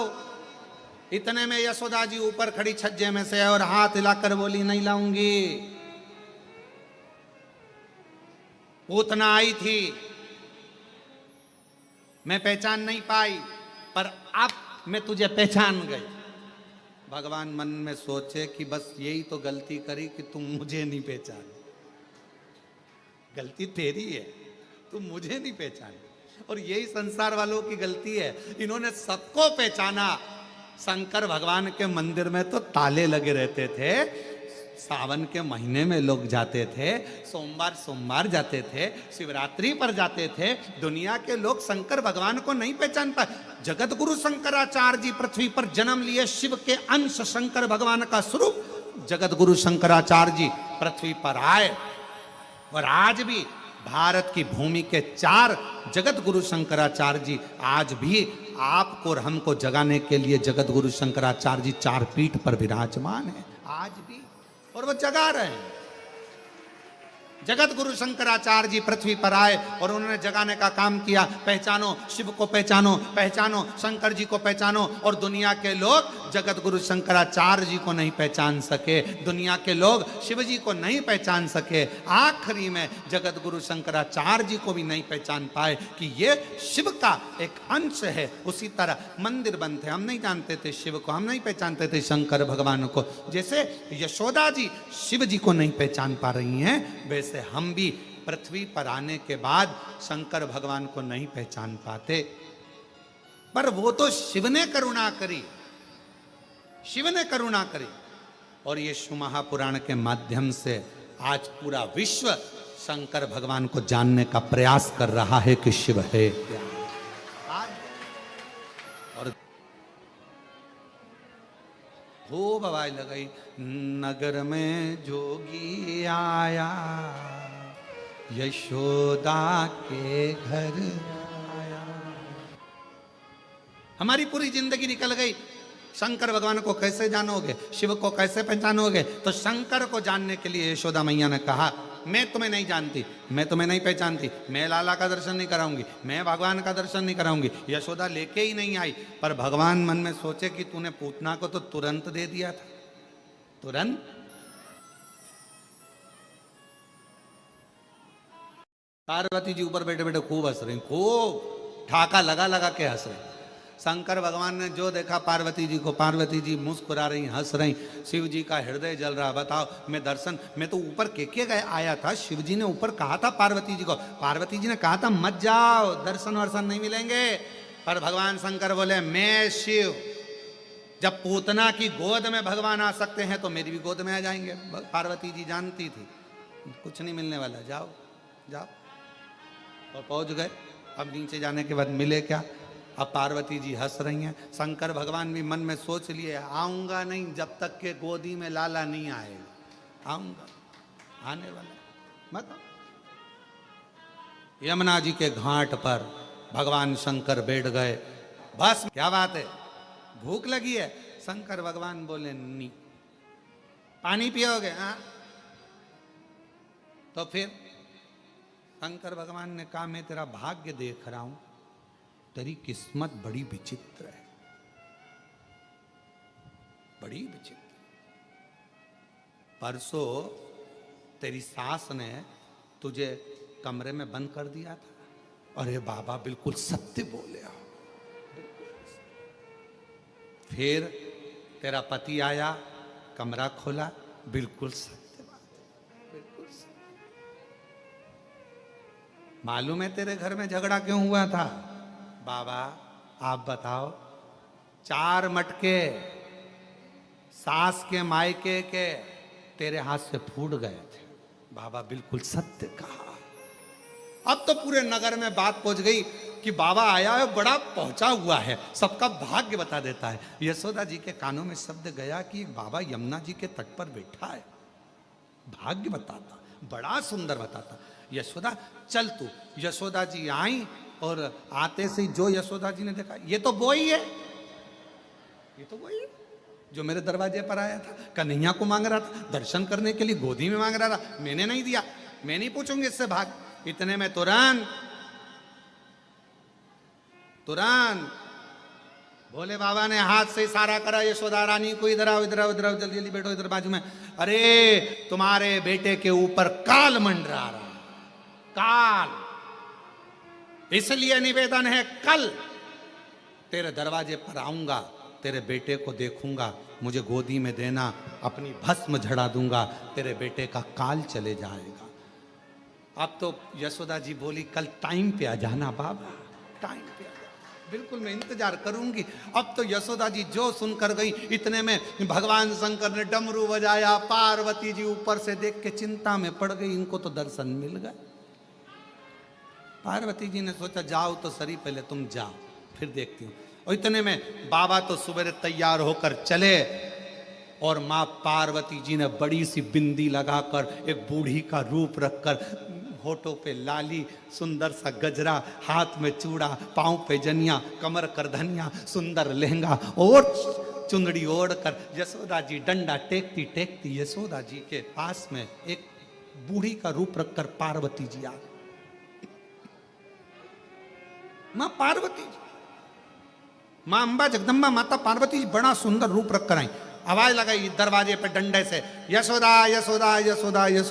इतने में यशोदा जी ऊपर खड़ी छज्जे में से और हाथ हिलाकर बोली, नहीं लाऊंगी। पूतना आई थी, मैं पहचान नहीं पाई, पर अब मैं तुझे पहचान गई। भगवान मन में सोचे कि बस यही तो गलती करी कि तुम मुझे नहीं पहचान। गलती तेरी है, तुम मुझे नहीं पहचान। और यही संसार वालों की गलती है, इन्होंने सबको पहचाना। शंकर भगवान के मंदिर में तो ताले लगे रहते थे, सावन के महीने में लोग जाते थे, सोमवार सोमवार जाते थे, शिवरात्रि पर जाते थे। दुनिया के लोग शंकर भगवान को नहीं पहचान पाए। जगत गुरु शंकराचार्य जी पृथ्वी पर जन्म लिए, शिव के अंश, शंकर भगवान का स्वरूप जगत गुरु शंकराचार्य जी पृथ्वी पर आए। और आज भी भारत की भूमि के 4 जगत गुरु शंकराचार्य जी आज भी आपको और हमको जगाने के लिए जगत गुरु शंकराचार्य जी 4 पीठ पर विराजमान है आज भी, और वो जगा रहे हैं। जगत गुरु शंकराचार्य जी पृथ्वी पर आए और उन्होंने जगाने का काम किया। पहचानो शिव को, पहचानो, पहचानो शंकर जी को, पहचानो। और दुनिया के लोग जगत गुरु शंकराचार्य जी को नहीं पहचान सके, दुनिया के लोग शिव जी को नहीं पहचान सके। आखिरी में जगत गुरु शंकराचार्य जी को भी नहीं पहचान पाए कि ये शिव का एक अंश है। उसी तरह मंदिर बनते, हम नहीं जानते थे शिव को, हम नहीं पहचानते थे शंकर भगवान को। जैसे यशोदा जी शिव जी को नहीं पहचान पा रही हैं, वैसे हम भी पृथ्वी पर आने के बाद शंकर भगवान को नहीं पहचान पाते। पर वो तो शिव ने करुणा करी, शिव ने करुणा करी। और ये शिव महापुराण के माध्यम से आज पूरा विश्व शंकर भगवान को जानने का प्रयास कर रहा है कि शिव है क्या। और खूब आवाज लगाई, नगर में जोगी आया, यशोदा के घर आया। हमारी पूरी जिंदगी निकल गई। शंकर भगवान को कैसे जानोगे, शिव को कैसे पहचानोगे? तो शंकर को जानने के लिए यशोदा मैया ने कहा, मैं तुम्हें नहीं जानती, मैं तुम्हें नहीं पहचानती, मैं लाला का दर्शन नहीं कराऊंगी, मैं भगवान का दर्शन नहीं कराऊंगी। यशोदा लेके ही नहीं आई। पर भगवान मन में सोचे कि तूने पूतना को तो तुरंत दे दिया था, तुरंत। पार्वती जी ऊपर बैठे बैठे खूब हंस रही, खूब ठाका लगा लगा के हंस रही। शंकर भगवान ने जो देखा पार्वती जी को, पार्वती जी मुस्कुरा रही, हंस रही, शिव जी का हृदय जल रहा। बताओ, मैं दर्शन, मैं तो ऊपर के गए आया था, शिव जी ने ऊपर कहा था पार्वती जी को, पार्वती जी ने कहा था मत जाओ, दर्शन वर्शन नहीं मिलेंगे। पर भगवान शंकर बोले, मैं शिव, जब पूतना की गोद में भगवान आ सकते हैं तो मेरी भी गोद में आ जाएंगे। पार्वती जी जानती थी कुछ नहीं मिलने वाला, जाओ जाओ। और पहुंच गए। अब नीचे जाने के बाद मिले क्या? अब पार्वती जी हंस रही हैं। शंकर भगवान भी मन में सोच लिए, आऊंगा नहीं जब तक के गोदी में लाला नहीं आएगा, आऊंगा, आने वाला मत। यमुना जी के घाट पर भगवान शंकर बैठ गए। बस क्या बात है, भूख लगी है? शंकर भगवान बोले, नहीं। पानी पियोगे? हाँ। तो फिर शंकर भगवान ने कहा, मैं तेरा भाग्य देख रहा हूं, तेरी किस्मत बड़ी विचित्र है, बड़ी विचित्र। परसों तेरी सास ने तुझे कमरे में बंद कर दिया था। अरे बाबा, बिल्कुल सत्य बोले हो। फिर तेरा पति आया, कमरा खोला, बिल्कुल सत्य बात, बिल्कुल सत्य। मालूम है तेरे घर में झगड़ा क्यों हुआ था? बाबा आप बताओ। 4 मटके सास के मायके के तेरे हाथ से फूट गए थे। बाबा बिल्कुल सत्य कहा। अब तो पूरे नगर में बात पहुंच गई कि बाबा आया है, बड़ा पहुंचा हुआ है, सबका भाग्य बता देता है। यशोदा जी के कानों में शब्द गया कि बाबा यमुना जी के तट पर बैठा है, भाग्य बताता, बड़ा सुंदर बताता। यशोदा चल तू। यशोदा जी आई और आते से जो यशोदा जी ने देखा, ये तो वो ही है, ये तो वही है जो मेरे दरवाजे पर आया था, कन्हैया को मांग रहा था, दर्शन करने के लिए गोदी में मांग रहा था, मैंने नहीं दिया, मैं नहीं पूछूंगी इससे, भाग। इतने में तुरंत भोले बाबा ने हाथ से इशारा करा, यशोदा रानी को इधर आओ, इधर आओ, इधर आओ, जल्दी जल्दी बैठो इधर बाजू में। अरे तुम्हारे बेटे के ऊपर काल मंडरा रहा, काल, इसलिए निवेदन है कल तेरे दरवाजे पर आऊंगा, तेरे बेटे को देखूंगा, मुझे गोदी में देना, अपनी भस्म झड़ा दूंगा, तेरे बेटे का काल चले जाएगा। अब तो यशोदा जी बोली कल टाइम पे आ जाना बाबा, टाइम पे आ जाना, बिल्कुल मैं इंतजार करूंगी। अब तो यशोदा जी जो सुनकर गई, इतने में भगवान शंकर ने डमरू बजाया, पार्वती जी ऊपर से देख के चिंता में पड़ गई, इनको तो दर्शन मिल गए। पार्वती जी ने सोचा जाओ तो सही, पहले तुम जाओ फिर देखती हूँ। और इतने में बाबा तो सुबह तैयार होकर चले और माँ पार्वती जी ने बड़ी सी बिंदी लगाकर, एक बूढ़ी का रूप रखकर, होठों पे लाली, सुंदर सा गजरा, हाथ में चूड़ा, पांव पे जनिया, कमर कर धनिया, सुंदर लहंगा और चुंदड़ी ओढ़कर यशोदा जी डंडा टेकती टेकती यशोदा जी के पास में एक बूढ़ी का रूप रखकर पार्वती जी आ गई। मां पार्वती जी, मां अंबा जगदम्बा माता पार्वती जी बड़ा सुंदर रूप रखकर आई। आवाज लगाई दरवाजे पे डंडे से, यशोदा यशोदा यशोदा यशोदा।